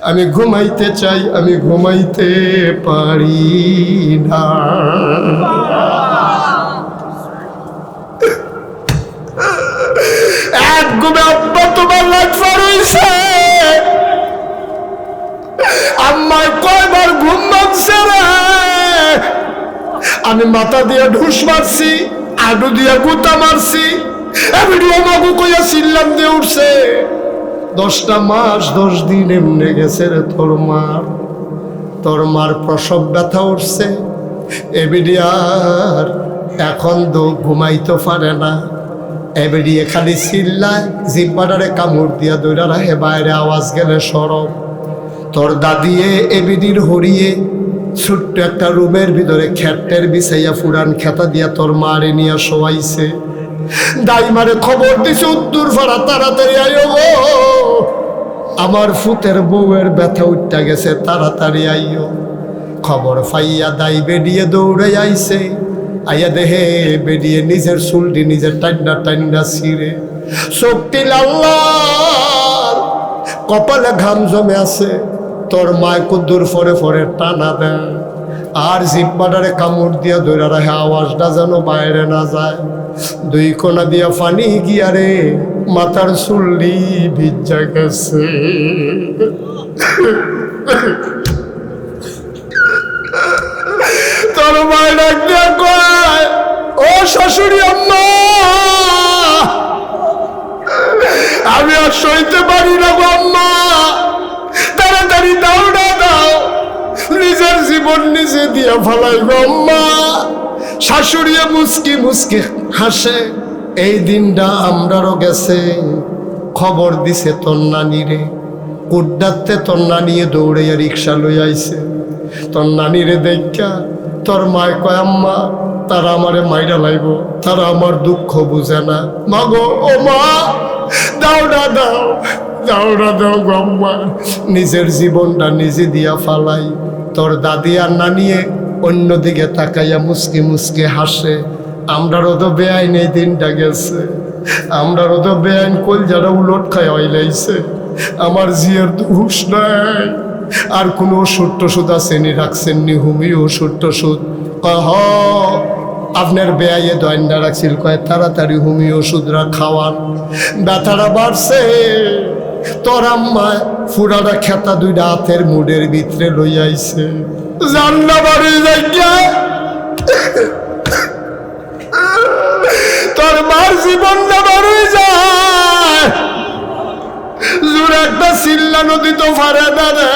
আমি ঘুমাইতে চাই, আমি ঘুমাইতে পারি না। এক ঘুমে আব্বা তোমার লাইট পার হইছে। আম্মার কয়বার ঘুম ভাঙছে রে। আমি মাথা দিয়ে ঢুস মারছি, আডু দিয়ে গুতা মারছি, মাগু কইয়া চিল্লাম দিয়ে উঠছে। 10টা মাস 10 দিন এমনি গেছে রে তোর মার প্রসব ব্যথা উঠছে। এবিডিয়ার এখন তো ঘুমাইতে পারে না। এবিডিয়ে খালি চিল্লায়, জিব্বাটারে কামড় দিয়া দৌড়া রাখে, বাইরে আওয়াজ গেলে সরব। তোর দাদিয়ে এবিডির হরিয়ে ছোট্ট একটা রুমের ভিতরে খেটের বিছাইয়া ফুরান খেতা দিয়া তোর মারে নিয়ে শোয়াইছে। দাইমারে খবর দিছে উত্তর ফাড়া, তাড়াতাড়ি আইও গো, আমার ফুতের বউয়ের ব্যথা উঠটা গেছে, তাড়াতাড়ি আইও। খবর পাইয়া দাই বেরিয়ে দৌড়ে আইছে। আইয়া দেহে বেরিয়ে নিজের চুলটি নিজের টান্না ছিঁড়ে, চোখটি লাল লাল, কপালে ঘাম জমে আছে। তোর মায় কুদ্দুর ফরে ফরে টানা দেয়, আর জিব্বাটারে কামড় দিয়া ধরে রাখে, আওয়াজটা যেন বাইরে না যায়। 2 কোনা দিয়া পানি গিয়া রে মাথার চুল্লি ভিজা গেছে। তোর মায় ডাক দিয়া কয়, ও শাশুড়ি আম্মা, আমি আর সইতে পারি না গো আম্মা, তাড়াতাড়ি দাও না দাও, নিজের জীবন নিজে দিয়া ফেলাই গো আম্মা। শাশুড়িয়ে মুসকি মুসকি হাসে। এই দিনটা আমরারও গেছে। খবর দিছে তোর নানিরে, কুড্ডাতে তোর নানিয়ে দৌড়াইয়া রিক্সা লই আইছে। তোর নানিরে দেখা তোর মায় কয়, আম্মা তারা আমারে মাইরা লাইব, তারা আমার দুঃখ বুঝে না। মাগো ও মা, দাও না দাও, দাও না দাও গো আম্মা, নিজের জীবনটা নিজে দিয়া ফালাই। তোর দাদি আর নানিয়ে অন্যদিকে তাকাইয়া মুসকি মুসকি হাসে। আমরারও তো বেআইন এই দিনটা গেছে, আমরারও তো বেআইন কলজারা উলট খায় হইলাইছে। আমার জিয়ার তো হুশ নাই। আর কোনো ওষুধ টষুধ আসেনি, রাখছেননি হুমি ওষুধ টষুধ? কয় হ, আপনার বেআইয়ে দয়না রাখছিল, কয় তাড়াতাড়ি হুমি ওষুধরা খাওয়ান, ব্যথাটা বাড়ছে। তোর আম্মায় ফুরাটা খেতা 2টা হাতের মুডের ভিতরে লই আইছে। জান্না বাড়ি যাইয়া তোর মার জীবনটা বাড়ি যায়, জোর একটা চিল্লানো দিতে পারে না রে।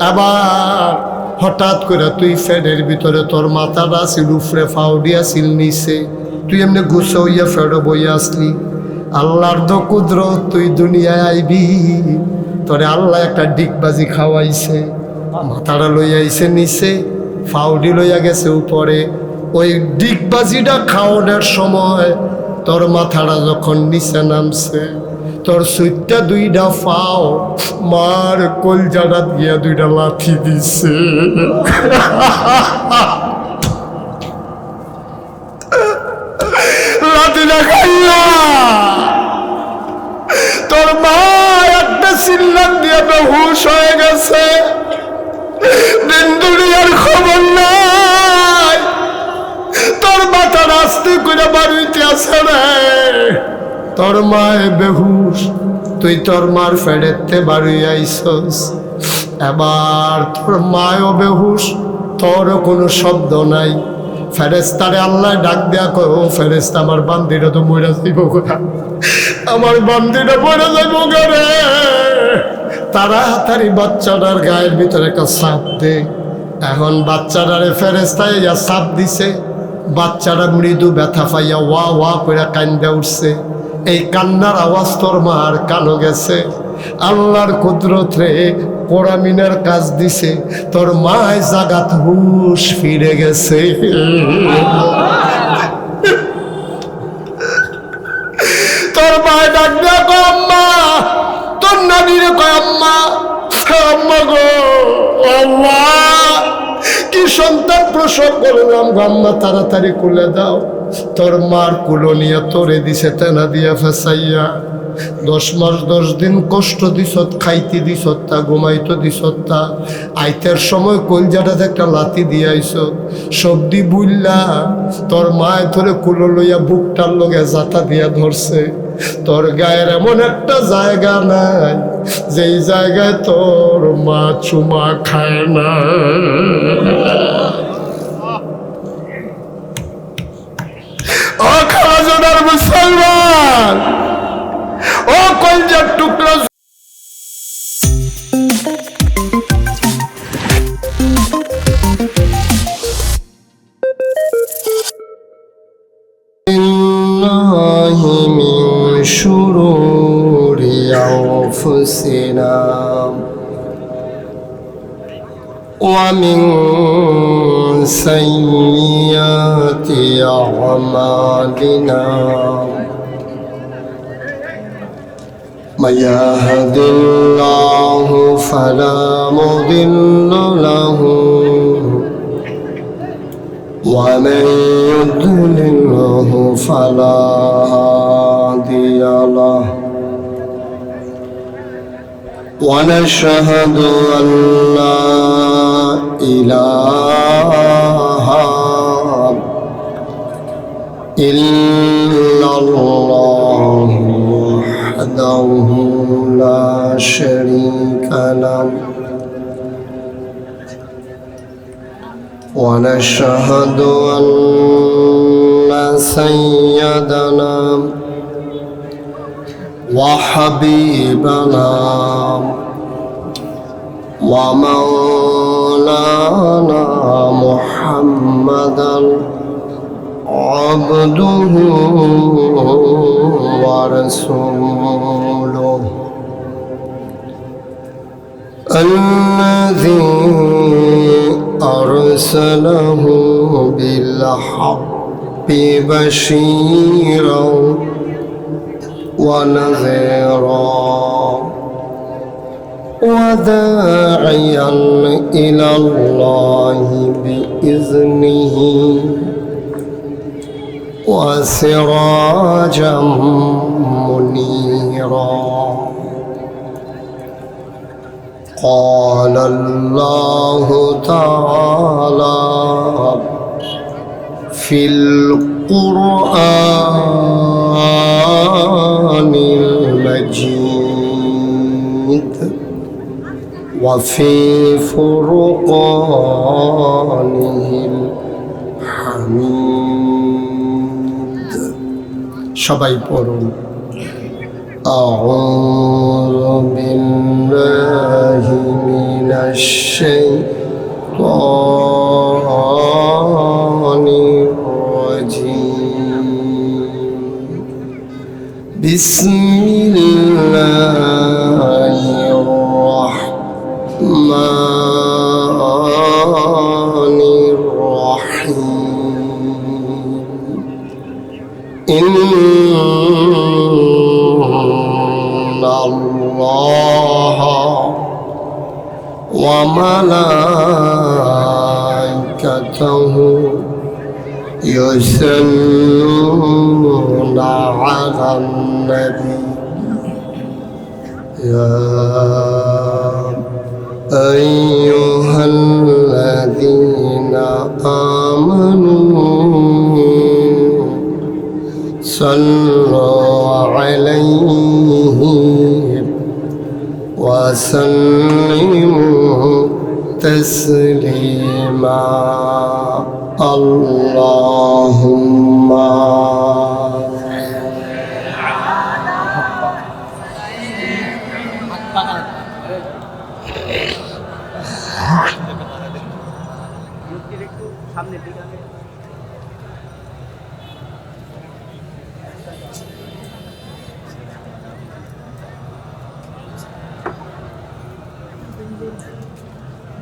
আবার হঠাৎ করে তুই ফ্যানের ভিতরে তোর মাথাটা ছিল উফরে, ফাউডিয়া ছিল নিচে, তুই এমনি গুছো হইয়া ফেরো বইয়া আসলি। আল্লাহর তো কুদরত, তুই দুনিয়ায় আইবি, তোরে আল্লাহ একটা ডিগবাজি খাওয়াইছে। মাথাটা লইয়া আইছে নিচে, ফাউডি লইয়া গেছে উপরে। ওই ডিগবাজিটা খাওয়ানোর সময় তোর মাথাটা যখন নিচে নামছে, তোর সুইটটা 2টা ফাও মার কলজাটা দিয়া 2টা লাথি দিছে। লাথিটা খাইয়া তোর মা একটা চিল্লান দিয়া বেহুশ হয়ে গেছে। দিন দুনিয়ার খবর নাই, তোর মাথা রাস্তে করে বাড়িতে আসে রে। তোর মায় বেহুশ, তুই তোর মার ফেরেতে বাড়ি আইসস। এবার তোর মায়ও বেহুশ, তোরও কোনো শব্দ নাই। ফেরেস্তারে আল্লাহ ডাক দেয়া কয়, ও ফেরেস্তা, আমার বান্দিটা তো মরে যাইব, আমার বান্দিটা মরে যাইব রে। তাড়াতাড়ি বাচ্চাটার গায়ের ভিতরে একটা সাপ দে। এখন বাচ্চাটারে ফেরেস্তায় সাপ দিছে। বাচ্চাটা মৃদু ব্যথা পাইয়া ওয়া ওয়া করে কান্দা উঠছে। এই কান্নার আওয়াজ তোর মার কানো গেছে। আল্লাহর কুদরত রে, কোরআমিনের কাজ দিছে, তোর মায় জাগাত হুশ ফিরে গেছে। তোর মায় ডাক দেয়া কয়, আম্মা, তোর নানিরে কয়, আম্মা, আম্মা গো, আল্লাহ কি সন্তান প্রসব করলাম, আম্মা তাড়াতাড়ি কুলে দাও। তোর মার কুলো নিয়ে তোরে দিছে তেনা দিয়া ফেসাইয়া। 10 মাস 10 দিন কষ্ট দিছত, খাইতে দিছত তা, ঘুমাইতে দিছত তা, আইতের সময় কলজাটাতে একটা লাথি দিয়ে আইস, সবদি বুইল্লা তোর মায় ধরে কুলো লইয়া বুকটার লগে জাতা দিয়া ধরছে। তোর গায়ের এমন একটা জায়গা নাই যেই জায়গায় তোর মা চুমা খায় না। ও খাজনার মুসলমান, ও কলজার টুকরা, من شرور أنفسنا ومن سيئات أعمالنا من يهد الله فلا مضل له ومن يضلله فلا هادي له ونشهد أن لا إله إلا الله وحده لا شريك له ونشهد أن سيدنا وحبيبنا ومولانا محمدا عبده ورسوله الذي أرسله بالحق بشيرا ونذيرا وداعيا إلى الله بإذنه وسراجا منيرا قال الله تعالى في القرآن المجيد وفي فرقانه الحميد সবাই পড়ুন أعوذ بالله من الشيطان الرجيم بسم الله الرحمن الرحيم إن الله وملائكته يصلون على النبي يا أيها الذين آمنوا صلوا عليه وسلموا تسليما اللهم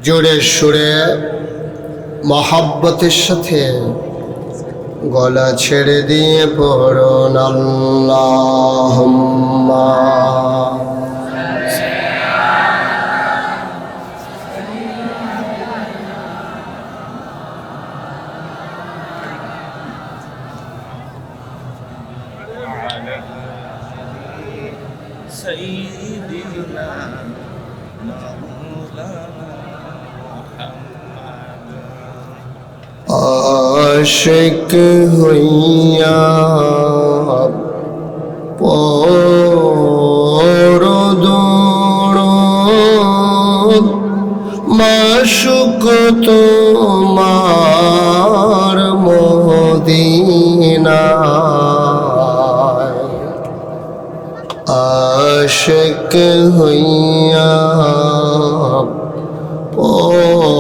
জোরে সুরে মহব্বতের সাথে গলা ছেড়ে দিয়ে পড়ুন আল্লাহুম্মা আশিক হইয়া পরদৌড় মাশুক তোমার মদিনায় আশিক হইয়া পরদৌড়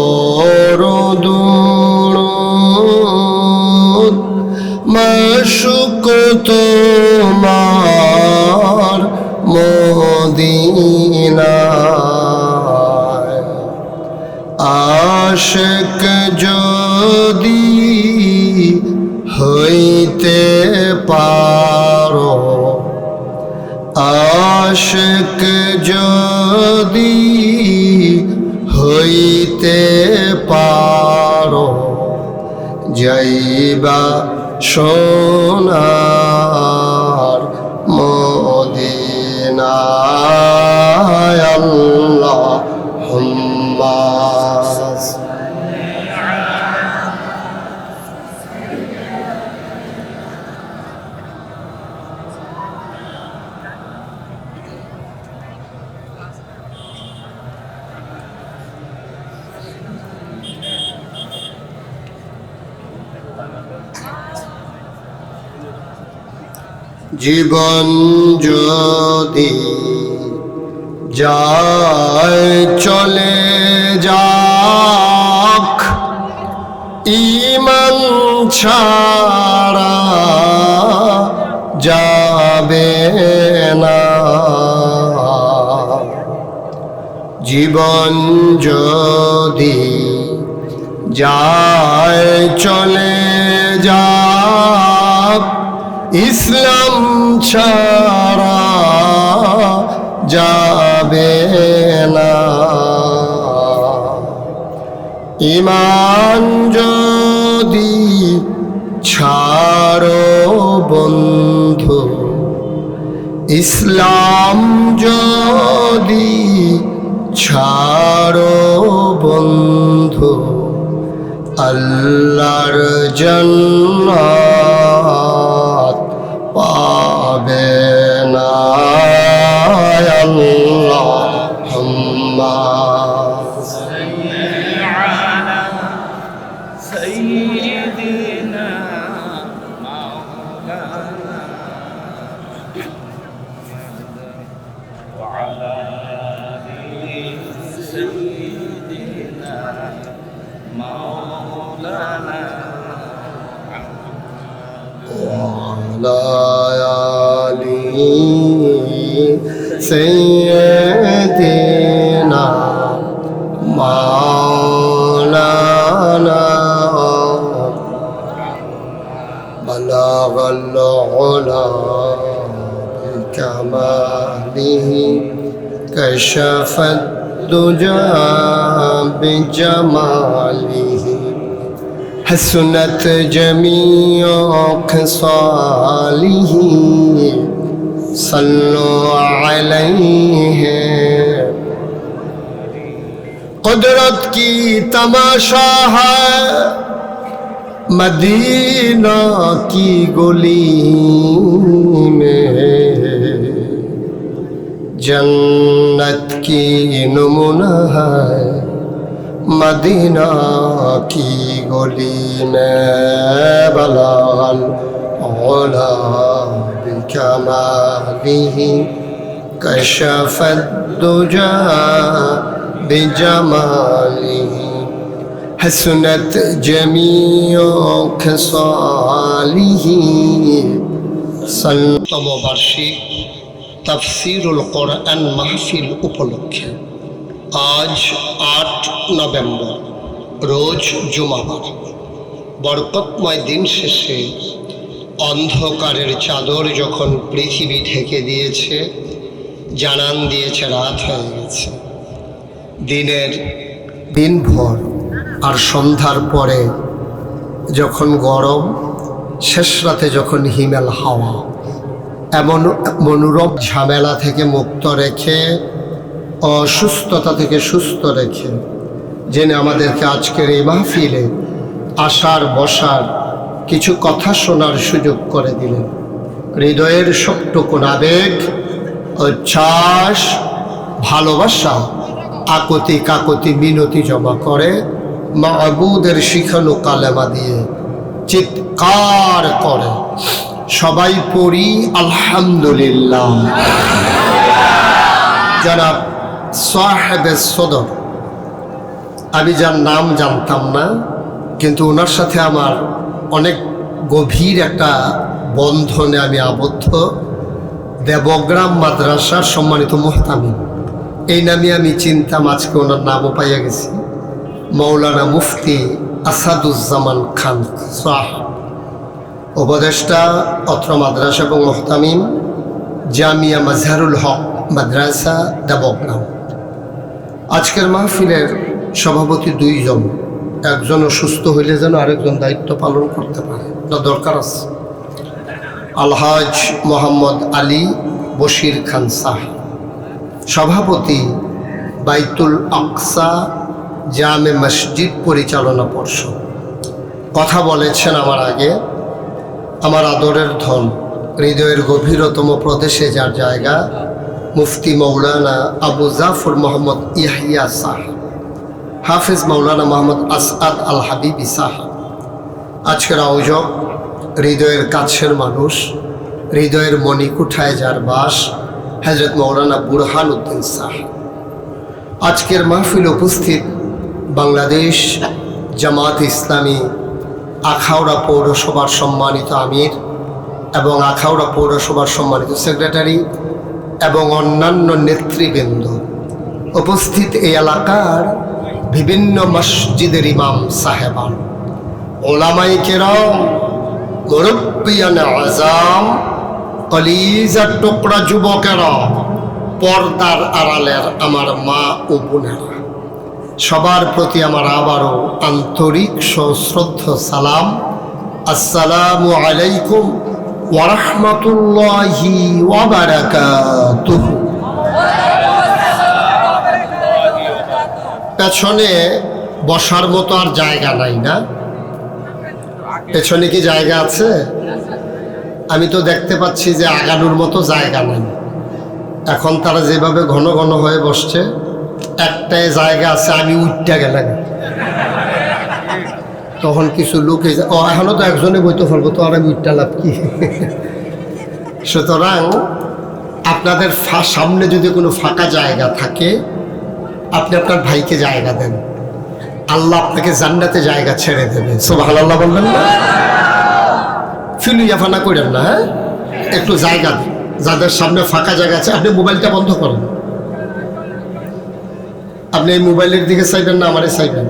মাশুক তোমার মদিনায় আশিক যদি হইতে পারো আশিক যদি হইতে পারো যাইবা সোনার মদিনায় আল্লাহুম্মা জীবন যদি যায় চলে যাক ঈমান ছাড়া যাবে না জীবন যদি যায় চলে যাক ইসলাম ছাড়া যাবে না ঈমান যদি ছাড়ো বন্ধু ইসলাম যদি ছাড়ো বন্ধু আল্লাহর জান্নাত পাবে না আল্লাহুম্মা সাল্লি আলা সাইয়্যিদিনা মাওলানা ওয়া আলা আলি সাইয়্যিদিনা মাওলানা سيدنا مولانا بلغ العلا بكماله كشف الدجى بجماله حسنت جميع خصاله صلوا عليه قدرت کی تماشا ہے مدینہ کی گلی میں جنت کی نمونہ ہے مدینہ کی گلی میں بلغ العلا بکمالہ کشف الدجى بجمالہ حسنت جميع خصاله তম বার্ষিক তাফসীরুল কোরআন মাহফিল উপলক্ষে আজ 8 নভেম্বর রোজ জুমাবার বরকতময় দিন শেষে অন্ধকারের চাদর যখন পৃথিবী ঢেকে দিয়েছে জানান দিয়েছে রাত হয়ে গেছে দিনভর আর সন্ধ্যার পরে যখন গরম শেষ রাতে যখন হিমেল হাওয়া এমন মনোরম ঝামেলা থেকে মুক্ত রেখে অসুস্থতা থেকে সুস্থ রেখে জেনে আমাদেরকে আজকের এই মাহফিলে আসার বসার কিছু কথা শোনার সুযোগ করে দিলেন। হৃদয়ের সবটুকুন আবেগ, উচ্ছ্বাস, ভালোবাসা আকুতি কাকুতি মিনতি জমা করে মাবুদের শিখানো কালেমা দিয়ে চিৎকার করে সবাই পড়ি আলহামদুলিল্লাহ। জনাব সাহেবে সদর, আমি যার নাম জানতাম না, কিন্তু ওনার সাথে আমার অনেক গভীর একটা বন্ধনে আমি আবদ্ধ। দেবগ্রাম মাদ্রাসার সম্মানিত মুহতামিম, এই নামে আমি চিনতাম, আজকে ওনার নামও পাইয়া গেছি। মৌলানা মুফতি আসাদুজ্জামান খান সাহেব, উপদেষ্টা অত্র মাদ্রাসা এবং মুহতামিম জামিয়া মাজহারুল হক মাদ্রাসা দেবগ্রাম। আজকের মাহফিলের সভাপতি দুইজন, একজন অসুস্থ হইলে যেন আরেকজন দায়িত্ব পালন করতে পারে, না দরকার আছে। আলহাজ মোহাম্মদ আলী বশির খান সাহেব, সভাপতি বাইতুল আকসা জামে মসজিদ পরিচালনা পর্ষদ। কথা বলেছেন আমার আগে আমার আদরের ধন, হৃদয়ের গভীরতম প্রদেশে যার জায়গা, মুফতি মৌলানা আবু জাফর মোহাম্মদ ইয়াহিয়া সাহেব, হাফিজ মৌলানা মোহাম্মদ আসাদ আল হাবিবি সাহেব। আজকের আয়োজক হৃদয়ের কাছের মানুষ, হৃদয়ের মণিকুঠায় যার বাস, হযরত মৌলানা বুরহান উদ্দিন সাহেব। আজকের মাহফিল উপস্থিত বাংলাদেশ জামাত ইসলামী আখাউড়া পৌরসভার সম্মানিত আমির এবং আখাউড়া পৌরসভার সম্মানিত সেক্রেটারি এবং অন্যান্য নেতৃবৃন্দ, উপস্থিত এই এলাকার বিভিন্ন মসজিদের ইমাম সাহেবান, ওলামায়ে কেরাম, মুরব্বিয়ান আযাম, কলিজার টুকরা যুবকেরা, পর্দার আড়ালের আমার মা ও বোনেরা, সবার প্রতি আমার আবারও আন্তরিক সশ্রদ্ধ সালাম। আসসালামু আলাইকুম ওয়া রাহমাতুল্লাহি ওয়া বারাকাতুহু। পেছনে বসার মতো আর জায়গা নাই না? পেছনে কি জায়গা আছে? আমি তো দেখতে পাচ্ছি যে আগানোর মতো জায়গা নেই। এখন তারা যেভাবে ঘন ঘন হয়ে বসছে, একটাই জায়গা আছে, আমি উঠতে গেলাম। তখন কিছু লোক এখনো তো একজনে বইতে পারবো, তো আর আমি উঠতে লাভ কি? সুতরাং আপনাদের সামনে যদি কোনো ফাঁকা জায়গা থাকে, আপনি আপনার ভাইকে জায়গা দেন, আল্লাহ আপনাকে জান্নাতে জায়গা ছেড়ে দেবে। সুবহানাল্লাহ বলবেন না? ফিলুইয়াফানা করেন না, হ্যাঁ? একটু জায়গা দিন। যাদের সামনে ফাঁকা জায়গা আছে, আপনি মোবাইলটা বন্ধ করেন। আপনি এই মোবাইলের দিকে চাইবেন না, আমারে চাইবেন,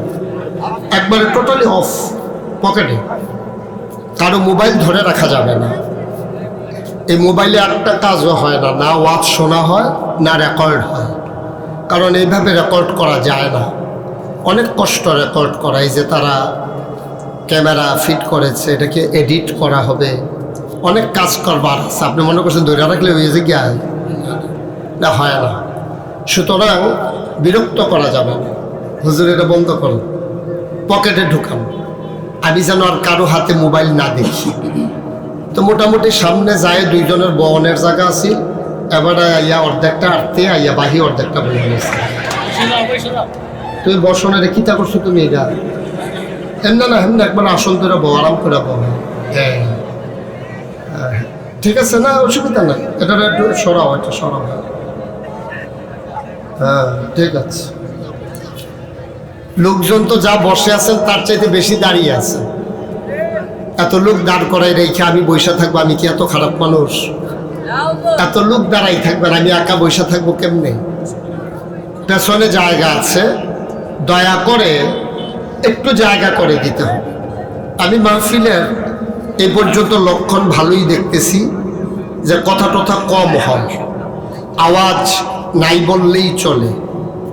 একবারে টোটালি অফ, পকেটে। কারো মোবাইল ধরে রাখা যাবে না। এই মোবাইলে একটা কাজও হয় না, না ওয়াজ শোনা হয়, না রেকর্ড হয়। কারণ এইভাবে রেকর্ড করা যায় না, অনেক কষ্ট রেকর্ড করা। এই যে তারা ক্যামেরা ফিট করেছে, এটাকে এডিট করা হবে, অনেক কাজ করবার আছে। আপনি মনে করছেন ধরে রাখলে হয়ে যে গিয়ে না, হয় না। সুতরাং বিরক্ত করা যাবে না। হুজুর এটা বন্ধ করুন, পকেটে ঢুকান, আমি যেন আর কারো হাতে মোবাইল না দেখি। তো মোটামুটি সামনে যায় দুইজনের বহনের জায়গা আছে, এবারে আইয়া অর্ধেকটা আটতে আইয়া বাহি অর্ধেকটা বলে গেছে। তুমি বসনের কিতা করছো তুমি? এটা এমনা না হেমনা, একবার আসন করে বহ, আরাম করে বহ। হ্যাঁ ঠিক আছে, না অসুবিধা নাই। এটা একটু সরাও, এটা সরাও। হ্যাঁ ঠিক আছে। লোকজন তো যা বসে আছেন তার চাইতে বেশি দাঁড়িয়ে আছে। এত লোক দাঁড় করাই রেখে আমি বসে থাকবো, আমি কি এত খারাপ মানুষ? এত লোক দাঁড়াই থাকবেন, আমি একা বসে থাকবো কেমনে? পেছনে জায়গা আছে, দয়া করে একটু জায়গা করে দিতে হবে। আমি মাহফিলের এই পর্যন্ত লক্ষণ ভালোই দেখতেছি যে কথা টথা কম হয়, আওয়াজ নাই বললেই চলে।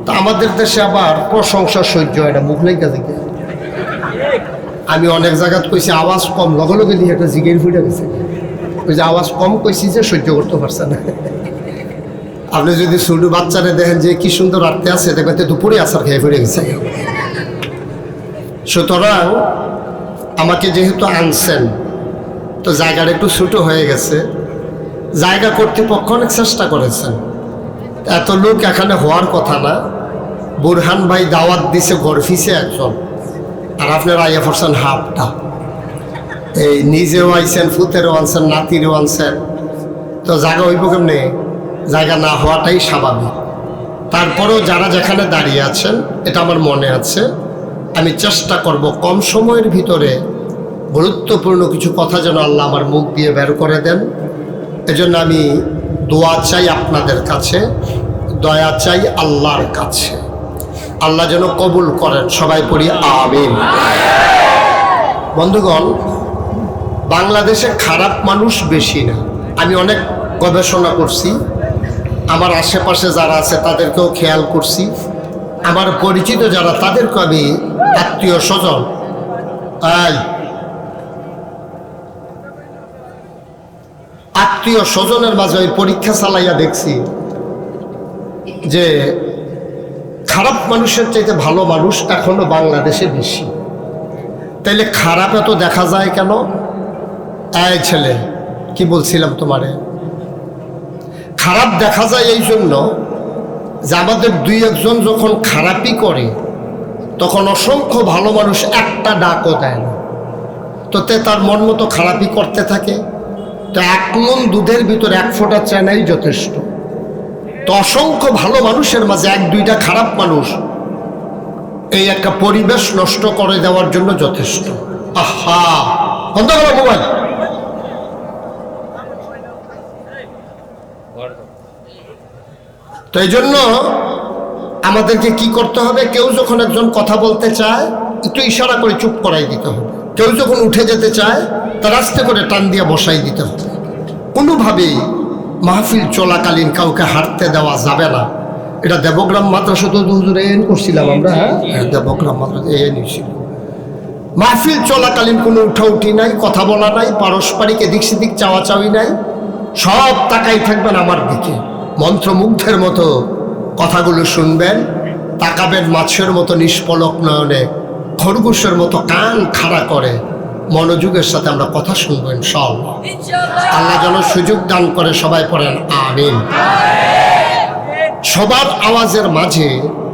তা আমাদের দেশে আবার প্রশংসা সহ্য হয় না, মুখ লেগে থেকে। আমি অনেক জায়গাত কইছি আওয়াজ কম, লগে লগে দিয়ে একটা জিগের ফুটে গেছে। ওই যে আওয়াজ কম কইছি যে সহ্য করতে পারছে না। আপনি যদি ছোট বাচ্চারে দেখেন যে কি সুন্দর আটতে আছে, দেখবেন তো দুপুরে আসার খেয়ে ফিরে গেছে। সুতরাং আমাকে যেহেতু আনছেন, তো জায়গাটা একটু ছোট হয়ে গেছে। জায়গা কর্তৃপক্ষ অনেক চেষ্টা করেছেন, এত লোক এখানে হওয়ার কথা না। বুরহান ভাই দাওয়াত দিছে গরফিসে একজন, আর আপনারা আইয়া পড়ছেন হাফটা। এই নিজেও আইছেন, ফুতেরও আনছেন, নাতিরও আনছেন, তো জায়গা হইব কেমনে? জায়গা না হওয়াটাই স্বাভাবিক। তারপরেও যারা যেখানে দাঁড়িয়ে আছেন, এটা আমার মনে আছে, আমি চেষ্টা করব কম সময়ের ভিতরে গুরুত্বপূর্ণ কিছু কথা যেন আল্লাহ আমার মুখ দিয়ে বের করে দেন। এজন্য আমি দোয়া চাই আপনাদের কাছে, দয়া চাই আল্লাহর কাছে, আল্লাহ যেন কবুল করেন। সবাই পড়ি আমিন। বন্ধুগণ, বাংলাদেশে খারাপ মানুষ বেশি না। আমি অনেক গবেষণা করছি, আমার আশেপাশে যারা আছে তাদেরকেও খেয়াল করছি, আমার পরিচিত যারা তাদেরকে আমি আত্মীয় স্বজন আত্মীয় স্বজনের মাঝে ওই পরীক্ষা চালাইয়া দেখছি যে খারাপ মানুষের চাইতে ভালো মানুষ এখনো বাংলাদেশে বেশি। তাইলে খারাপ এত দেখা যায় কেন? এই ছেলে, কি বলছিলাম তোমারে, খারাপ দেখা যায় এই জন্য যে আমাদের দুই একজন যখন খারাপই করে তখন অসংখ্য ভালো মানুষ একটা ডাকও দেয় না, তো তার মন মতো খারাপই করতে থাকে। তো 1 মণ দুধের ভিতরে 1 ফোঁটা চেনাই যথেষ্ট। তো অসংখ্য ভালো মানুষের মাঝে 1-2টা খারাপ মানুষ এই একটা পরিবেশ নষ্ট করে দেওয়ার জন্য যথেষ্ট। আহা, বন্ধ করো মোবাইল। তো এই জন্য আমাদেরকে কি করতে হবে, কেউ যখন একজন কথা বলতে চায় একটু ইশারা করে চুপ করাই দিতে হবে। কেউ যখন উঠে যেতে চায় তার আস্তে করে টান দিয়ে বসাই দিতে হবে। কোনোভাবেই মাহফিল চলাকালীন কাউকে হাঁটতে দেওয়া যাবে না। এটা দেবগ্রাম মাদ্রাসা তো হুজুরে করছিলাম আমরা, হ্যাঁ, দেবগ্রাম মাদ্রাসা নিয়েছিল। মাহফিল চলাকালীন কোনো উঠাউঠি নাই, কথা বলা নাই, পারস্পরিক এদিক সেদিক চাওয়াচাওয়ি নাই, সব তাকাই থাকবেন আমার দিকে, মন্ত্রমুগ্ধের মতো কথাগুলো শুনবেন, তাকাবেন মাছের মতো নিষ্পলক নয়নে, খরগোশের মতো কান খাড়া করে মনোযোগের সাথে আমরা কথা শুনবো ইনশাআল্লাহ। আল্লাহ যেন সুযোগ দান করে। সবাই পড়েন আমিন। সবার আওয়াজের মাঝে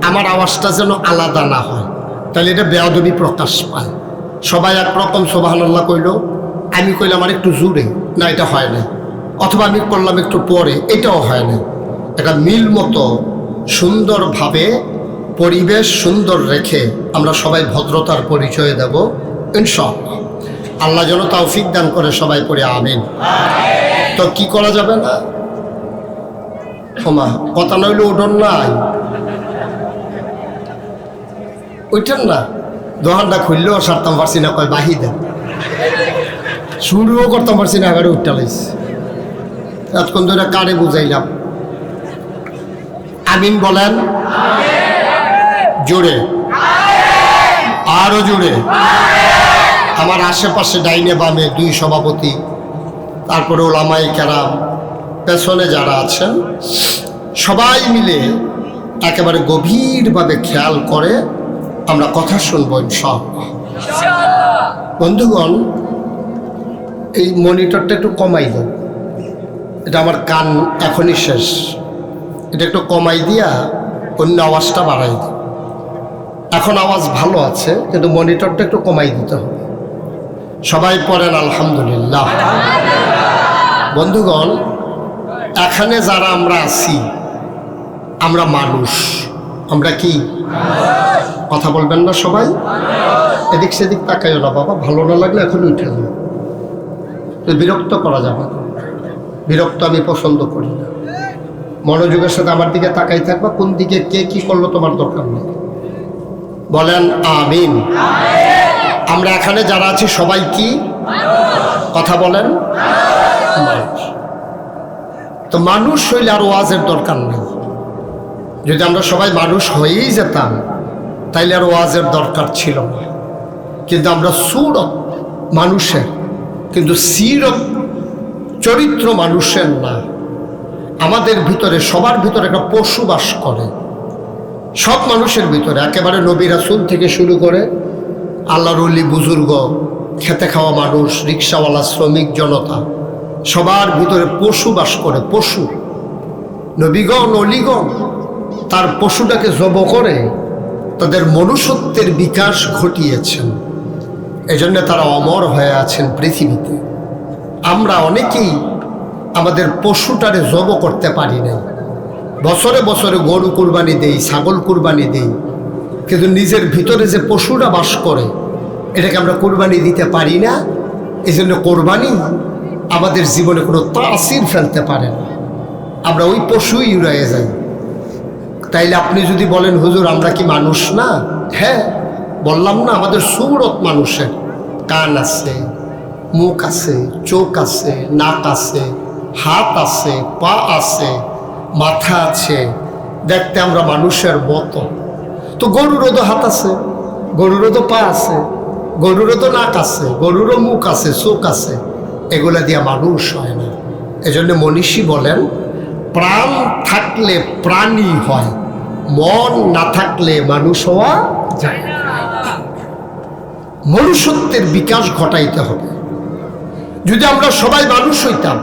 আমার আওয়াজটা যেন আলাদা না হয়, তাহলে এটা বেয়াদবি প্রকাশ পায়। সবাই একরকম সুবহানাল্লাহ কইল, আমি কইলাম আর একটু জোরে, না এটা হয় না, অথবা আমি করলাম একটু পরে, এটাও হয় না। এটা মিল মতো সুন্দরভাবে পরিবেশ সুন্দর রেখে আমরা সবাই ভদ্রতার পরিচয় দেব ইনশাআল্লাহ। আল্লাহ যেন তৌফিক দান করে। সবাই পড়ে আমিন। তো কি করা যাবে না, ক্ষমা কথা নইলে ওঠন নাই, ওইটান না, দোকানটা খুললেও সারতাম পারছি না, কয় বাহি দেন, শুরুও করতাম পারছি না, এবারে উঠটা লাইছি। এতক্ষণ ধরে কারে বুঝাইলাম। আমিন বলেন জোরে, আরো জোরে। আমার আশেপাশে ডাইনে বামে 2 সভাপতি, তারপরে ওলামায়ে কেরাম, পেছনে যারা আছেন, সবাই মিলে একেবারে গভীরভাবে খেয়াল করে আমরা কথা শুনবো ইনশাআল্লাহ। বন্ধুগণ, এই মনিটরটা একটু কমাই দাও, এটা আমার কান এখনই শেষ, এটা একটু কমাই দিয়া অন্য আওয়াজটা বাড়াই দিই। এখন আওয়াজ ভালো আছে, কিন্তু মনিটরটা একটু কমাই দিতে হবে। সবাই পড়েন আলহামদুলিল্লাহ। বন্ধুগণ, এখানে যারা আমরা আছি, আমরা মানুষ। আমরা কি কথা বলবেন না সবাই? এদিক সেদিক তাকাইও না বাবা, ভালো না লাগলে এখন উঠে যাবে, বিরক্ত করা যাবে না। বিরক্ত আমি পছন্দ করি না। মনোযোগের সাথে আমার দিকে তাকাই থাকবা, কোন দিকে কে কি করলো তোমার দরকার নেই। বলেন আমিন। আমরা এখানে যারা আছি সবাই কি কথা বলেন? মানুষ। তো মানুষ হইলে আর ওয়াজের দরকার নেই। যদি আমরা সবাই মানুষ হয়েই যেতাম তাইলে আর ওয়াজের দরকার ছিল না। কিন্তু আমরা সুরত মানুষের, কিন্তু সিরত চরিত্র মানুষের না। আমাদের ভিতরে, সবার ভিতরে একটা পশু বাস করে, সব মানুষের ভিতরে, একেবারে নবী রাসূল থেকে শুরু করে আল্লাহর ওলি বুজুর্গ খেতে খাওয়া মানুষ, রিক্সাওয়ালা, শ্রমিক জনতা, সবার ভিতরে পশু বাস করে। পশু, নবীগণ অলিগণ তার পশুটাকে জব করে তাদের মনুষ্যত্বের বিকাশ ঘটিয়েছেন। এজন্য তারা অমর হয়ে আছেন পৃথিবীতে। আমরা অনেকেই আমাদের পশুটারে জব করতে পারি না। বছরে বছরে গরু কুরবানি দেই, ছাগল কুরবানি দেই, কিন্তু নিজের ভিতরে যে পশুটা বাস করে এটাকে আমরা কুরবানি দিতে পারি না। এই জন্য কোরবানি আমাদের জীবনে কোনো তাসির ফেলতে পারে না, আমরা ওই পশুই উড়াইয়ে যাই। তাইলে আপনি যদি বলেন হুজুর আমরা কি মানুষ না? হ্যাঁ, বললাম না আমাদের সুরত মানুষের, কান আছে, মুখ আছে, চোখ আছে, নাক আছে, হাত আছে, পা আছে, মাথা আছে, দেখতে আমরা মানুষের মতো। তো গরুরও তো হাত আছে, গরুরও তো পা আছে, গরুরও তো নাক আছে, গরুরও মুখ আছে, চোখ আছে, এগুলা দিয়া মানুষ হয় না। এজন্য মনীষী বলেন প্রাণ থাকলে প্রাণী হয়, মন না থাকলে মানুষ হওয়া যায় না। মনুষ্যত্বের বিকাশ ঘটাইতে হবে। যদি আমরা সবাই মানুষ হইতাম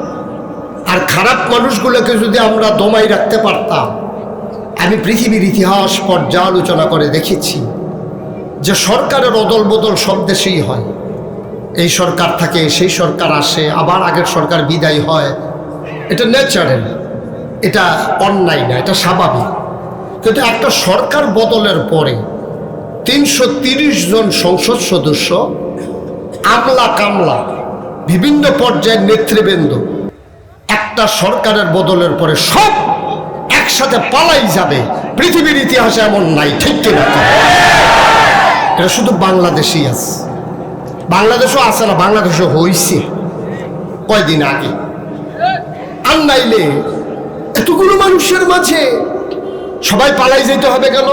আর খারাপ মানুষগুলোকে যদি আমরা দমাই রাখতে পারতাম। আমি পৃথিবীর ইতিহাস পর্যালোচনা করে দেখেছি যে সরকারের অদল বদল সব দেশেই হয়। এই সরকার থাকে, সেই সরকার আসে, আবার আগের সরকার বিদায় হয়। এটা ন্যাচারাল, এটা অন্যায় না, এটা স্বাভাবিক। কিন্তু একটা সরকার বদলের পরে ৩৩০ জন সংসদ সদস্য, আমলা কামলা, বিভিন্ন পর্যায়ের নেতৃবৃন্দ একটা সরকারের বদলের পরে সব একসাথে পালাই যাবে, পৃথিবীর ইতিহাসে এমন নাই। ঠিক কিনা? এটা শুধু বাংলাদেশেই আছে। বাংলাদেশও আছে না, বাংলাদেশও হয়েছে কয়দিন আগে। আর নাইলে এতগুলো মানুষের মাঝে সবাই পালাই যেতে হবে কেন?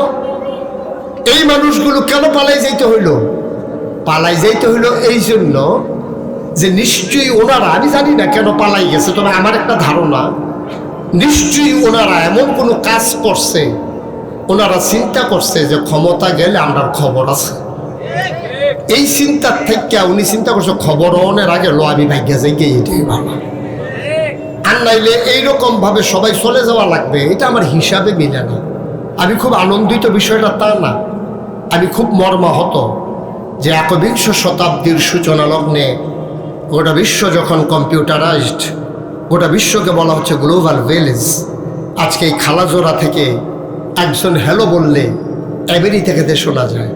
এই মানুষগুলো কেন পালাই যেতে হইল? পালাই যেতে হইল এই জন্য যে নিশ্চয়ই ওনারা, আমি জানি না কেন পালাই গেছে, তবে আমার একটা ধারণা নিশ্চয়ই ওনারা এমন কোনো কাজ করছে, ওনারা চিন্তা করছে যে ক্ষমতা গেলে আমার খবর আছে। এই চিন্তার থেকে উনি চিন্তা করছে খবর অনের আগে লো আমি ভাগ্যে যাই গিয়ে, এটাই ভালো। আর নাইলে এইরকম ভাবে সবাই চলে যাওয়া লাগবে, এটা আমার হিসাবে মিলে না। আমি খুব আনন্দিত বিষয়টা তা না, আমি খুব মর্মাহত যে একবিংশ শতাব্দীর সূচনা লগ্নে গোটা বিশ্ব যখন কম্পিউটারাইজড, গোটা বিশ্বকে বলা হচ্ছে গ্লোবাল ভিলেজ। আজকে এই খালাজোড়া থেকে একজন হ্যালো বললে আমেরিকাতে শোনা যায়।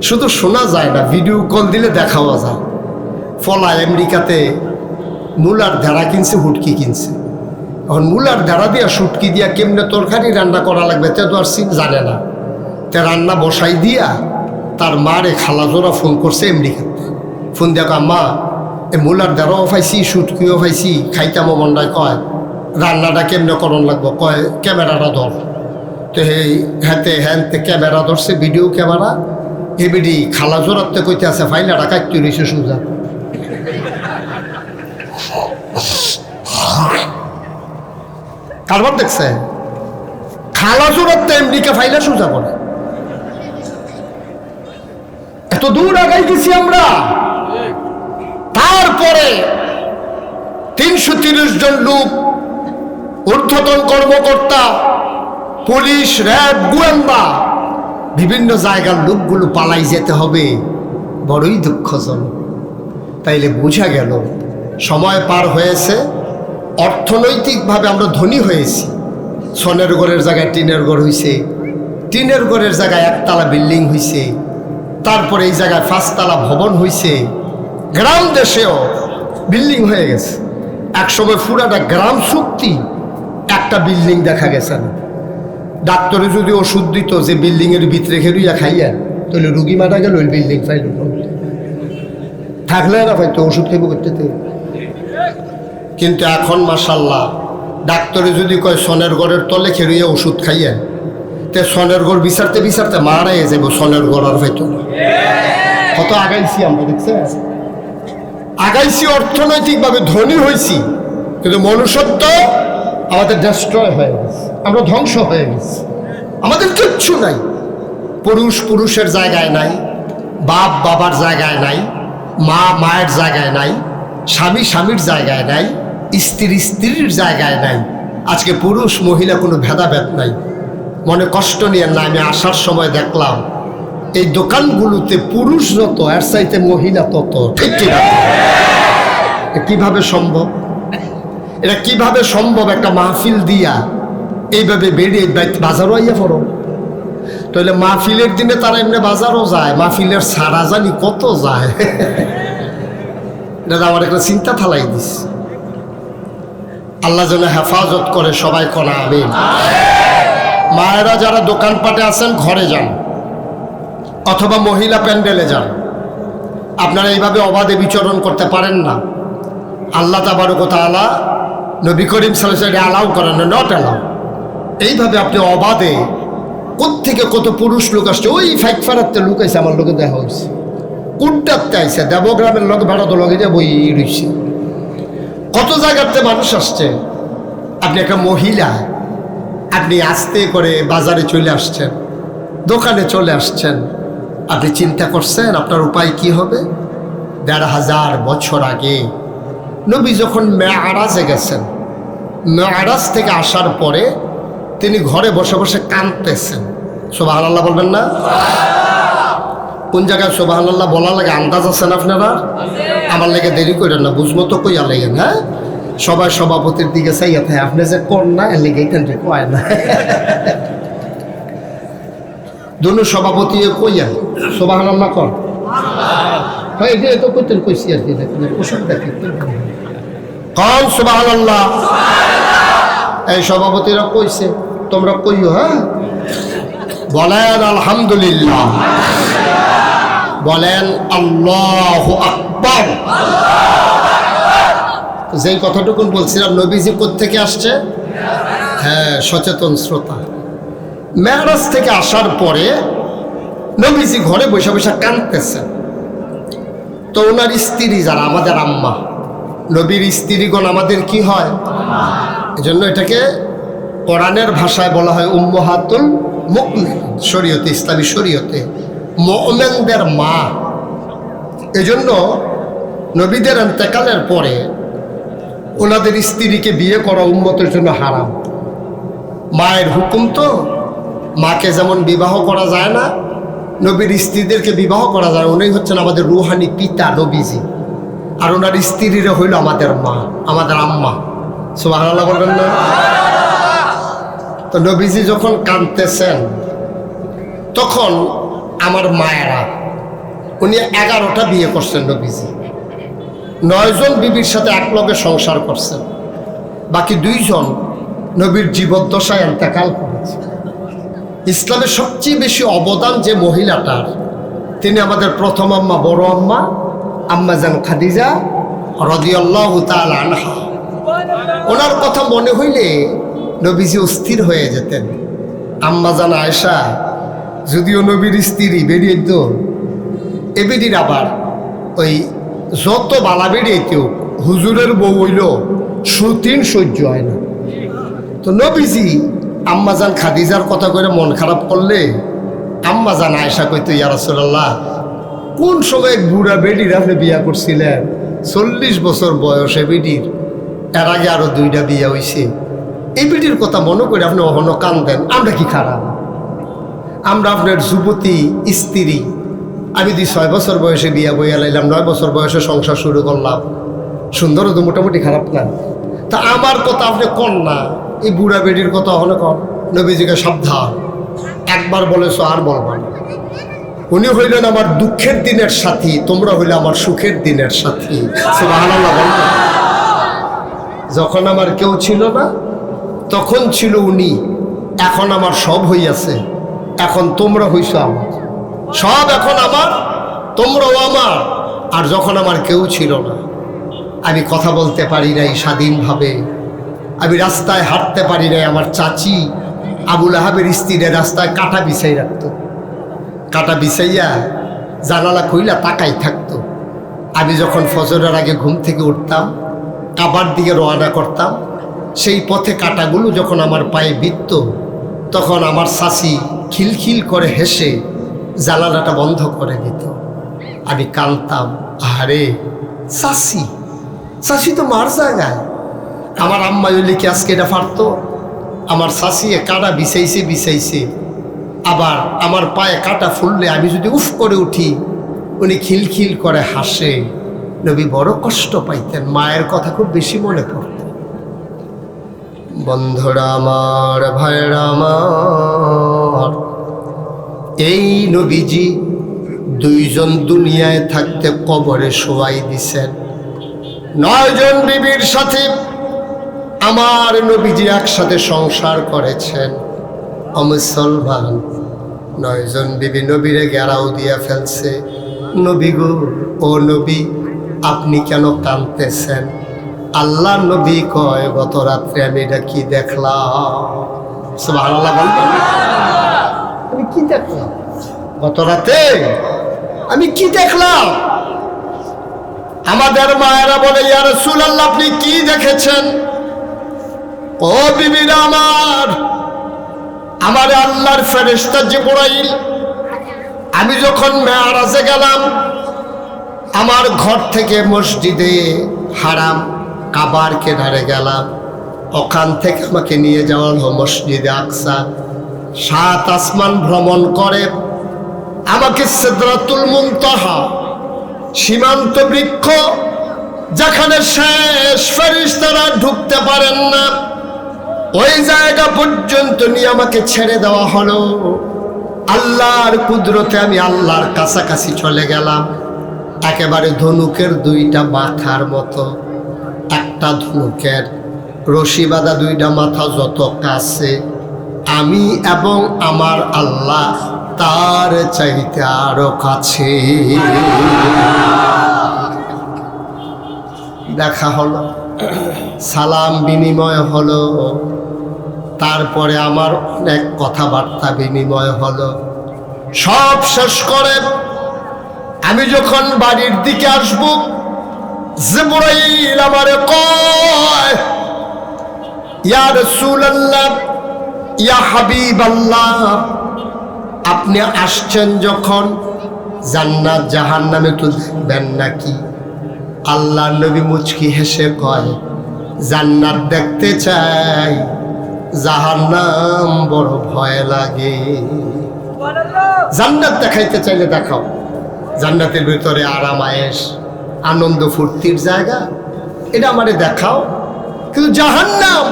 শুধু শোনা যায় না, ভিডিও কল দিলে দেখাও যায়। ফলা আমেরিকাতে মূলার ধারা কিনছে, হুটকি কিনছে। এখন মূলার ধারা দিয়া শুটকি দিয়া কেমনে তরকারি রান্না করা লাগবে তে তো আর জানে না। তে রান্না বসাই দিয়া তার মারে খালাজোড়া ফোন করছে আমেরিকাতে। ফোন দিয়া কয় মা এই মূলার ধারাও পাইছি, শুটকিও পাইছি, খাইতামো মন্ডায়। কয় রান্নাটা কেমনে করণ লাগবো? কয় ক্যামেরাটা ধর। তো এই হ্যাঁতে হ্যাঁতে ক্যামেরা ধরছে, ভিডিও ক্যামেরা। এবিডি খালাজোড়াতে কইতে আছে ফাইলাটা কাটতে রয়েছে সোজা। কারবার দেখছে খালাজোড়াতে আমেরিকা ফাইলা সোজা করে। এত দূর আগাই গেছি আমরা। তারপরে ৩৩০ জন লোক, ঊর্ধ্বতন কর্মকর্তা, পুলিশ, র্যাব, গোয়েন্দা, বিভিন্ন জায়গার লোকগুলো পালাই যেতে হবে, বড়ই দুঃখজনক। তাইলে বোঝা গেল সময় পার হয়েছে, অর্থনৈতিকভাবে আমরা ধনী হয়েছি। সোনের ঘরের জায়গায় টিনের ঘর হয়েছে, টিনের ঘরের জায়গায় একতলা বিল্ডিং হয়েছে, তারপরে এই জায়গায় 5 তলা ভবন হয়েছে। গ্রাম দেশেও বিল্ডিং হয়ে গেছে। একসময় পুরাটা গ্রাম শক্তি একটা বিল্ডিং দেখা গেছে না। ডাক্তারে যদি ওষুধ দিত যে বিল্ডিংয়ের ভিতরে খেলুইয়া খাইয়া, তাহলে রুগী মারা গেল, ওই বিল্ডিং ফাইল থাকলে না পাইতো ওষুধ খাইব করতে। কিন্তু এখন মাশাল্লাহ ডাক্তারে যদি কয় সনের ঘরের তলে খেলুইয়া ওষুধ খাইয়া, তে সনের ঘর বিচারতে বিচারতে মারাই যাব, সনের ঘর আর পাইতো না। কত আগাইছি আমরা, দেখছে আগাইছি, অর্থনৈতিকভাবে ধনী হয়েছি, কিন্তু মনুষ্যত্ব আমাদের ডেস্ট্রয় হয়ে গেছে, আমরা ধ্বংস হয়ে গেছি। আমাদের কিচ্ছু নাই। পুরুষ পুরুষের জায়গায় নাই, বাপ বাবার জায়গায় নাই, মা মায়ের জায়গায় নাই, স্বামী স্বামীর জায়গায় নাই, স্ত্রী স্ত্রীর জায়গায় নাই। আজকে পুরুষ মহিলা কোনো ভেদাভেদ নাই। মনে কষ্ট নিয়ে না, আমি আসার সময় দেখলাম এই দোকানগুলোতে পুরুষ যত এর চাইতে মহিলা তত। ঠিক কিনা? কিভাবে সম্ভব? এটা কিভাবে সম্ভব? একটা মাহফিল দিয়া এইভাবে বেরিয়ে বাজারও আইয়া পড়ো। তাহলে মাহফিলের দিনে তারা এমনি বাজারও যায়, মাহফিলের সারা জানি কত যায়। এটা আমার একটা চিন্তা থালাই দিস। আল্লাহ যেন হেফাজত করে, সবাই কনা আমিন। মায়েরা যারা দোকানপাটে আছেন ঘরে যান, অথবা মহিলা প্যান্ডেলে যান। আপনারা এইভাবে অবাধে বিচরণ করতে পারেন না। আল্লাহ তাবারক ওয়া তাআলা নবী করিম সাল্লাল্লাহু আলাইহি ওয়াসাল্লাম অ্যালাউ করেন না, নট অ্যালাউ। এইভাবে আপনি অবাধে কোত্থেকে কত পুরুষ লোক আসছে, ওই ফাইক ফারাতে লোক আইসে, আমার লোকে দেখা হয়েছে, কুট্টাতে আইসে, দেবগ্রামের লোক ভাড়া তো লগে যে বই রয়েছে, কত জায়গাতে মানুষ আসছে। আপনি একটা মহিলা, আপনি আস্তে করে বাজারে চলে আসছেন, দোকানে চলে আসছেন, আপনি চিন্তা করছেন আপনার উপায় কি হবে? ১৫০০ বছর আগে নবী যখন মেরাজে গেছেন, মেরাজ থেকে আসার পরে তিনি ঘরে বসে বসে কাঁদতেছেন। সুবহানাল্লাহ বলবেন না? কোন জায়গায় সুবহানাল্লাহ বলা লাগে আন্দাজ আছেন আপনারা? আমার লেগে দেরি করেন না, বুঝবো তো কইয়া লেগেন। হ্যাঁ, সবাই সভাপতির দিকে চাইয়া থাকে, আপনি যে কোন না এর লেগে এখান থেকে কয় না। দুনো সভাপতি কইয়া সুবহানাল্লাহ কর। হ্যাঁ, এটা তো করতেন, কইছি আর কি, ওষুধ দেখে কন সুবহানাল্লাহ। এই সভাপতিরা কইছে, তোমরা কইও। হ্যাঁ, বলেন আলহামদুলিল্লাহ, বলেন আল্লাহু আকবার। যেই কথাটুকু বলছিলাম, নবীজি কোত্থেকে আসছে? হ্যাঁ, সচেতন শ্রোতা। মেরাজ থেকে আসার পরে নবীজি ঘরে বসে বসে কাঁদতেছেন। তো ওনার স্ত্রী যারা, আমাদের আম্মা, নবীর স্ত্রীগণ আমাদের কি হয়? এজন্য এটাকে কোরআনের ভাষায় বলা হয় উম্মাহাতুল মুমিনিন, শরীয়তে, ইসলামী শরীয়তে মুমিনদের মা। এজন্য নবীদের ইন্তেকালের পরে ওনাদের স্ত্রীকে বিয়ে করা উম্মতের জন্য হারাম। মায়ের হুকুম তো, মাকে যেমন বিবাহ করা যায় না, নবীর স্ত্রীদেরকে বিবাহ করা যায়। উনি হচ্ছেন আমাদের রুহানি পিতা নবীজি, আর ওনার স্ত্রীরা হইল আমাদের মা, আমাদের আম্মা। সুবহানাল্লাহ বলবেন না? তো নবীজি যখন কাঁদতেছেন, তখন আমার মায়েরা, উনি 11টা বিয়ে করছেন নবীজি, 9 জন বিবির সাথে একলগে সংসার করছেন, বাকি 2 জন নবীর জীবদ্দশায় ইন্তেকাল করেছে। ইসলামের সবচেয়ে বেশি অবদান যে মহিলাটার, তিনি আমাদের প্রথম আম্মা, বড় আম্মা, আম্মা জান খাদিজা রাদিয়াল্লাহু তাআলা আনহা। ওনার কথা মনে হইলে নবীজি অস্থির হয়ে যেতেন। আম্মা জান আয়েশা যদিও নবীর স্ত্রী, বেরিয়ে তো এ বেরির আবার ওই যত বালা বেরিয়েতেও হুজুরের বউ হইল সুতিন সহ্য হয় না। তো নবীজি আম্মাজান খাদিজার কথা করে মন খারাপ করলে আম্মাজান আয়েশা কইতো, ইয়া রাসূলুল্লাহ, কোন সময় এক বুড়া বেডির আপনি বিয়া করছিলেন? 40 বছর বয়সে বেডির, এর আগে আরো 2টা বিয়া হইছে। এই বেডির কথা মনে করে আপনি অহনো কান্দেন। আমরা কি খারাপ? আমরা আপনার যুবতী স্ত্রী। আমি 6 বছর বয়সে বিয়া বইয়া লাইলাম, 9 বছর বয়সে সংসার শুরু করলাম। সুন্দর তো মোটামুটি খারাপ না। তা আমার কথা আপনি কন না, এই বুড়া বেডির কথা হলে কন। নবীজিকে সাবধান, একবার বলেছো আর বলবা না। উনি হইলেন আমার দুঃখের দিনের সাথী, তোমরা হইলে আমার সুখের দিনের সাথী। সুবহানাল্লাহ বলেন। যখন আমার কেউ ছিল না তখন ছিল উনি, এখন আমার সব হইয়াছে, এখন তোমরা হইছো আমার সব, এখন আমার, তোমরাও আমার। আর যখন আমার কেউ ছিল না, আমি কথা বলতে পারি নাই স্বাধীনভাবে, আমি রাস্তায় হাঁটতে পারি নাই। আমার চাচি আবুল আহাবের স্ত্রীরা রাস্তায় কাঁটা বিছাই রাখতো, কাঁটা বিছাইয়া জানালা খুইলা তাকাই থাকতো। আমি যখন ফজরের আগে ঘুম থেকে উঠতাম, কাবার দিকে রওনা করতাম, সেই পথে কাঁটাগুলো যখন আমার পায়ে বিঁধত, তখন আমার চাচি খিলখিল করে হেসে জানালাটা বন্ধ করে দিত। আমি কাঁদতাম, আরে চাচি, চাচি তো মার জায়গায়। আমার আম্মা হইলে কি আজকে এটা পারতো? আমার চাচি কাটা বিছাইছে, আবার আমার পায়ে কাটা ফুললে আমি যদি উফ করে উঠি, উনি খিলখিল করে হাসে। নবী বড় কষ্ট পাইতেন, মায়ের কথা খুব বেশি মনে পড়ত। বন্ধুরা আমার, ভাইরা আমার, এই নবীজি দুইজন দুনিয়ায় থাকতে কবরে শোয়াই দিছেন। 9 জন বিবির সাথে আমার নবীজি একসাথে সংসার করেছেন। মুসলমান 9 জন বিবি নবীরে গেরাও দিয়া ফেলছে। নবী গো, ও নবী, আপনি কেন কাঁদতেছেন? আল্লাহ নবী কয়, গত রাত্রে আমি এটা কি দেখলাম? সুবহানাল্লাহ বলবেন। আমি কি দেখলাম? গত রাতে আমি কি দেখলাম? আমাদের মায়েরা বলে, ইয়া রাসূলুল্লাহ, আপনি কি দেখেছেন? ও বিবিরা আমার আল্লাহর ফেরেশতা জিবরাইল, আমি যখন মেরাজে গেলাম, আমার ঘর থেকে মসজিদে হারাম কাবার কিনারে গেলাম, ওখান থেকে আমাকে নিয়ে যাওয়া হলো মসজিদে আকসা। 7 আসমান ভ্রমণ করে আমাকে সিদরাতুল মুনতাহা, সীমান্ত বৃক্ষ, যেখানে শেষ ফেরেশতারা ঢুকতে পারেন না, ওই জায়গা পর্যন্ত নিয়ে আমাকে ছেড়ে দেওয়া হলো। আল্লাহর কুদরতে আমি আল্লাহর কাছাকাছি চলে গেলাম। একেবারে ধনুকের 2টা মাথার মতো, একটা ধনুকের রশি বাঁধা 2টা মাথা যত কাছে, আমি এবং আমার আল্লাহ তার চাইতে আরো কাছে। দেখা হলো, সালাম বিনিময় হলো, তারপরে আমার অনেক কথাবার্তা বিনিময় হলো। সব শেষ করে আমি যখন বাড়ির দিকে আসব, জিবরাইল আমারে কয়, ইয়া রাসূলুল্লাহ, ইয়া হাবিবাল্লাহ, আপনি আসছেন যখন, জান্নাত জাহান্নামে তো দেখবেন নাকি? আল্লাহ নবী মুচকি হেসে কয়, জান্নাত দেখতে চাই, জাহান্নাম বড় ভয় লাগে। জান্নাত দেখাইতে চাইলে দেখাও, জান্নাতের ভিতরে আরাম আয়েশ, আনন্দ ফুর্তির জায়গা, এটা আমারে দেখাও। কিন্তু জাহান্নাম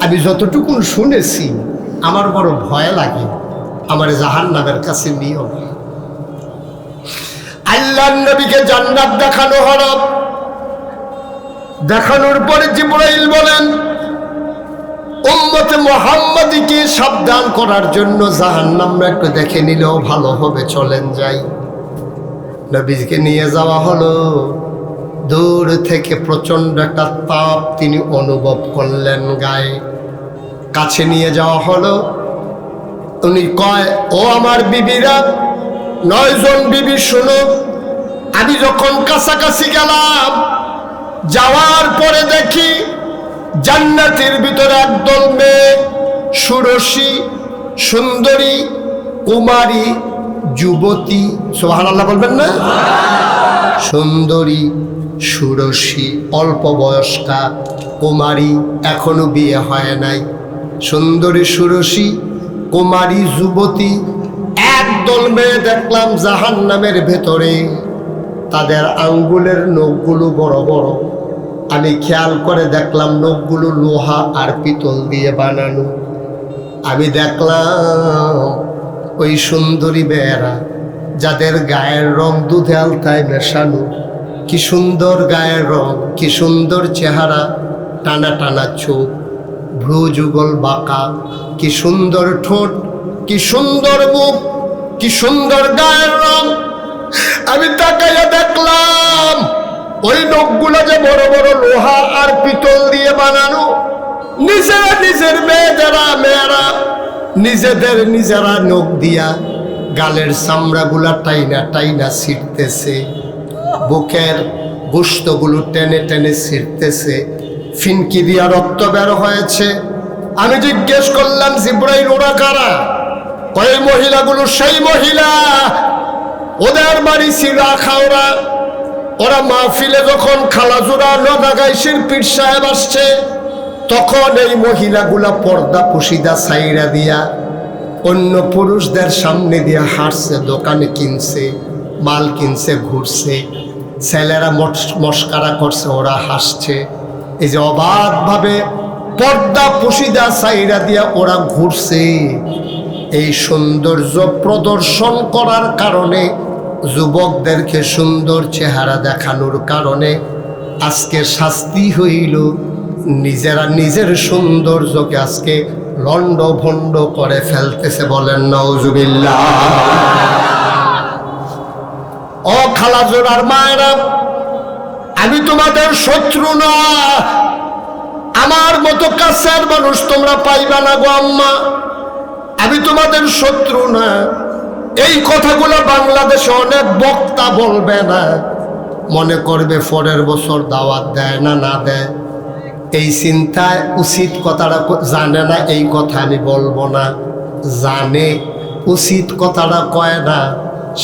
আমি যতটুকু শুনেছি আমার বড় ভয় লাগে, আমার জাহান্নামের কাছে নিও। আল্লাহর নবীকে জান্নাত দেখানো হলো। দেখানোর পরে জিবরাইল বলেন, উম্মতে মুহাম্মাদীকে সাবধান করার জন্য জাহান্নাম একটু দেখে নিলেও ভালো হবে, চলেন যাই। নবীকে নিয়ে যাওয়া হলো। দূর থেকে প্রচন্ড একটা তাপ তিনি অনুভব করলেন গায়ে। কাছে নিয়ে যাওয়া হলো। উনি কয়, ও আমার বিবিরা, 9 জন বিবি শুনো, আমি যখন কাছাকাছি গেলাম, যাওয়ার পরে দেখি জান্নাতের ভিতরে একদল মেয়ে, সুরসী, সুন্দরী, কুমারী, যুবতী, সুবহানাল্লাহ বলবেন না? সুন্দরী, সুরসী, অল্প বয়স্কা, কুমারী, এখনো বিয়ে হয় নাই, সুন্দরী, সুরসী, কুমারী, যুবতী, একদল মেয়ে দেখলাম জাহান্নামের ভেতরে। তাদের আঙ্গুলের নখগুলো বড় বড়। আমি খেয়াল করে দেখলাম নখগুলো লোহা আর পিতল দিয়ে বানানো। আমি দেখলাম ওই সুন্দরী মেয়েরা, যাদের গায়ের রং দুধে আলতায় মেশানো, কি সুন্দর গায়ের রং, কি সুন্দর চেহারা, টানা টানা চোখ, ভ্রু যুগল বাঁকা, কি সুন্দর ঠোঁট, কি সুন্দর মুখ, কি সুন্দর গায়ের রং। আমি তাকাইয়া দেখলাম ওই নখগুলো যে বড় বড় লোহা আর পিতল দিয়ে বানানো। নিজেরা মেয়েরা নিজেরা নখ দিয়া গালের চামড়াগুলা টাইনা টাইনা ছিঁড়তেছে, বুকের গোশতগুলো টেনে টেনে ছিঁড়তেছে, ফিনকি দিয়া রক্ত বের হয়েছে। আমি জিজ্ঞেস করলাম, জিবরাইল ওরা কারা? ওই মহিলাগুলো সেই মহিলা, ওদের বাড়ি ছিল আখাউড়া। ওরা মাহফিলে যখন খালাজুরা নদাগাইশের পীর সাহেব আসছে, তখন এই মহিলাগুলা পর্দা পুশিদা সাইরা দিয়া অন্য পুরুষদের সামনে দিয়া হাঁটছে, দোকানে কিনছে, মাল কিনছে, ঘুরছে, ছেলেরা মস্কারা করছে, ওরা হাসছে। এই যে অবাধভাবে পর্দা পুশিদা সাইরা দিয়া ওরা ঘুরছে, এই সৌন্দর্য প্রদর্শন করার কারণে, যুবকদেরকে সুন্দর চেহারা দেখানোর কারণে আজকে শাস্তি হইল। নিজেরা নিজের সৌন্দর্যকে আজকে লন্ড ভন্ড করে ফেলতেছে। বলেন নাউজুবিল্লাহ। ও খালাজোড়ার মায়েরা, আমি তোমাদের শত্রু না, আমার মতো কাছের মানুষ তোমরা পাইবা না গো আম্মা। আমি তোমাদের শত্রু না। এই কথাগুলো বাংলাদেশে অনেক বক্তা বলবে না, মনে করবে পরের বছর দাওয়াত দেয় না, না দেয়। এই চিন্তায় উচিত কথাটা জানে না, এই কথা আমি বলবো না। জানে উচিত কথাটা কয় না,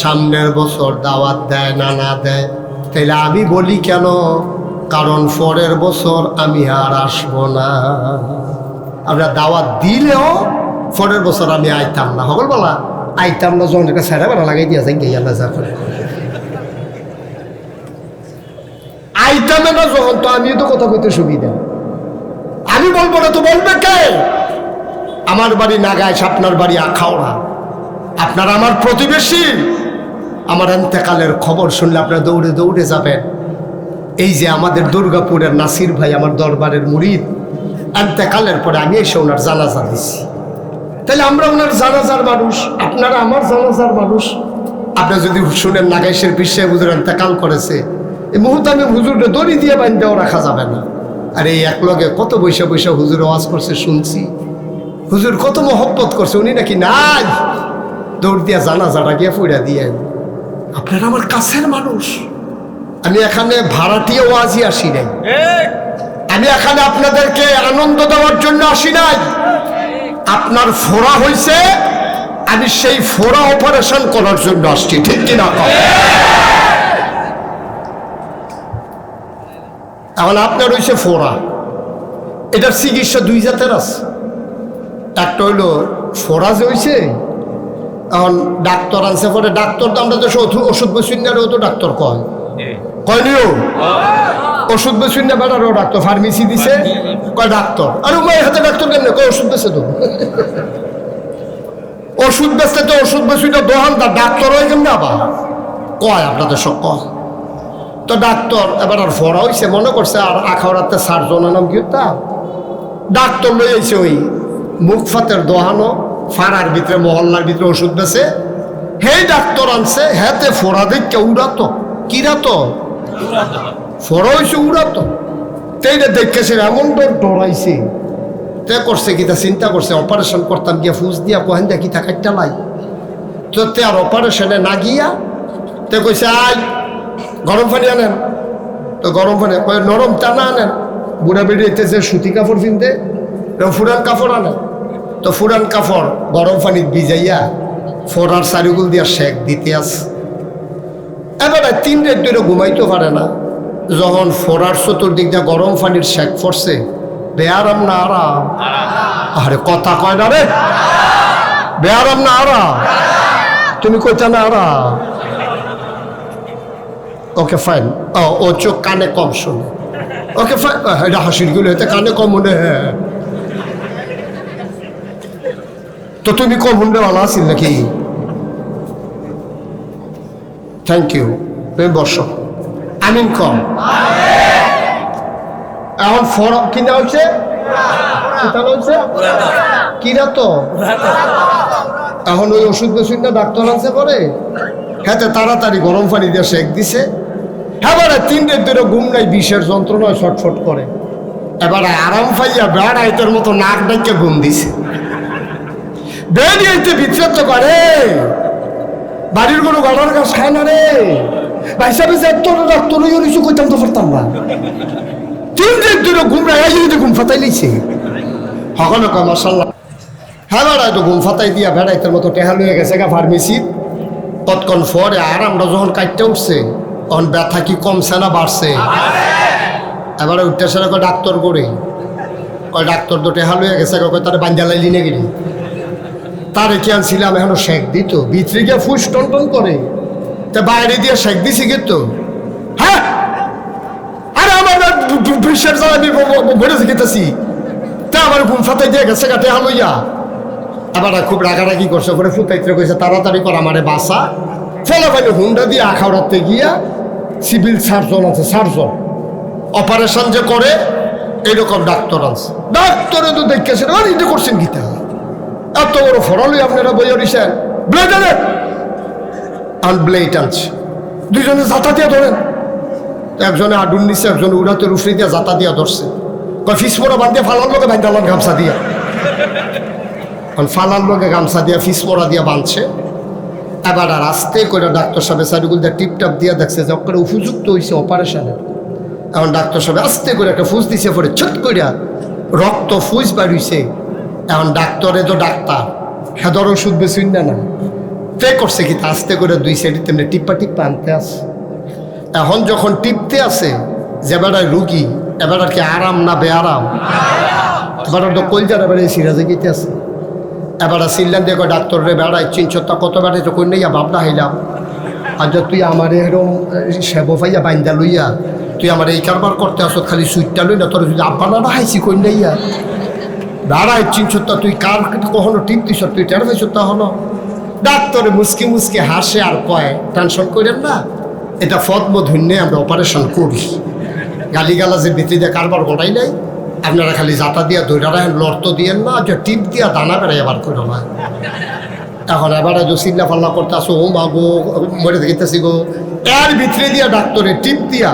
সামনের বছর দাওয়াত দেয় না, না দেয়। তাইলে আমি বলি কেন? কারণ পরের বছর আমি আর আসবো না। আমরা দাওয়াত দিলেও পরের বছর আমি আইতাম না। হগল বলা আইতাম না, যখন একটা স্যারা বেড়া লাগাই দিয়েছেন গিয়ে না, যা করে আইতামে না যখন, তো আমিও তো কথা কইতে সুবিধা। আমি বলবো না তো বলবে কে? আমার বাড়ি নাগাইশ, আপনার বাড়ি আখাউড়া, আপনারা আমার প্রতিবেশী। আমার এন্তেকালের খবর শুনলে আপনারা দৌড়ে দৌড়ে যাবেন। এই যে আমাদের দুর্গাপুরের নাসির ভাই, আমার দরবারের মুরিদ, এন্তেকালের পরে আমি এসে ওনার জানাজা দিছি। তাহলে আমরা ওনার জানাজার মানুষ, আপনারা আমার জানাজার মানুষ। আপনারা যদি শুনেন নাগাইশের বিশ্বে হুজুর এন্তেকাল করেছে, এই মুহূর্তে আমি হুজুরকে দড়ি দিয়ে বাইন্দেও রাখা যাবে না। আর এই একলগে কত বৈশা বৈশা হুজুর আওয়াজ করছে শুনছি, হুজুর কত মহব্বত করছে, উনি নাকি নাই, দৌড় দিয়া জানাজাটা গিয়ে ফুড়া দিয়ে। আপনারা আমার কাছের মানুষ। আমি এখানে ভাড়াটিয়ে ওয়াজি আসি নাই, আমি এখানে আপনাদেরকে আনন্দ দেওয়ার জন্য আসি নাই। আপনার ফোড়া হয়েছে, আমি সেই ফোড়া অপারেশন করার জন্য আসছি, ঠিক কিনা? এখন আপনার হয়েছে ফোড়া, এটার চিকিৎসা দুই জাতের আছে। একটা হইল ফোড়া যে হয়েছে, এখন ডাক্তার আনছে পরে, ডাক্তার তো আমরা তো ওষুধ বেশি না, তো ডাক্তার কয় কয়নিও ওষুধ বেশি না, বেড়ারও ডাক্তার ফার্মেসি দিছে, কয় ডাক্তার। আর মায়ের হাতে ডাক্তার কেন কয় ওষুধ বেছে তো, ওষুধ বেচতে তো ওষুধ বেশি না দোকানদার, ডাক্তার হয়ে কেমন আবার কয় আপনাদের সব কয়। তো ডাক্তার এবার আর ফোড়া হয়েছে, মনে করছে আর আখাউড়াতে সার্জনের নাম কি তা, ডাক্তার লই আইছে ওই মুখ ফাতের দোহানো ফাড়ার ভিতরে মহল্লার ভিতরে ওষুধ বেছে, হে ডাক্তার আনছে, হেতে ফোড়া দেখে উড়াতো, কিরাতো ফোড়া হয়েছে উড়াতো। তেইটা দেখেছে এমন ডরাইছে, তে করছে কি তা চিন্তা করছে অপারেশন করতাম গিয়া ফুস দিয়া কোহেন দেখি তা কাটটা লাই। তো তে আর অপারেশনে না গিয়া তে কইছে আই গরম পানি আনেন। তো গরম পানি নরম টানা আনেন, বুড়া বেরিয়েতে যে সুতি কাপড় কিনতে ফুরান কাপড় আনেন। তো ফুরান কাপড় গরম পানি ভিজাইয়া ফোড়ার চারিগুল দিয়া শেক দিতে আস। এবারে 3 রাত ধরে ঘুমাইতে পারে না, যখন ফোড়ার চতুর্দিক দিয়ে গরম পানির শেক পড়ছে, বেয়ারাম না আরাম? আরে কথা কয় না রে, বেয়ারাম না আরাম? তুমি কইতা না আরাম? Okay fine. ও চোখ কানে কম শোনে, ওকে ফাইন। এটা হাসির গুলো এতে কানে কম মনে। হ্যাঁ, তো তুমি কম শুনতে ভালো আছিস নাকি? থ্যাংক ইউ, তুমি বসো। আমিন কম। এখন ফরম কিনা হচ্ছে, কিনা তো এখন ওই ওষুধ বেসুন না ডাক্তার আনছে পরে, হ্যাঁ তাড়াতাড়ি গরম পানি দিয়ে শেক দিছে। হ্যাঁ, 3 রাত ধরে ঘুম নাই, বিষের যন্ত্রণায় ছটফট করে। এবারে আরাম পাইয়া বেড় আইতের মতো নাক ডাইকে ঘুম দিছে। বেরিয়েতে বিচ্ছেদ তো করে, বাড়ির কোনো গাড়ার গাছ খায় না রে ভাই সাহেব। ডাক্তার কিছু কইতাম তো পারতাম না। 3 রাত ধরে ঘুম নাই, যদি ঘুম ফাতাই লিছে সকলে কয় মাশাআল্লাহ। হ্যাঁ বেড়ায় তো ঘুম ফাতাই দিয়া বেড়াইতের মতো টেহা লয়ে গেছে গা ফার্মেসি। কতক্ষণ পরে আর আমরা যখন কাটতে উঠছে তখন ব্যথা কি কমছে না বাড়ছে? এবারে উঠতে সেরা কয় ডাক্তার করে কয় ডাক্তার দুটো হাল হয়ে গেছে কয় তারা বাঞ্জা লাইলি নিয়ে গেলি তারে কি আনছিলাম এখনো শেক দিত ভিতরে গিয়ে ফুস টন টন করে তা বাইরে দিয়ে শেক দিছি কিন্তু হ্যাঁ আরে আমার বিশ্বের জ্বালা আমি ঘুরেছি খেতেছি তা আমার ঘুম ফাতাই দিয়ে গেছে কাটে হাল হইয়া আবার খুব রাগারাগি করছে করে ফুটাইতে কইছে তাড়াতাড়ি কর আমারে বাসা ফলে ফেলে হুন্ডা দিয়ে আখাউড়াতে গিয়া সিভিল সার্জন আছে সার্জন অপারেশন যে করে এইরকম ডাক্তার আছে ডাক্তারে তো দেখেছেন আর এটা করছেন গীতা এত বড় ফরালই আপনারা বইয়া দিছেন ব্লেড আনে আর ব্লেড আনছে দুইজনে জাতা দিয়া ধরেন একজনে আডুন নিছে একজনে উড়াতে রুফরি দিয়া জাতা দিয়া ধরছে ফিসমোড়া বান্ধিয়া ফালার লোকে বান্ধালাম গামছা দিয়া ফালার লোকে গামছা দিয়া ফিসমোড়া দিয়া বাঁধছে এবার আর আস্তে করে ডাক্তার সাহেব সাইডগুল দিয়ে টিপটাপ দিয়া দেখছে যে ওখানে উপযুক্ত হয়েছে অপারেশনের এখন ডাক্তার সাহেব আস্তে করে একটা ফুস দিছে পরে ছট করিয়া রক্ত ফুস বাড়িছে এখন ডাক্তারে তো ডাক্তার হেদর ওষুধ বেশি না না তে করছে কি আস্তে করে দুই সাইডে তেমনি টিপ্পা টিপ্পা আনতে আসে এখন যখন টিপতে আসে যে বেড়ায় রুগী এবার আর কি আরাম না বেআরাম এবার তো কলজার এবারে সিরাজে গিতে আছে এবার সিল্লাম দিয়ে ডাক্তার রে বেড়ায় চিনছত্তা কত বেড়াই তো কই নেইয়া ভাবনা হইলাম আর তুই আমার এরম সেব পাইয়া বাইন্দা লইয়া তুই আমার এই কারবার করতে আসো খালি সুইটটা লই না তোর যদি আব্বা না হাইছি কই নেইয়া বেড়ায় চিনছত্তা তুই কার কখনো টিপ দিস তুই টের পাইছ তা হলো ডাক্তারে মুসকি মুসকি হাসে আর কয় টেনশন করেন না এটা ফদম ধন্যে আমরা অপারেশন করি গালিগালা যে ভিতরে দিয়ে কারবার গড়াই নাই আপনারা খালি জাতা দিয়া দৈরা রাখেন লড়তো দিয়েন না যে টিপ দিয়া দানা বেড়াই এবার করে না এখন এবারে যে চিল্লা পাল্লা করতে আসো ও মা গো মরে দেখতেছি গো এর ভিতরে দিয়া ডাক্তারে টিপ দিয়া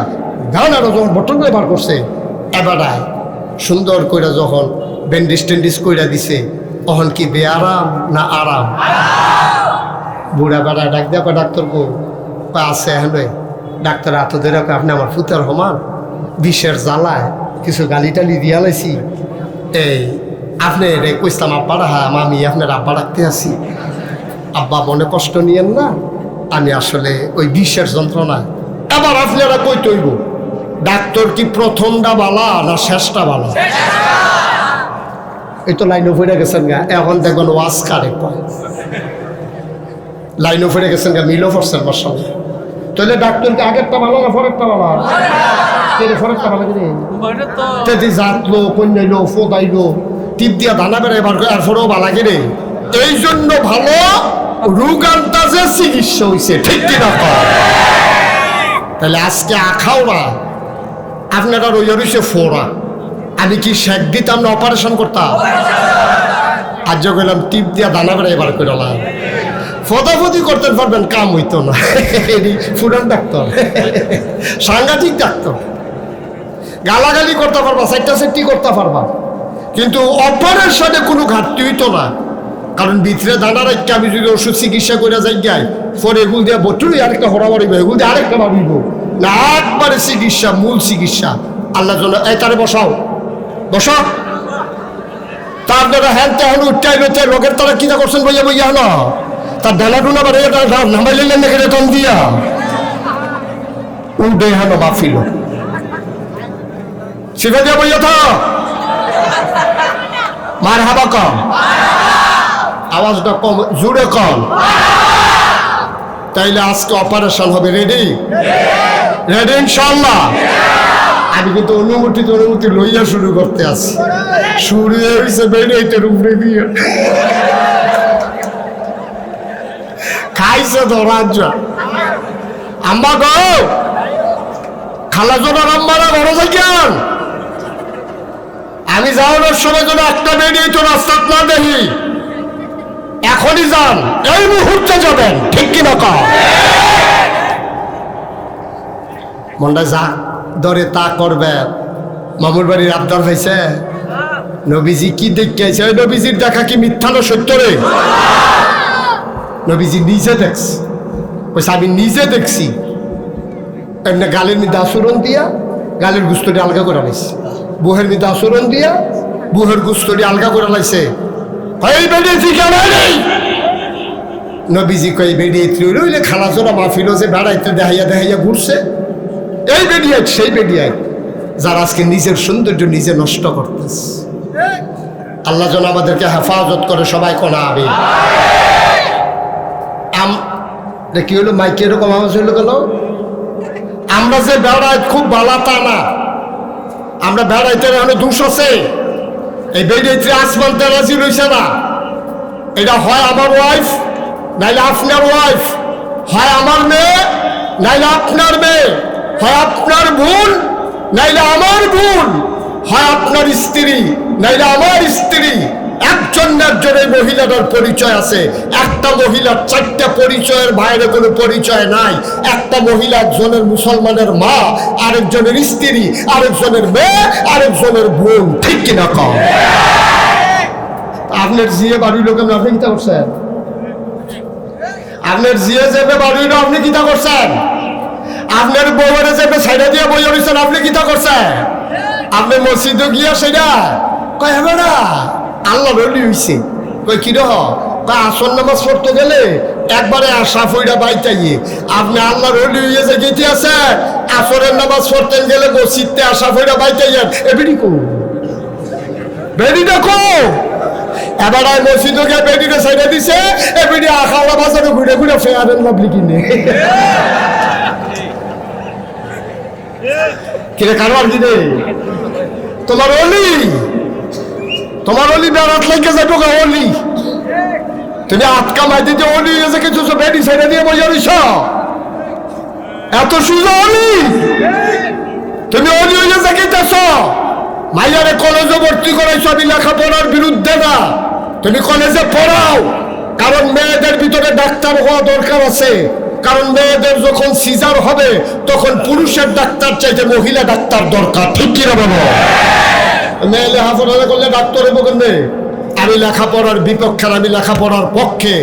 দানারও যখন বটন করে বার করছে এবারে সুন্দর করে যখন ব্যান্ডেজ টেন্ডিস কইরা দিছে তখন কি বেআরাম না আরাম বুড়া বেড়া ডাক দেওয়া ডাক্তার গো আছে হ্যাঁ ডাক্তার হাত ধরে আপনি আমার ফুতার সমান বিষের জ্বালায় কিছু গালি টালি দিয়া লাইছি এই আপনি রে কইতাম আব্বারা হ্যাঁ আমি আপনার আব্বা রাখতে আছি আব্বা মনে কষ্ট নিয়েন না আমি আসলে ওই বিষের যন্ত্রণা এবার আপনারা কই তৈব ডাক্তার কি প্রথমটা বালা না শেষটা বালা এই তো লাইনও ফিরে গেছেন গা এখন দেখবেন ওয়াজ কারে পায় লাইনও ফিরে গেছেন গা মিলও পড়ছেন আমার সঙ্গে তাহলে ডাক্তারকে আগেরটা ভালো না পরেরটা ভালো ফরেরটা ভালো কিনে জাতলো কন্যাইলো ফোদাইলো টিপ দিয়া দানা বেড়ে এবার এরপরেও ভালো কিনে এই জন্য ভালো রোগ আন্দাজে চিকিৎসা হয়েছে ঠিক কিনা তাহলে আজকে আখাওড়া আপনারা রইয়া রয়েছে ফোড়া আমি কি শেক দিতাম না অপারেশন করতাম আজ গেলাম টিপ দিয়া দানা বেড়ে এবার করলাম ফদাফদি করতে পারবেন কাম হইতো না ফুরান ডাক্তার সাংঘাতিক ডাক্তার গালাগালি করতে পারবা সাইটটা সেটটি করতে পারবা কিন্তু অপারেশনে কোনো ঘাটতি হইতো না কারণ ভিতরে দানা রাখতে আমি যদি ওষুধ চিকিৎসা করে যাই গাই পরে এগুলো দিয়ে বটুরই আরেকটা হরা মারিব এগুলো দিয়ে আরেকটা মারিব না একবারে চিকিৎসা মূল চিকিৎসা আল্লাহ জন্য এই তারে বসাও বসাও তারপরে হ্যাঁ তেমন উঠতে রোগের তারা কিনা করছেন বইয়া বইয়া না তার ডালা টুনা বাড়ি নামাইলেন দেখে রেতন দিয়া উল্টে হেন বাফিল শিখে দিয়া বইয়া থা মার হাবা কম আওয়াজটা কম জুড়ে কম তাইলে আজকে অপারেশন হবে রেডি রেডি ইনশাল্লাহ আমি কিন্তু অনুমতি লইয়া শুরু করতে আসি শুরু হয়েছে বেড়ে উপরে দিয়ে খাইছে তো রাজ্য আম্মা গো খালা জোনার আম্মারা বড় থাকেন আমি যাওয়ার সময় যেন একটা বেরিয়ে তো রাস্তা না দেখি এখনই যান এই মুহূর্তে যাবেন ঠিক কিনা কম মনটা যা দরে তা করবেন মামুর বাড়ির আবদার হয়েছে নবীজি কি দেখিয়েছে ওই নবীজির দেখা কি মিথ্যা না সত্য রে নবীজি নিজে দেখছি ওই আমি নিজে দেখছি এমনি গালের মধ্যে আচরণ দিয়া গালের গুস্তটি আলগা করে লাইছে বুহের মধ্যে আচরণ দিয়া বুহের গুস্তটি আলগা করে লাইছে নবীজি কই বেরিয়েত্রী রইলে খালা জোড়া মাহফিল যে বেড়াইতে দেখাইয়া দেখাইয়া ঘুরছে, এই বেরিয়াত সেই বেরিয়াত যারা আজকে নিজের সৌন্দর্য নিজে নষ্ট করতেছে। আল্লাহ যেন আমাদেরকে হেফাজত করে, সবাই কোনা আমিন। কি হলো মাইকে এরকম আওয়াজ হইলো গেল? আমরা যে বেড়াই খুব বালা তা না, আমরা বেড়াইতে অনেক দোষ আছে। এই বেরিয়েত্রী আসমান তেরাজি রয়েছে না, এটা হয় আমার ওয়াইফ নাইলে আপনার ওয়াইফ, হয় আমার মেয়ে নাইলে আপনার মেয়ে, হয় আপনার বোন নাইলে আমার বোন, হয় আপনার স্ত্রী নাইলে আমার স্ত্রী। একজন এই মহিলাটার পরিচয় আছে। একটা মহিলার 4টা পরিচয়ের বাইরে কোনো পরিচয় নাই। একটা মহিলা একজনের মুসলমানের মা, আরেকজনের স্ত্রী, আরেকজনের মেয়ে, আরেকজনের বোন। ঠিক কিনা কম? আপনার জিয়ে বাড়ির লোক আপনি কিতা করছেন? আপনার জিয়ে যাবে বাড়ির আপনি কিতা করছেন? আপনার বউরে যাবে সাইডা দিয়ে বই রয়েছেন, আপনি কিতা করছেন? আপনি মসজিদে গিয়া সেটা কয় হবে না আল্লাহ রলি হইছে। কই কি রহ কয় আসর নামাজ পড়তে গেলে একবারে আশা ফইরা বাইতাইয়ে আপনি আল্লাহ রলি হইয়ে যে গেতে আছে, আসরের নামাজ পড়তে গেলে মসজিদে আশা ফইরা বাইতাইয়েন। এবিডি কো বেডি দেখো, এবার মসজিদে গিয়ে বেডিটা সাইডা দিছে, এবিডি আখাওয়া বাজারে ঘুরে ঘুরে ফেয়ার এন্ড লাভলি কিনে। কিরে কারবার কি রে তোমার অলি, তোমার অলি বেড়াত লাগে যাবো গা অলি। তুমি আটকা মাই দিতে অলি এসে কিছু বেডি সাইডে দিয়ে বসে রইছ, এত সুযোগ অলি। তুমি অলি হইয়া যাইতেছ, মাইয়ারে কলেজে ভর্তি করাইছ, আমি লেখাপড়ার বিরুদ্ধে না, তুমি কলেজে পড়াও। কারণ মেয়েদের ভিতরে ডাক্তার হওয়া দরকার আছে, কারণ মেয়েদের যখন সিজার হবে তখন পুরুষের ডাক্তার চাইতে মহিলা ডাক্তার দরকার। ঠিক কিনা বাবা? মেয়ে লেখাপড়া করলে ডাক্তার হবো কেন? আমি লেখাপড়ার বিপক্ষে, আমি লেখাপড়ার পক্ষে।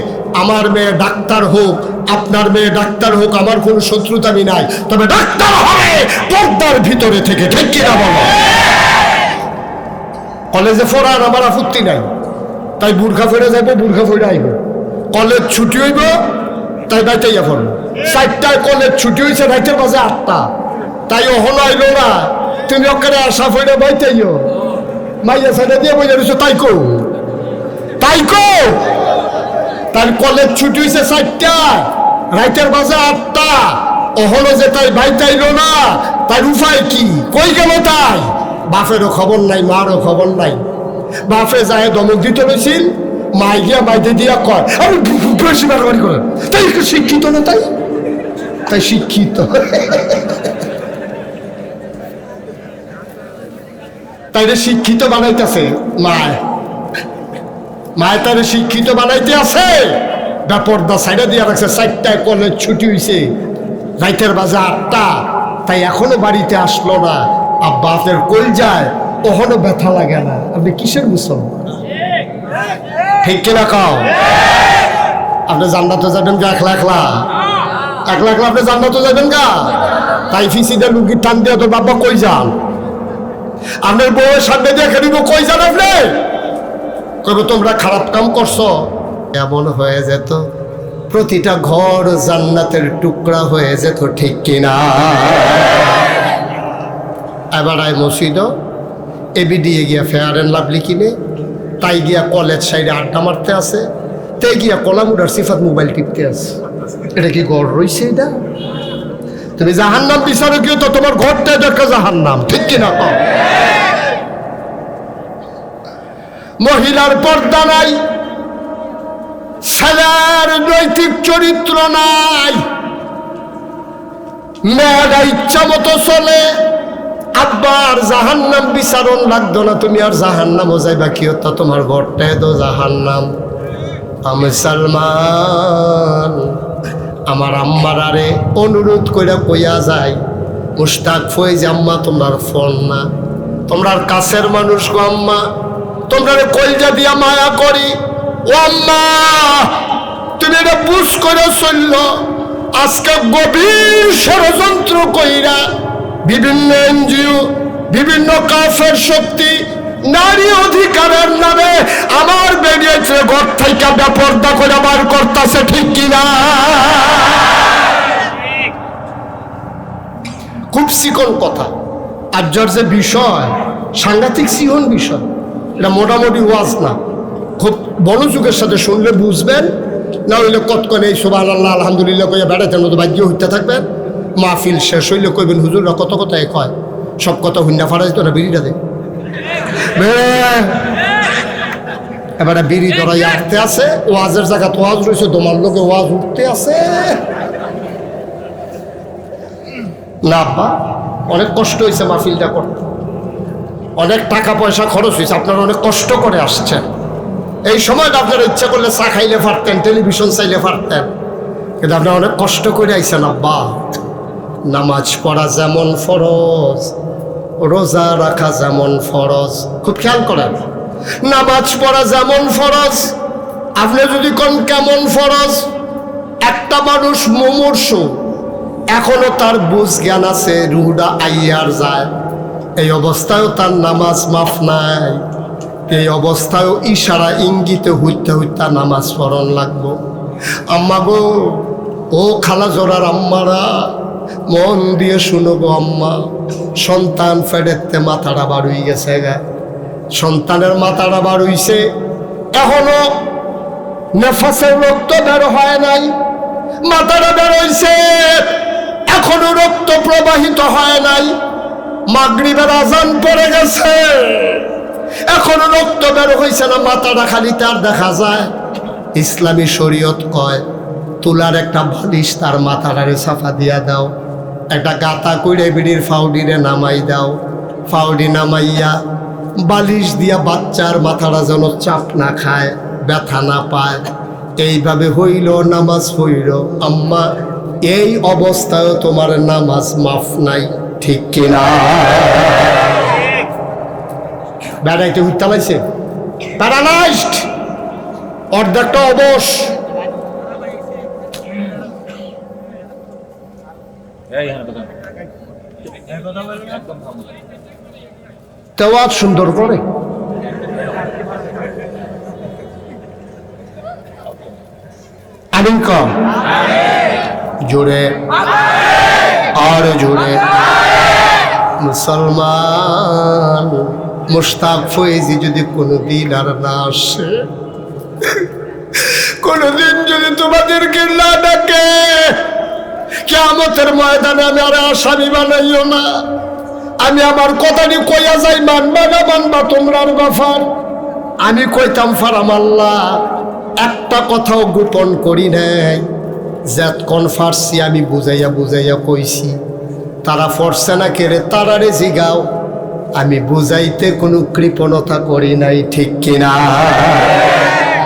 আমার মেয়ে ডাক্তার হোক, আপনার মেয়ে ডাক্তার হোক, আমার কোনো শত্রুতা আমি নাই, তবে ডাক্তার হবে পর্দার ভিতরে থেকে। ঠিক কিনা বাবা? কলেজে পড়ার আমার আপত্তি নাই, তাই বুর্খা ফেরে যাইব, বুর্খা ফেরে আইব। কলেজ ছুটি হইব তাই বাইতাইয়া পড়বো। 4টায় কলেজ ছুটি হয়েছে, রাইতের বাজে 8টা, তাই ওহন আইলো না, তুমি ওখানে আশা ফেরে বাইতাইও মাইয়া সাইডে দিয়ে বই যাচ্ছ। তাই কো তাই কো তাই কলেজ ছুটি হয়েছে 4টায়, রাইতের বাজে 8টা, ওহনো যে তাই বাইতাইলো না, তাই উপায় কি? কই গেল তাই? বাপেরও খবর নাই, মারও খবর নাই। বাপে যায় দমক দিতে রয়েছিল, মাই গিয়া মাইতে দিয়া কয় আমি বেশি বাড়াবাড়ি করেন, তাই একটু শিক্ষিত না, তাই তাই শিক্ষিত। তাই শিক্ষিত বানাইতেছে মায়, মায় তারে শিক্ষিত বানাইতে আছে। বেপর্দা সাইডে দিয়া রাখছে। 4টায় কলেজ ছুটি হয়েছে, রাইতের বাজে 8টা, তাই এখনো বাড়িতে আসলো না। আব্বা আপনার কই যায়, ওখানে ব্যথা লাগে না। আপনি কিসের মুসলমান? ঠিক কিনা কাও? আপনি জান্নাতে যাবেন গা একলা একলা? একলা একলা আপনি জান্নাতে যাবেন গা? তাই ফিসিদের লুঙ্গি টান দিয়ে তোর বাবা কই যান? আপনার বউয়ের সামনে দিয়ে খেলিব, কই যান আপনি? কইব তোমরা খারাপ কাম করছো। এমন হয়ে যেত প্রতিটা ঘর জান্নাতের টুকরা হয়ে যেত। ঠিক কিনা? এবার আয় মসজিদ এবি দিয়ে গিয়া ফেয়ার এন্ড লাভলি কিনে, তাই গিয়া কলেজ সাইডে আড্ডা মারতে আছে, তাই গিয়া কলামুডার সিফাত মোবাইল টিপতে আছে। এটা কি ঘর রয়েছে? এটা তুমি জাহান্নাম বিচারো গিয়ে তো তোমার ঘরটা দেখা জাহান্নাম। ঠিক কিনা? মহিলার পর্দা নাই, ছেলের নৈতিক চরিত্র নাই, মেয়েরা ইচ্ছা মতো চলে। আব্বার জাহান্নাম বিচারণ লাগতো না, তুমি আর জাহান্নামও যাইবা কি হতো? তোমার ঘরটায় তো জাহান্নাম। আমি সালমান আমার আম্মার আরে অনুরোধ করে কইয়া যায়, মুস্তাক ফইজ আম্মা তোমার ফোন না, তোমরার কাছের মানুষ গো আম্মা, তোমরা কলজা দিয়া মায়া করি। ও আম্মা তুমি এটা বুঝ করে চলল, আজকে গভীর ষড়যন্ত্র কইরা বিভিন্ন এনজিও, বিভিন্ন কাফের শক্তি নারী অধিকারের নামে আমার বেরিয়েছে ঘর থেকে বেপর্দা করে বার করতেছে, ঠিক কিনা? খুব চিকন কথা, আজ্জার যে বিষয় সাংঘাতিক চিকন বিষয়, এটা মোটামুটি ওয়াজ না, খুব মনোযোগের সাথে শুনলে বুঝবেন, না হইলে কতক্ষণ এই সুবহানাল্লাহ আলহামদুলিল্লাহ কইয়া বেড়াইতে মতো বাধ্য হইতে থাকবেন। মাহফিল শেষ হইলে কইবেন হুজুররা কত কথা এক হয়, সব কথা হুন্ডা ফাড়াই তো না বিড়িটা দে, এবারে বিড়ি ধরাই আটতে আছে, ওয়াজের জায়গা তো ওয়াজ রয়েছে, তোমার লোকে ওয়াজ উঠতে আছে না। আব্বা অনেক কষ্ট হয়েছে মাহফিলটা করতে, অনেক টাকা পয়সা খরচ হয়েছে, আপনারা অনেক কষ্ট করে আসছেন। এই সময়টা আপনারা ইচ্ছা করলে চা খাইলে পারতেন, টেলিভিশন চাইলে পারতেন, কিন্তু আপনারা অনেক কষ্ট করে আইছেন। আব্বা নামাজ পড়া যেমন ফরজ, রোজা রাখা যেমন ফরজ, খুব খেয়াল করেন, নামাজ পড়া যেমন ফরজ, আপনি যদি কোন কেমন ফরজ, একটা মানুষ মুমূর্ষু, এখনো তার বুঝ জ্ঞান আছে, রুহুটা আইয়ার যায়, এই অবস্থায়ও তার নামাজ মাফ নাই, এই অবস্থায়ও ইশারা ইঙ্গিতে হইতে হইতে নামাজ পড়ন লাগবো। আম্মা গো, ও খালা জোড়ার আম্মারা মন দিয়ে শুনো গো আম্মা, সন্তান ফেডেতে মাথাটা বার হয়ে গেছে গা, সন্তানের মাথাটা বার হইছে, এখনো নেফাসের রক্ত বের হয় নাই, মাথাটা বের হইছে, এখনো রক্ত প্রবাহিত হয় নাই, মাগরিবের আজান পড়ে গেছে, এখনো রক্ত বের হইছে না, মাথাটা খালি তার দেখা যায়। ইসলামী শরীয়ত কয় তুলার একটা বালিশ তার মাথাটারে সাফা দিয়া দাও, একটা গাতা কইরে বিড়ির ফাউডিরে নামাই দাও, ফাউডি নামাইয়া বালিশ দিয়া বাচ্চার মাথাটা যেন চাপ না খায়, ব্যথা না পায়, এইভাবে হইল নামাজ হইল। আম্মা এই অবস্থায়ও তোমার নামাজ মাফ নাই, ঠিক কিনা? বেড়াইতে হুইতে পাইছে, প্যারালাইজড, অর্ধেকটা অবশ, তেওয়াজ সুন্দর করে আমিন কম জোরে আর জোরে। মুসলমান মুশতাক ফয়েজি যদি কোনোদিন আর না আসে, কোনোদিন যদি তোমাদেরকে না ডাকে, কিয়ামতের ময়দানে আমি আর আসামি বানাইও না। আমি আমার কথাটি কইয়া যাই, মানবা না মানবা তোমরার ব্যাপার। আমি কইতাম ফারাম আল্লাহ, একটা কথাও গোপন করি নাই, যাত কনফার্সি আমি বুঝাইয়া বুঝাইয়া কইছি, তারা ফরছে না কেড়ে তারারে জিগাও, আমি বুঝাইতে কোনো কৃপণতা করি নাই, ঠিক কিনা?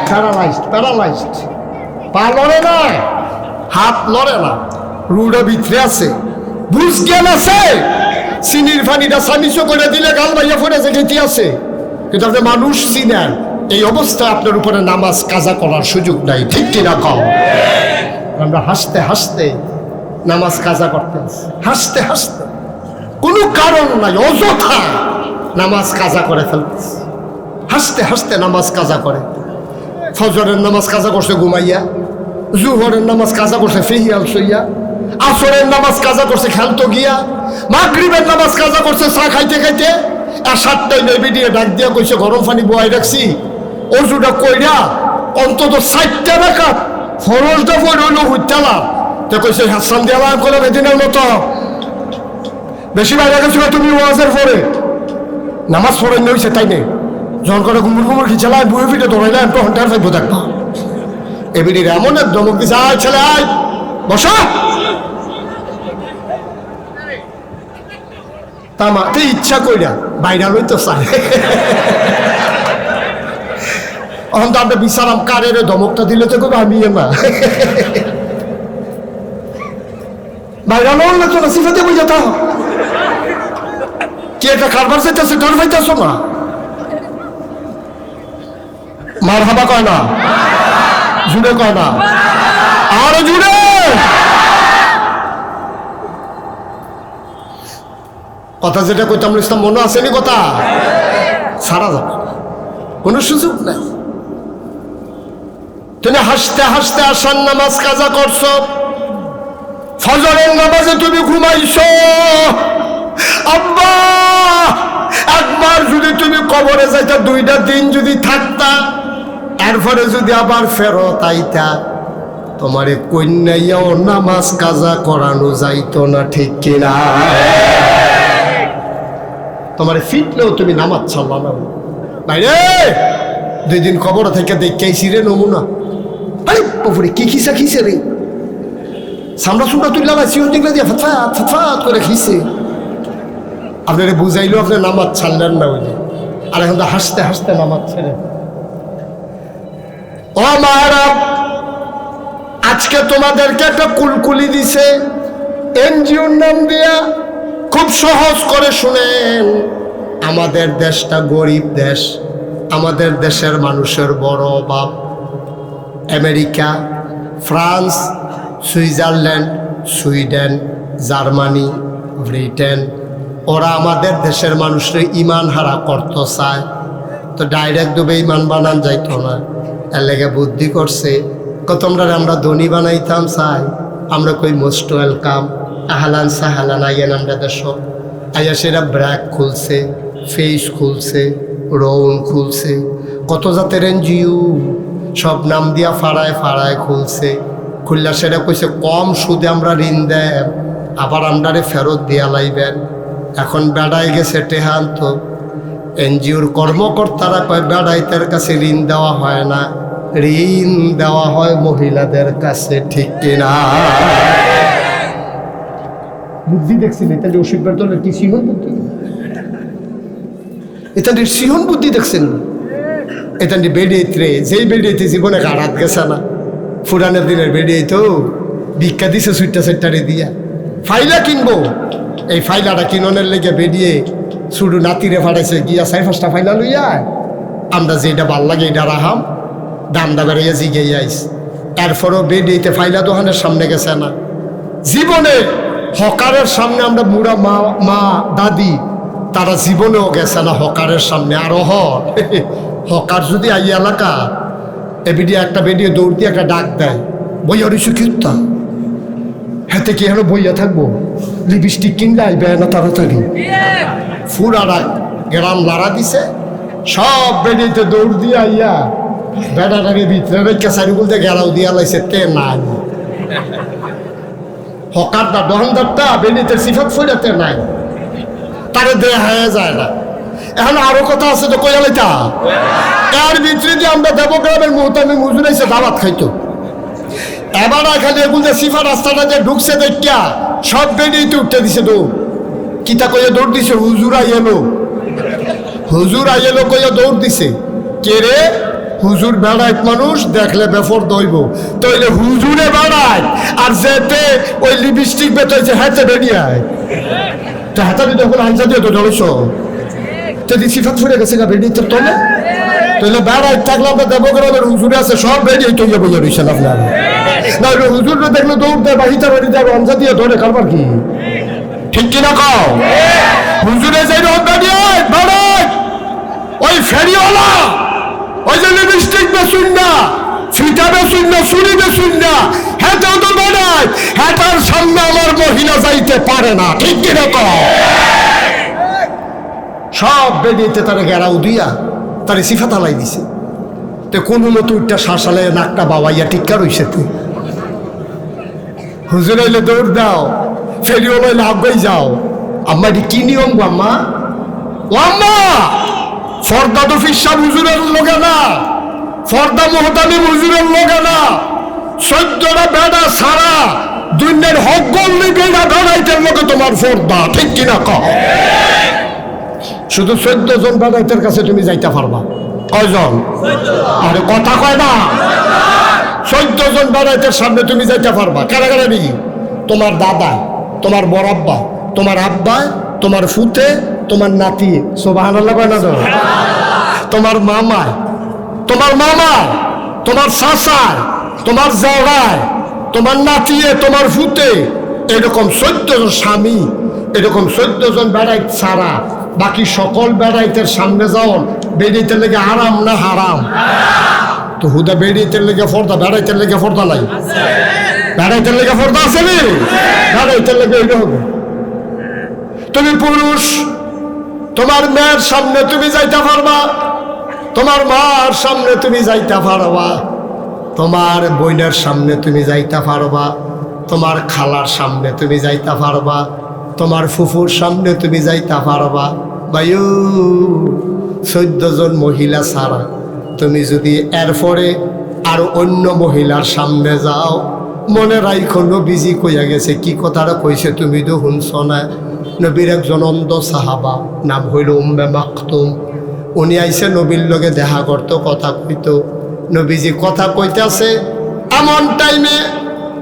প্যারালাইজড, প্যারালাইজড, পা লড়ে না, হাত লড়ে না, রুড়ে ভিতরে আছে, বুঝ জ্ঞান আছে, চিনির পানিটা সামিচো করে দিলে গাল ভাইয়া ফোনে যে খেতে আছে, কিন্তু আপনি মানুষ চিনেন, এই অবস্থায় আপনার উপরে নামাজ কাজা করার সুযোগ নাই, ঠিক কিনা কম? আমরা হাসতে হাসতে নামাজ কাজা করতে, হাসতে হাসতে, কোনো কারণ নাই, অযথা নামাজ কাজা করে ফেলতেছে, হাসতে হাসতে নামাজ কাজা করে। ফজরের নামাজ কাজা করছে ঘুমাইয়া, জুহরের নামাজ কাজা করছে ফেহিয়াল সইয়া, আসরের নামাজ কাজা করছে খেলতো গিয়া, মাগরিবের নামাজ কাজা করছে চা খাইতে খাইতে। আর 7টায় নেবি দিয়ে ডাক দিয়া কইছে গরম পানি বয়াই রাখছি, অজুটা কইরা অন্তত 4টা রাকাত ফরজটা পড়ে হইলো হুইতালা, তো কইছে হাসান দেওয়া করে বেদিনের মতো বেশি বাইরে গেছিল তুমি ওয়াজের পরে নামাজ পড়ে নইছে, তাই নেই যখন করে ঘুমুর ঘুমুর খিচালায় বুয়ে ফিটে দৌড়াইলে আমি তখন টার ফাইবো দেখবা। এবিডির এমন এক ধমক দিছে, আয় ছেলে আয় বসা, তামাতে ইচ্ছা কইরা বাইরা লইতো চায়। এখন তো আমরা বিচারাম কারের ধমকটা দিলে তো কবে আমি না বাইরা লড়লে তো না সিফাতে বুঝে তা কি একটা কারবার চাইতেছে, ডর পাইতেছ না, মার হাবা কয় না, জুড়ে কয় না, আর জুড়ে। কথা যেটা কইতাম ইসলাম মনে আসেনি কথা, ছাড়া যাবে না, কোনো সুযোগ নাই। তুমি হাসতে হাসতে আসার নামাজ কাজা করছো, ফজরের নামাজে তুমি ঘুমাইছো। আব্বা, একবার যদি তুমি কবরে যাইতা, 2টা দিন যদি থাকতা, এরপরে যদি আবার ফেরত আইতা, তোমারে কন্যাইয়াও নামাজ কাজা করানো যাইতো না, ঠিক কিনা? তোমারে ফিটলেও তুমি নামাজ ছাড়লা না। বাইরে 2 দিন কবর থেকে দেখেছি রে নমুনা। আরে বাপরে, কি খিসা খিসে রে, সামরা সুমরা তুই লাগাই সিও দিকলা দিয়ে ফটফাট ফটফাট করে খিসে। আপনারে বুঝাইলো, আপনি নামাজ ছাড়লেন না ওই যে, আর এখন তো হাসতে হাসতে নামাজ ছেড়ে। ও মারা, আজকে তোমাদেরকে একটা কুলকুলি দিছে এনজিওর নাম দিয়া, খুব সহজ করে শুনেন। আমাদের দেশটা গরিব দেশ, আমাদের দেশের মানুষের বড় অভাব। America, France, Switzerland, Sweden, Germany, Britain, ওরা আমাদের দেশের মানুষের ইমান হারা করতে চায়, তো ডাইরেক্ট ডুবে ইমান বানান যাইতো না। এর লেগে বুদ্ধি করছে, তোমরা আমরা ধনী বানাইতাম চাই, আমরা কই মোস্ট ওয়েলকাম, আহলান সাহালান, আইয়েন আমরা দেশ। আইয়া সেরা ব্র্যাক খুলছে, ফেস খুলছে, রৌন খুলছে, কত জাতের এনজিও সব নাম দিয়া ফাড়ায় ফাড়ায় খুলছে। খুললা সেটা কইছে কম সুদে আমরা ঋণ দেব, আবার আমরারে ফেরত দিয়া লাইবেন। এখন বেড়াই গেছে টেহান, তো এনজিওর কর্মকর্তারা কয় বেড়াইতের কাছে ঋণ দেওয়া হয় না, ঋণ দেওয়া হয় মহিলাদের কাছে, ঠিক কিনা? বুদ্ধি দেখছেন? এটা অসুবিধার দলের কি সিহন বুদ্ধি, এটা সিহন বুদ্ধি দেখছেন? এটা বেড়িয়ে যেই বেড়িয়েতে জীবনে গাড়াত গেছে না, ফুরানের দিনের বেড়িয়ে তো ভিক্ষা দিছে সুইটটা সেটটারে দিয়া। ফাইলা কিনবো, এই ফাইলাটা কিননের লেগে বেরিয়ে শুধু নাতিরে ফাটাইছে গিয়া 4-5টা ফাইলা লইয়া, আমরা যেটা ভাল লাগে এটা রাহাম, দামটা বেড়াইয়া জিগে আইস। এরপরও বেরিয়েতে ফাইলা দোকানের সামনে গেছে না। জীবনে হকারের সামনে আমরা বুড়া মা দাদি, তারা জীবনেও গেছে না হকারের সামনে। আর হকার যদি আই এলাকা একটা বেরিয়ে দৌড় দিয়ে একটা ডাক দেয়, বইয়া রইছো কীর্তা, হাতে কি এখন বইয়া থাকবো, লিপস্টিক কিনলে আইবে না তাড়াতাড়ি। ফুরারা গ্রাম লাড়া দিছে, সব বেরিয়েতে দৌড় দিয়ে আইয়া বেড়াটাকে ভিতরে রেখে সারি বলতে গেলাও দিয়া লাইছে, তে নাই হকারটা দোকানদারটা বেরিয়েতে সিফাত ফুরাতে নাই, তারে দেয়া হয়ে যায় না। এখন আরো কথা আছে তো কইয়া লাইতা, এর ভিতরে যে আমরা দেবগ্রামের মুহূর্তে মজুর আইসে দাওয়াত খাইতো, এবার খালি এগুলো যে সিফা রাস্তাটা যে ঢুকছে দেখা সব বেরিয়েতে উঠতে দিছে দৌড়। কিতা কইয়া দৌড় দিছে, হুজুর আইয়েলো, হুজুর আইয়েলো কইয়া দৌড় দিছে। কে রে? হুজুর বেড়াইত মানুষ, দেখলে বেফর দইব, তইলে হুজুরে বেড়ায় আর যেতে ওই লিপস্টিক বেতইছে হাতে বেরিয়ে আয়, তা হাতে যখন আনসা দিয়ে তো ধরেছ যদি সিফাত ফুরে গেছে গা বেরিয়ে তোলে, তাহলে বেড়াই থাকলে আমরা দেবগ্রামের হুজুরে আছে সব বেরিয়ে তৈরি বইয়া রয়েছেন আপনারা। না হুজুরে দেখলে দৌড় দেয়, বাহিতা বাড়ি দেয়, আনসা দিয়ে ধরে কারবার কি, ঠিক কিনা কও? হুজুরে যাই রকম বেরিয়ে বেড়াই, ওই ফেরিওয়ালা ওই যে লিপস্টিক বেসুন না, ফিটা বেসুন না, চুরি বেসুন না, হেঁটেও তো বেড়ায়, হেঁটার সামনে আমার মহিলা যাইতে পারে না, ঠিক কিনা কও? সব বেরিয়েতে তারা গেরাও দিয়া তারে সিফাত আলাই দিছে। তো কোনো মতো উঠটা শাসালে নাকটা বাবাইয়া টিক্কা রইছে। তুই হুজুর আইলে দৌড় দাও, ফেরিও লইলে আগাই যাও। আম্মা এটি কি নিয়ম গো আম্মা? ও আম্মা, ফর্দা তো ফিসাব হুজুরের লোকে না, ফর্দা মোহতামি হুজুরের লোকে না, 14টা বেড়া সারা দুনিয়ার হক গল্লি বেড়া বেড়াইতের লোকে তোমার ফর্দা, ঠিক কিনা কও? শুধু 14 জন বেড়াইতের কাছে তুমি যাইতে পারবা। কয়জন? আরে কথা কয় না, 14 জন বেড়াইতের সামনে তুমি যাইতে পারবা। কারা কারা নি? তোমার দাদা, তোমার বড় আব্বা, তোমার আব্বা, তোমার ফুতে, তোমার নাতি, সুবহানাল্লাহ কয় না? তোমার মামা, তোমার মামা, তোমার চাচা, তোমার জাওয়াই, তোমার নাতিয়ে, তোমার ফুতে, এরকম 14 জন স্বামী, এরকম 14 জন বেড়াই ছাড়া বাকি সকল বেড়াইতের সামনে যাও বেড়াইতে লেগে আরাম না হারাম? তো হুদা বেড়াইতে লেগে ফর্দা, বেড়াইতে লেগে ফর্দা নাই? বেড়াইতে লেগে ফর্দা আছে নি? বেড়াইতে লেগে ওইটা হবে। তুমি পুরুষ, তোমার মেয়ের সামনে তুমি যাইতে পারবা, তোমার মার সামনে তুমি যাইতে পারবা, তোমার বোনের সামনে তুমি যাইতে পারবা, তোমার খালার সামনে তুমি যাইতে পারবা, তোমার ফুফুর সামনে তুমি যাইতে পারবা। ভাইও 14 জন মহিলা ছাড়া তুমি যদি এরপরে আর অন্য মহিলার সামনে যাও, মনে রাইখো নবীজি কইয়া গেছে। কি কথাটা কইছে তুমি তো শুনছ না? নবীর একজন অন্ধ সাহাবা, নাম হইল উম্মে মাকতুম। উনি আইসে নবীর লগে দেখা করতো, কথা কইতো। নবীজি কথা কইতেছে, এমন টাইমে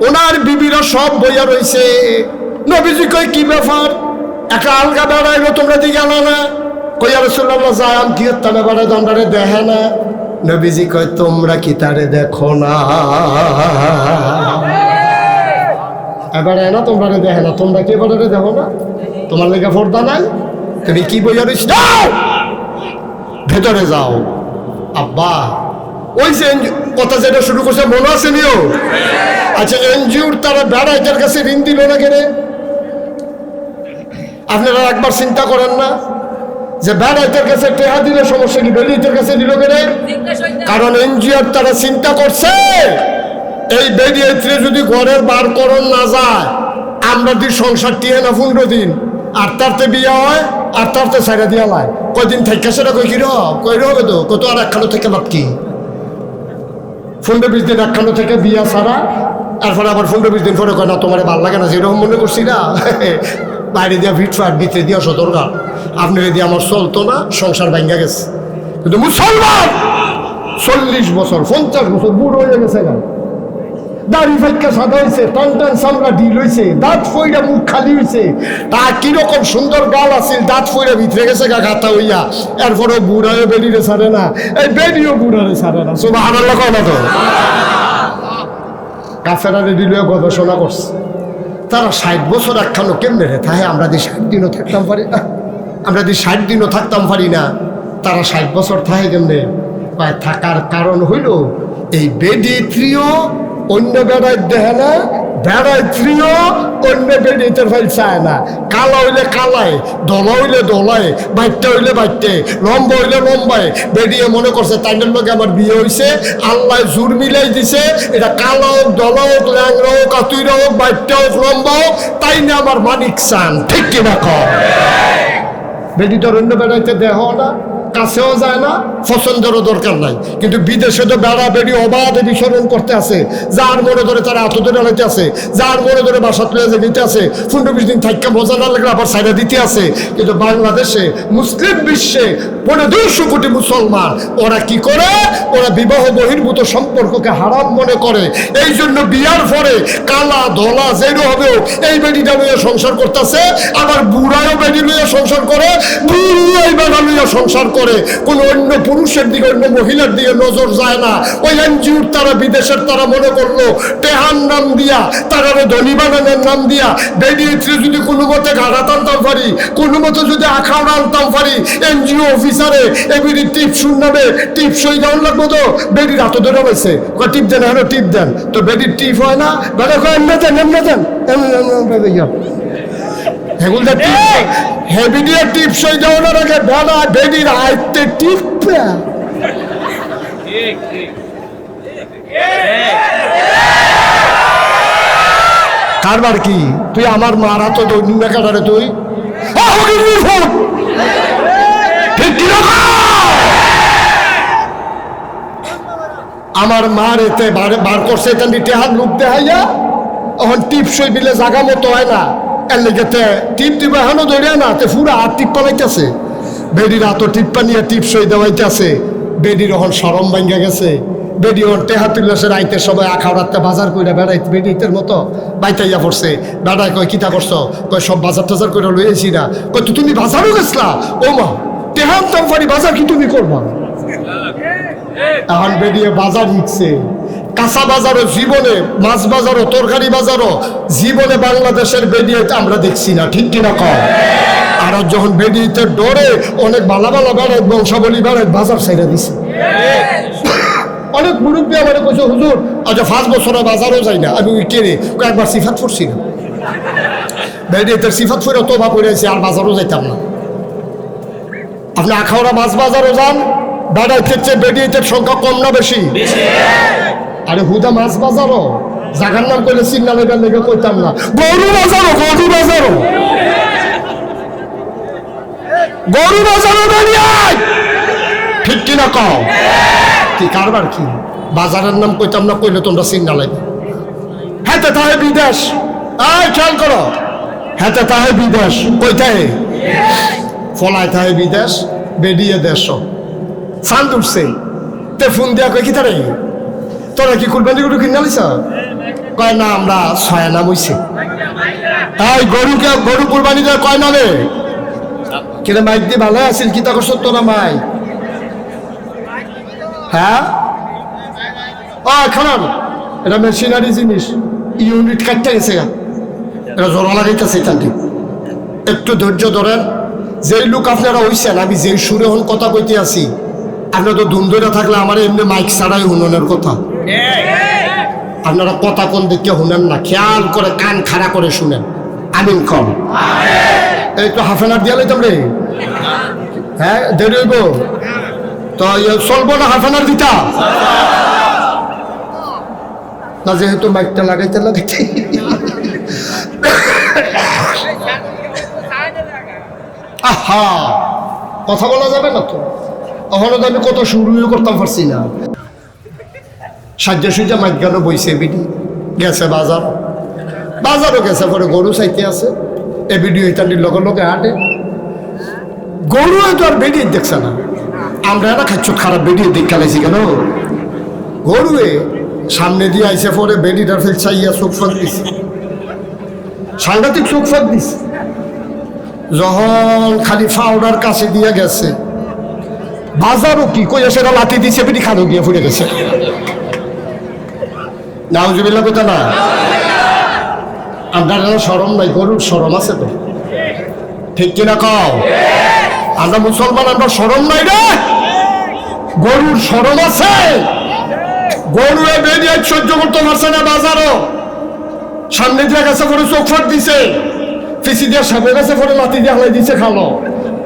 ওনার বিবিরা সব বইয়া রইছে। নবীজি কই কি ব্যাপার, একটা আলগা বেড়াইলো, তোমরা দিকে গেল না? কইয়া রাসূলুল্লাহ যায় আমি কি হত্যানে বেড়াই, তোমরা দেখে না? নবীজি কয় তোমরা কি তারে দেখো না? এবারে না তোমরা দেখে না, তোমরা কি এবারে দেখো না? তোমার লেগে পর্দা নাই? তুমি কি বইয়া রইছ? ভেতরে যাও। আব্বা ওই যে কথা যেটা শুরু করছে মনে আছে নিও? আচ্ছা, এনজিওর তারা বেড়াইটার কাছে ঋণ দিল না কেন? আপনারা একবার চিন্তা করেন না যে বেড়াইটার কাছে টেহা দিলে সমস্যা কি, বেড়িটার কাছে দিল কেন? কারণ এনজিওর তারা চিন্তা করছে এই বেড়িয়ে যদি ঘরের বার করন না যায়, আমরা দিন সংসার টিয়ে না 15 দিন, আর তারতে বিয়ে হয়, আর তারতে ছাইড়া দিয়া লাই কয়দিন থেকে সেটা কই কি কই হবে তো কত, আর একখানো থেকে লাভ কি? 15-20 দিন একখানো থেকে বিয়া ছাড়া, এরপরে আবার 15-20 দিন পরে কয় না তোমার ভাল লাগে না, যেরকম মনে করছি না বাইরে দিয়া ভিটফাট, ভিতরে দিয়া সতর্কার, আপনার দিয়ে আমার চলতো না, সংসার ভাঙ্গা গেছে। কিন্তু মুসলমান 40 বছর 50 বছর বুড়ো হয়ে গেছে না, দাড়ি ফাইকা সাদা হয়েছে, টান টান চামড়া ঢিল হয়েছে, দাঁত ফইরা মুখ খালি হয়েছে, তা কিরকম সুন্দর গাল আছিল, দাঁত ফইরা ভিতরে গেছে গা গাতা হইয়া, এরপরেও বুড়ারে বেরিয়ে ছাড়ে না, এই বেরিয়েও বুড়ারে ছাড়ে না। সুবহানাল্লাহ কয় না তো? কাফেরারে দিলেও গবেষণা করছে, তারা 60 বছর একখানো কেমনে রে থাকে, আমরা যে 60 দিনও থাকতাম পারি না, আমরা যে 60 দিনও থাকতাম পারি না, তারা 60 বছর থাকে কেমনে? থাকার কারণ হইল এই বেডিত্রীয় অন্য বেড়াই দেখে না, বেড়াইত্রীয় অন্য বেডিতে ফেল চায় না। কালা হইলে কালায়, দলা হইলে দলায়, বাইটটা হইলে বাইটে, লম্বা হইলে লম্বায়। বেডিয়ে মনে করছে তাইনের লোক আমার বিয়ে হয়েছে, আল্লাহ জোর মিলাই দিছে, এটা কালা হোক, দলা হোক, ল্যাংরা হোক, কাতুইরা হোক, বাইটটা হোক, লম্বা হোক, তাই না আমার মানিক চান, ঠিক কিনা কর? বেডিটার অন্য বেড়াইতে দেহ না, কাছেও যায় না, পছন্দেরও দরকার নাই। কিন্তু বিদেশে তো বেড়া বেড়ি অবাধে বিচরণ করতে আছে, যার মনে ধরে তারা আত ধরে আলাইতে আছে, যার মনে ধরে বাসা তুলে দিতে আছে, 15-20 দিন থাইকা মজা না লাগলে আবার সাইডে দিতে আছে। কিন্তু বাংলাদেশে মুসলিম বিশ্বে 250 কোটি মুসলমান, ওরা কি করে? ওরা বিবাহ বহির্ভূত সম্পর্ককে হারাম মনে করে। এই জন্য বিয়ার পরে কালা ধলা যেন হবে এই বেডিটা লইয়া সংসার করতেছে, আবার বুড়াও বেডি লইয়া সংসার করে, বুড়াই বেড়া লইয়া সংসার করে। কোন অন্য পুরুষের দিকে, অন্য মহিলার দিকে নজর যায় না। ওই এনজিওর তারা, বিদেশের তারা মনে করলো টেহার নাম দিয়া, তারা ধনী বানানোর নাম দিয়া বেরিয়ে যদি কোনো মতে ঘাড়া টানতাম পারি, কোনো মতে যদি আখাড়া আনতাম পারি, এনজিও অফিসারে এবিডি টিপ শুনবে, টিপ সই দেওয়ার লাগবো তো বেডির হাতে ধরে রয়েছে, টিপ দেন, হ্যাঁ টিপ দেন, তো বেডির টিপ হয় না, বেড়া কয় এমনি দেন, এমনি দেন, এগুলো হেভি দিয়ে টিপসই দেওয়ার আগে বেলা বেডির আয়ত্তে টিপে কারবার কি? তুই আমার মারা তো দৈনিক কাটারে তুই আমার মার এতে বার করছে, এটা টেহার লুক দেখাইয়া এখন টিপসই দিলে জাগা মতো হয় না, এর লেগেতে টিপ দিবে এখনো ধরে না, তে ফুরা আর টিপ পালাইতেছে, বেডির হাত টিপ্পা নিয়ে টিপসই দেওয়াইতেছে। বেডির এখন সরম ভাঙ্গা গেছে, বেডি ওর টেহা তুলছে, রাইতের সবাই আখাড়াতে বাজার কইরা বেড়াই বেডিতের মতো বাইতাইয়া পড়ছে। বেড়ায় কয় কিতা করছো? কয় সব বাজার টাজার করে লইয়েছি না। কয় তো তুমি বাজারও গেছলা? ও মা, টেহাম তামফারি বাজার কি তুমি করবা? এখন বেরিয়ে বাজার নিচ্ছে, কাঁচা বাজারও জীবনে, মাছ বাজারও, তরকারি বাজারও জীবনে বাংলাদেশের বেরিয়ে আমরা দেখছি না, ঠিক কিনা কম? আর ভারত যখন বেরিয়েতে ডরে অনেক ভালো ভালো বেড়ায় বংশাবলী বেড়ায় বাজার সাইডে দিছে। অনেক মুরব্বী আমার কইছে হুজুর আজ 5 বছরে বাজারও যাই না। আমি ওই কেড়ে একবার সিফাত পড়ছি না, বেরিয়েতে সিফাত পড়ে তোবা পড়েছি আর বাজারও যাইতাম না। আপনি আখাউড়া মাছ বাজারও যান, বেড়াইতে চেয়ে বেরিয়েতে সংখ্যা কম না বেশি? আরে হুদা মাছ বাজারও জাগার নাম করলে চিন্না লেগে লেগে কইতাম না। গরু বাজারও, গরু বাজারও, গরু বাজারও দাঁড়িয়ে ঠিক কিনা কও? কি কারবার কি? বাজারের নাম কইতাম না, কইলে তোমরা চিন্না লাগবে। হেতে তাহে বিদেশ, এই খেয়াল করো, হেতে তাহে বিদেশ, কইতাহে ফলাই তাহে বিদেশ, বেরিয়ে দেশ ফান্ড উঠছে। তে ফোন দিয়া কই কি তারে তোরা কি কুরবানি গরু কিনে আলিস? কয় না আমরা 6 নাম হইছে। এই গরুকে গরু কুরবানি দেয় কয় নামে? কেন মাইক দিয়ে ভালো আছিল কি তা করছ তোরা মাই? হ্যাঁ খারাপ, এটা মেশিনারি জিনিস, ইউনিট কাটতে গেছে, এটা জোড়া লাগাইতেছে। একটু ধৈর্য ধরেন। যেই লোক আপনারা হইছেন, আমি যেই সুরে হন কথা কইতে আছি, আপনারা তো ধুমধরে থাকলে আমার এমনি মাইক ছাড়াই হুননের কথা। আপনারা কথা কোন দিকে শুনেন না, খেয়াল করে কান খাড়া করে শুনেন। আমিন কম। এই তো হাফেনার দিয়া লইতাম রে। হ্যাঁ দেরি হইব তো চলবো না? হাফেনার দিতা না, যেহেতু মাইকটা লাগাইতে লাগাইতে আহা কথা বলা যাবে না তো। ওখানে তো আমি কত শুরুও করতাম পারছি না। সাজ্জা সুজা মাইক গানো বইছে, বিডি গেছে বাজার, বাজারও গেছে, পরে গরু চাইতে আছে। এ ভিডিও ইত্যাদির লগে লগে হাঁটে গরু, তো আর বেরিয়ে দেখছে না। আমরা একটা খাচ্ছ খারাপ বেরিয়ে দেখ খেলাইছি কেন? গরুয়ে সামনে দিয়ে আইসে পরে বেডিটার ফেল চাইয়া চোখ ফাঁক দিছে, সাংঘাতিক চোখ ফাঁক দিছে। যখন খালি ফাউডার কাছে দিয়ে গেছে, বাজারও কি কই সেটা লাথি দিছে, বেটি খানো গিয়ে ফুটে গেছে। নাউজুবিল্লাহ কথা না। আপনার শরম নাই? গরুর শরম আছে তো, ঠিক কিনা কও? আমরা মুসলমান, আমরা শরম নাই রে? গরুর শরম আছে। গরু বেরিয়ে সহ্য করতে পারছে না, বাজারও সামনে দিয়ে গেছে, পরে চোখ ফাট দিছে, পিসি দিয়ে সামনে গেছে, পরে লাথি দিয়ে হালাই দিছে খালো।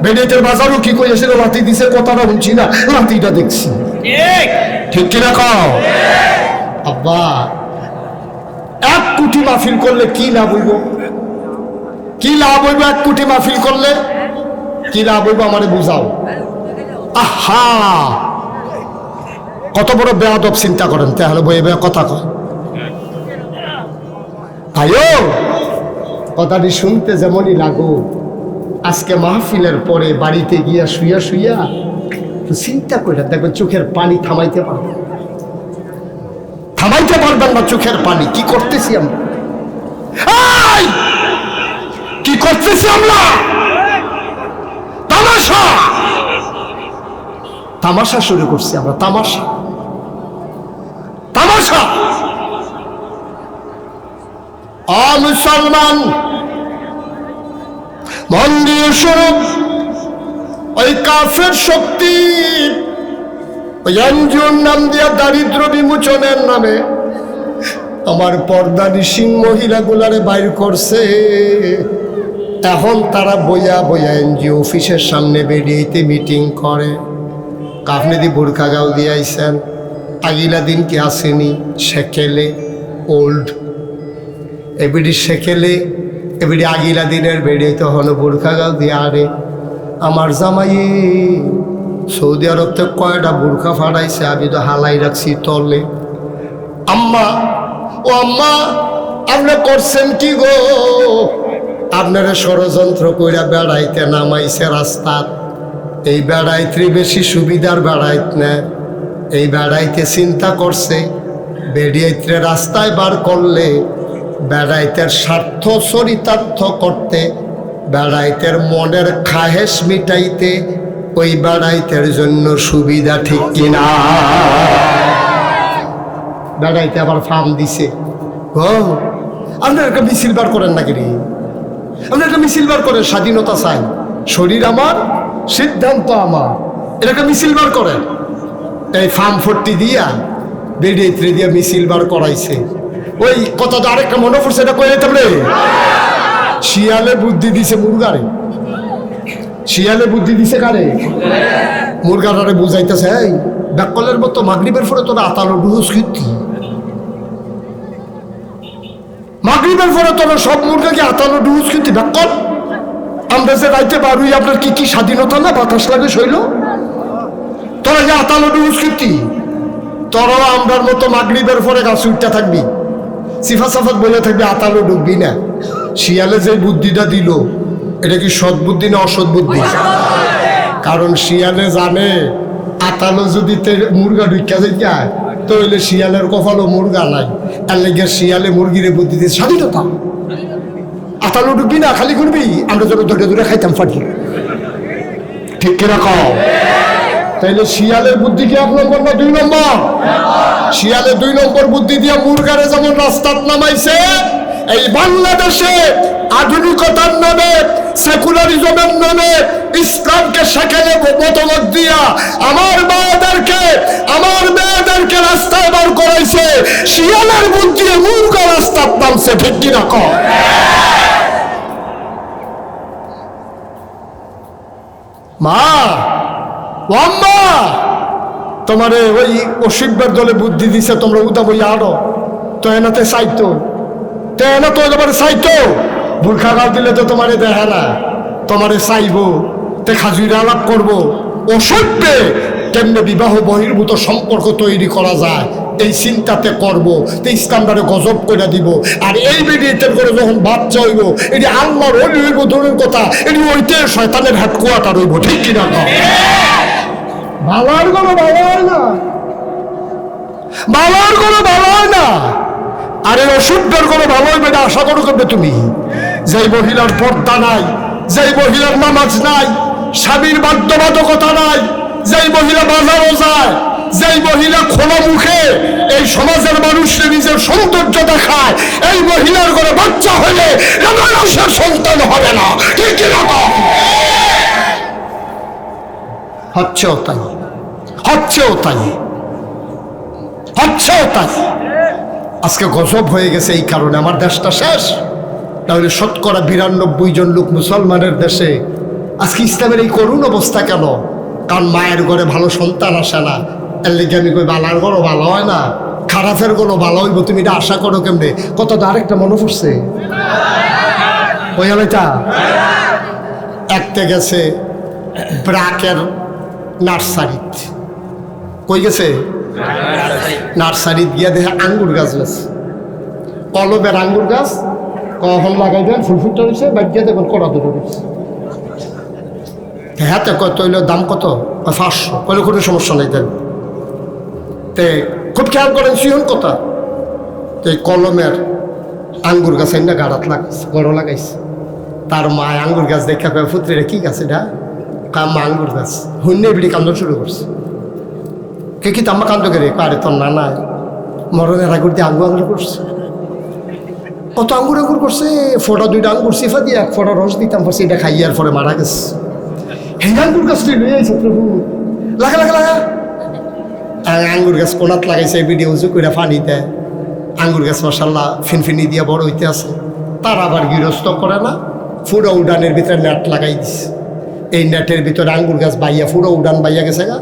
বেরিয়েতে বাজারও কি কইছিল, লাথি দিছে, কথাটা শুনছি না, লাথিটা দেখছি, ঠিক কিনা কও? আব্বা 1 কোটি মাহফিল করলে কি লাভ হইব? কি লাভ হইব 1 কোটি মাহফিল করলে? কি লাভ হইব আমারে বুঝাও। আহা কত বড় বেয়াদব চিন্তা করেন, তাহলে বই বইয়ে কথা কয়। আয়ো কথাটি শুনতে যেমনই লাগো, আজকে মাহফিলের পরে বাড়িতে গিয়া শুইয়া শুইয়া চিন্তা করে দেখবেন চোখের পানি থামাইতে পারবেন, থামাইতে পারবেন না চোখের পানি। কি করতেছি আমরা? কি করতেছি আমরা? তামাশা, তামাশা শুরু করছি আমরা, তামাশা, তামাশা। মুসলমান মন দিয়ে স্বরূপ ওই কাফের শক্তি, ওই এনজিওর নাম দিয়া দারিদ্র বিমোচনের নামে আমার পর্দানিসীন মহিলাগুলারে বাইর করছে। এখন তারা বইয়া বইয়া এনজিও অফিসের সামনে বেরিয়েতে মিটিং করে। আপনি দি বোরখা গাও দিয়ে আইসেন, আগিলা দিন কি আসেনি? সেকেলে ওল্ড এবিডি সেকেলে, এবিডি আগিলা দিনের বেরিয়ে তখন বোরখা গাও দিয়ে। আরে আমার জামাই সৌদি আরব থেকে কয়টা বোরখা ফাটাইছে, আমি তো হালাই রাখছি তলে। আম্মা, ও আম্মা আপনি করছেন কি গো? আপনারা ষড়যন্ত্র কইরা বেড়াইতে নামাইছে রাস্তাত। এই বেড়াইতে বেশি সুবিধার বেড়াইত না, এই বেড়াইতে চিন্তা করছে বেড়িয়াইতে রাস্তায় বার করলে বেড়াইতের স্বার্থ চরিতার্থ করতে, বেড়াইতের মনের খাহেস মিটাইতে, ওই বেড়াইতের জন্য সুবিধা, ঠিক কিনা? বেড়াইতে আবার ফার্ম দিছে। আপনার একটা মিছিল বার করেন নাকি রে? আপনার একটা মিছিল বার করেন, স্বাধীনতা চাই। শরীর আমার, সিদ্ধান্ত আমার। এটাকে মিছিল বার করে এই ফার্ম 40 দিয়া বেরিয়ে দিয়া মিছিল বার করাইছে। ওই কথাটা আরেকটা মনে পড়ছে, এটা কয়ে যেতে শিয়ালে বুদ্ধি দিছে মুরগারে। শিয়ালে বুদ্ধি দিছে কারে? মুরগারে বুঝাইতেছে, এই ব্যাকলের মতো মাগরিবের পরে তোরা আতালো ডুহুস কীর্তি, মাগরিবের পরে তোরা সব মুরগাকে আতালো ডুহুস কীর্তি ব্যাকল। আমরা যে রাইতে বারুই আপনার কি কি স্বাধীনতা না বাতাস লাগে শৈল, তোরা যে আতালো ডুহুস কীর্তি, তোরাও আমরার মতো মাগরিবের পরে গাছ উঠতে থাকবি, সিফা সাফাত বলে থাকবি, আতালো ঢুকবি না। শিয়ালে যে বুদ্ধিটা দিল এটা কি সৎ বুদ্ধি না অসৎ বুদ্ধি? কারণ শিয়ালে জানে আতালো যদি মুরগা ঢুকা যাইতে তো হইলে শিয়ালের কপালও মুরগা নাই, তার লেগে শিয়ালে মুরগিরে বুদ্ধি দিয়ে স্বাধীনতা, আতালো ঢুকবি না, খালি করবি, আমরা যত ধরে ধরে খাইতাম ফাটি। ঠিক কিনা কও? তাইলে শিয়ালের বুদ্ধি কি 1 নম্বর না 2 নম্বর? শিয়ালে 2 নম্বর বুদ্ধি দিয়া মুরগারে যেমন রাস্তাত নামাইছে, এই বাংলাদেশে আধুনিকতার নামে, সেকুলারিজমের নামে ইসলামকে সেখানে মতামত দিয়া আমার মেয়েদেরকে রাস্তায় বার করাইছে। শিয়ালের বুদ্ধি মুরগা রাস্তার নামছে। ঠিক কিনা কও? মা ও আম্মা, তোমারে ওই অসিকবার দলে বুদ্ধি দিছে, তোমরা উদা বই আড়ো তো এনাতে চাইতো, তো এনা তো এবার চাইতো বুর্খা গাল দিলে তো তোমারে দেখা না, তোমারে চাইবো, তে খাজুরে আলাপ করবো, অসভ্যে কেমনে বিবাহ বহির্ভূত সম্পর্ক তৈরি করা যায় এই চিন্তাতে করবো, তো ইসলামটারে গজব করে দিব। আর এই বেরিয়েতে করে যখন বাচ্চা হইব, এটি আল্লাহর ওলি হইব দূরের কথা, এটি ওইতে শয়তানের হেডকোয়ার্টার হইব। ঠিক কিনা? ভালোর কোনো ভালো হয় না, ভালোর কোনো ভালো হয় না। আর এই অসুখের কোনো ভালো হইবে না আশা করো করবে তুমি। যেই মহিলার পর্দা নাই, যেই মহিলার নামাজ নাই, স্বামীর বাধ্যবাধকতা নাই, যেই মহিলা বাজারও যায়, যেই মহিলা খোলা মুখে এই সমাজের মানুষকে নিজের সৌন্দর্য দেখায়, এই মহিলার ঘরে বাচ্চা হলে মানুষের সন্তান হবে না। ঠিক কিনা? হচ্ছেও তাই, হচ্ছেও তাই, হচ্ছেও তাই। আজকে গজব হয়ে গেছে এই কারণে আমার দেশটা শেষ। তাহলে 92% জন লোক মুসলমানের দেশে আজকে ইসলামের এই করুণ অবস্থা কেন? কারণ মায়ের ঘরে ভালো সন্তান আসে না। এর লেগে আমি কই বালার ঘরও ভালো হয় না, খারাপের ঘরও ভালো হইব, তুমি এটা আশা করো কেমনে? কত তো আরেকটা মনে পড়ছে, ওই আলোটা একটা গেছে ব্রাকের নার্সারিত। কই গেছে? নার্সারিত গিয়া দেখে আঙ্গুর গাছ গেছে, কলমের আঙ্গুর গাছ, কখন লাগাই দেন ফুল ফুটতে রয়েছে, বাড়িয়ে দেখুন কড়া দুটো রয়েছে। হ্যাঁ তো কত হইল, দাম কত? 500। কইলে কোনো সমস্যা নেই দেন। তে খুব খেয়াল করেন সিহন কথা, তো এই কলমের আঙ্গুর গাছ না গাড়াত লাগাইছে, গড় লাগাইছে। তার মা আঙ্গুর গাছ দেখা কয়, পুত্রে কি গাছ এটা? মা আঙ্গুর গাছ। হুন্নে বিড়ি কান্দন শুরু করছে। কে কি তাম্মা কান্দ করে? আরে তোর না নাই মরণের আঙ্গুর দিয়ে আঙ্গুর করছে, কত আঙ্গুর করছে, ফোটা 2টা আঙ্গুর সিফা দিয়ে 1 ফোঁটা রস দিতাম, পারছি এটা খাইয়ার পরে মারা গেছে। হ্যাঁ আঙ্গুর গাছটি লই আইছে প্রভু, লাগা লাগা লাগা। আঙ্গুর গাছ কোনাত লাগাইছে, বিডি উঁচু করে পানি দেয়। আঙ্গুর গাছ মাশাল্লাহ ফিনফিনি দিয়ে বড় হইতে আছে। তার আবার গৃহস্থ করে না, পুরো উডানের ভিতরে নেট লাগাই দিছে। এই নেটের ভিতরে আঙ্গুর গাছ বাইয়া পুরো উডান বাইয়া গেছে গা।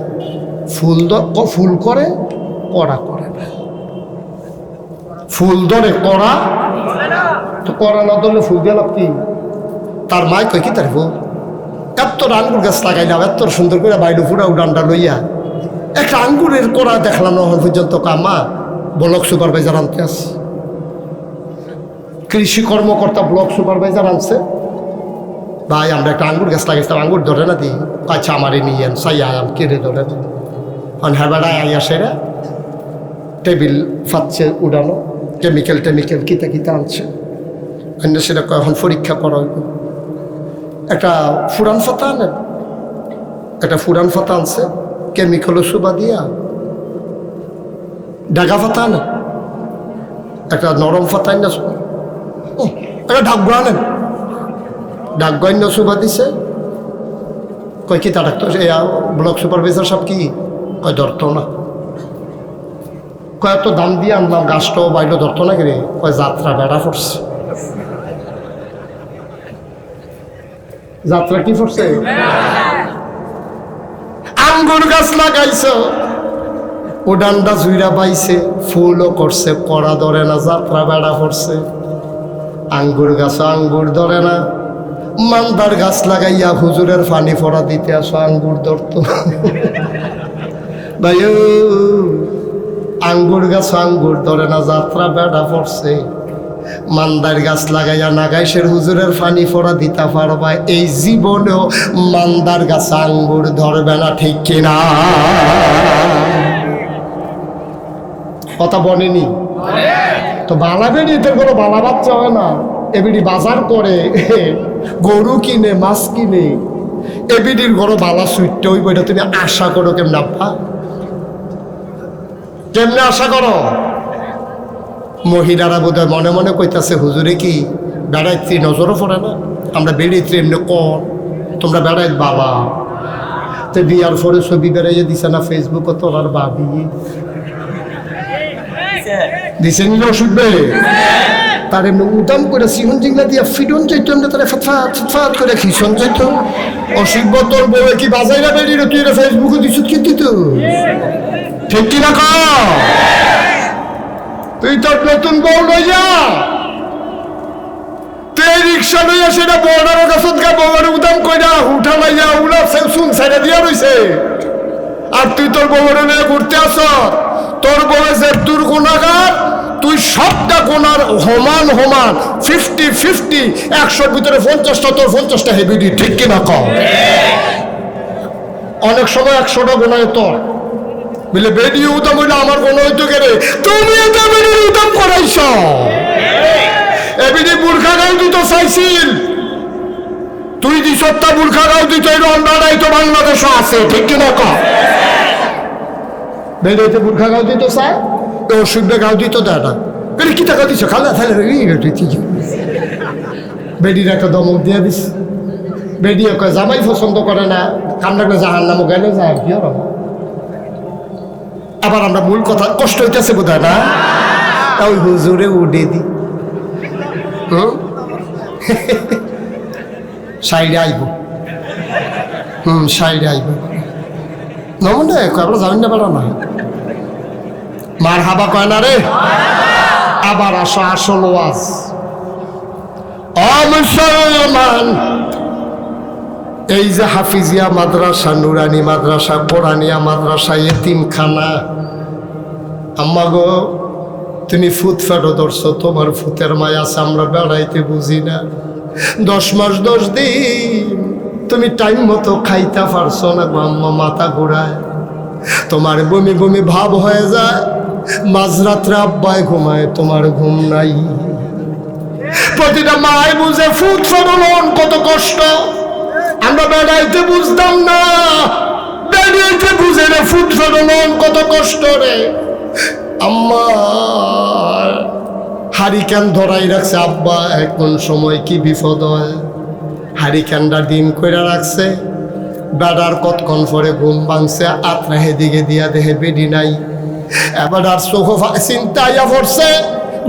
ফুল করে কড়া করে না, ফুল ধরে কড়া তো কড়া না ধরলে ফুল দিয়ে লাভ কি? তার মায় কই কি তার ফুল এত আঙ্গুর গাছ লাগাইলাম, এত সুন্দর করে বাইরে পুরো উডানটা লইয়া একটা আঙ্গুরের কড়া দেখলাম না এখন পর্যন্ত। কামা ব্লক সুপারভাইজার আনতে আসে, কৃষি কর্মকর্তা ব্লক সুপারভাইজার আনছে, ভাই আমরা একটা আঙ্গুর গাছ লাগাইছিলাম, আঙ্গুর ধরে না দিই। আচ্ছা আমারে নিয়ে আন, সাই আয়াম কেড়ে ধরে না। হ্যাঁ বেড়ায় আইয়া সেরা টেবিল ফাচ্ছে উড়ানো, কেমিক্যাল কিতা কিতা আনছে। অন্য সেটা এখন পরীক্ষা করা হইব। একটা ফুরান ফাতা আনেন, একটা ফুরান ফাতা আনছে, কেমিক্যালও সুবা দিয়া। ডাগা ফাতা আনেন, একটা নরম ফাতা আন, একটা ঢাকগো আনেন, ঢাকগো আন্য সুবা দিছে, কয় কি তা ডাক্তার ব্লক সুপারভাইজার সব কি কয় ধরতো না। কয় এত দাম দিয়ে আনলাম গাছটাও বাইরে ধরতো না কিরে কয় যাত্রা বেড়া পড়ছে। যাত্রা কি পড়ছে? আঙ্গুর গাছ লাগাইছ ও ডান্ডা জুইরা পাইছে ফুলও করছে কড়া ধরে না যাত্রা বেড়া পড়ছে। আঙ্গুর গাছ আঙ্গুর ধরে না মান্দার গাছ লাগাইয়া হুজুরের পানি ফোড়া দিতে আসো আঙ্গুর ধরতো ভাই আঙ্গুর গাছ আঙ্গুর ধরে না যাত্রা বেড়া পড়ছে। মান্দার গাছ লাগাইয়া নাগাইশের হুজুরের পানি ফোড়া দিতে পারবা এই জীবনেও মান্দার গাছ আঙ্গুর ধরবে না ঠিক কিনা কথা বলেনি তো বালা বেড়িতে কোনো বালা বাচ্চা হয় না। এবিডি বাজার করে গরু কিনে মাছ কিনে এবিডির ঘর বালা সুইটটা ওই বইটা তুমি আশা করো কেমন আব্বা কেমনে আশা করো? মহিলারা বোধ হয় মনে মনে কইতাছে হুজুরে কি বেড়াইত্রী নজরও পড়ে না আমরা বেড়াইত্রী এমনি কর তোমরা বেড়াইত বাবা তো বিয়ার পরে ছবি বেড়াইয়ে দিছে না ফেসবুকে তোলার বাবি দিছে নিল শুনবে তার এমনি উদাম করে সিহন জিংলা দিয়া ফিডন চাইতো এমনি তারা ফাত করে খিসন চাইতো অসিব্য তোর বউ কি বাজাইরা বেরিয়ে তুই এটা ফেসবুকে দিছ কি দিত ঠিক কিনা ক তুই তোর নতুন বউ লই যা তুই রিক্সা লইয়া সেটা বর্ডারের কাছে বউয়ের উদাম কইরা উঠা লাইয়া উলা শুন সাইডে দিয়া রইছে আর তুই তোর বউয়ের নিয়ে ঘুরতে আস তোর বউয়ে যে তোর গুণাগার তুই সবটা গুণার সমান সমান 50-50 100-র ভিতরে 50টা তোর 50টা হেবিডি ঠিক কিনা কম অনেক সময় 100টা গুণায় তোর বলে বেডি উদাম হইলে আমার কোনো হইতো কেরে তুমি এটা বেডি উদাম করাইছ এবিডি বুরখা গাও দিত চাইছিল তুই দি সত্তা বুরখা গাও দিত এই রন্ডাটাই তো বাংলাদেশ আছে ঠিক কিনা কম বেডিতে বুরখা গাও দিত চাই তো শুভ্রে গাও দিত দাদা বেডি কি টাকা দিছ খালা থালে বেডির একটা দমক দিয়ে দিস বেডি জামাই পছন্দ করে না কামড়াকে জাহান নামও গেলে যায় কি আর আবার আমরা মূল কথা কষ্ট হইতেছে বোধ হয় না ওই হুজুরে উডে দি সাইডে আইব সাইডে আইব নমনে আমরা জানেন না পারা না মার হাবা কয় না রে আবার আসো আসল ওয়াজ ও মুসলমান এই যে হাফিজিয়া মাদ্রাসা নুরানি মাদ্রাসা কোরআনিয়া মাদ্রাসা এতিমখানা আম্মা গো তুমি ফুট ফেটো ধরছো তোমার ফুতের মায়া আছে আমরা বেড়াইতে বুঝি না 10 মাস 10 দিন তুমি টাইম মতো খাইতে পারছো না গো আম্মা মাথা ঘোরায় তোমার বমি বমি ভাব হয়ে যায় মাঝরাত্রে আব্বায় ঘুমায় তোমার ঘুম নাই প্রতিটা মায় বুঝে ফুট ফেরোলন কত কষ্ট আমরা বেড়াইতে বুঝতাম না বেড়াইতে বুঝে রে ফুট ফেরোলন কত কষ্ট রে আম্মা হারিকেন ধরাই রাখছে আব্বা কোন সময় কি বিপদ হয় হারিকেনটা ডিম করে রাখছে বেড়ার কতক্ষণ পরে ঘুম ভাঙছে আত্রা হেদিকে দিয়া দেহে বেডি নাই এবার আর চোখ চিন্তাইয়া পড়ছে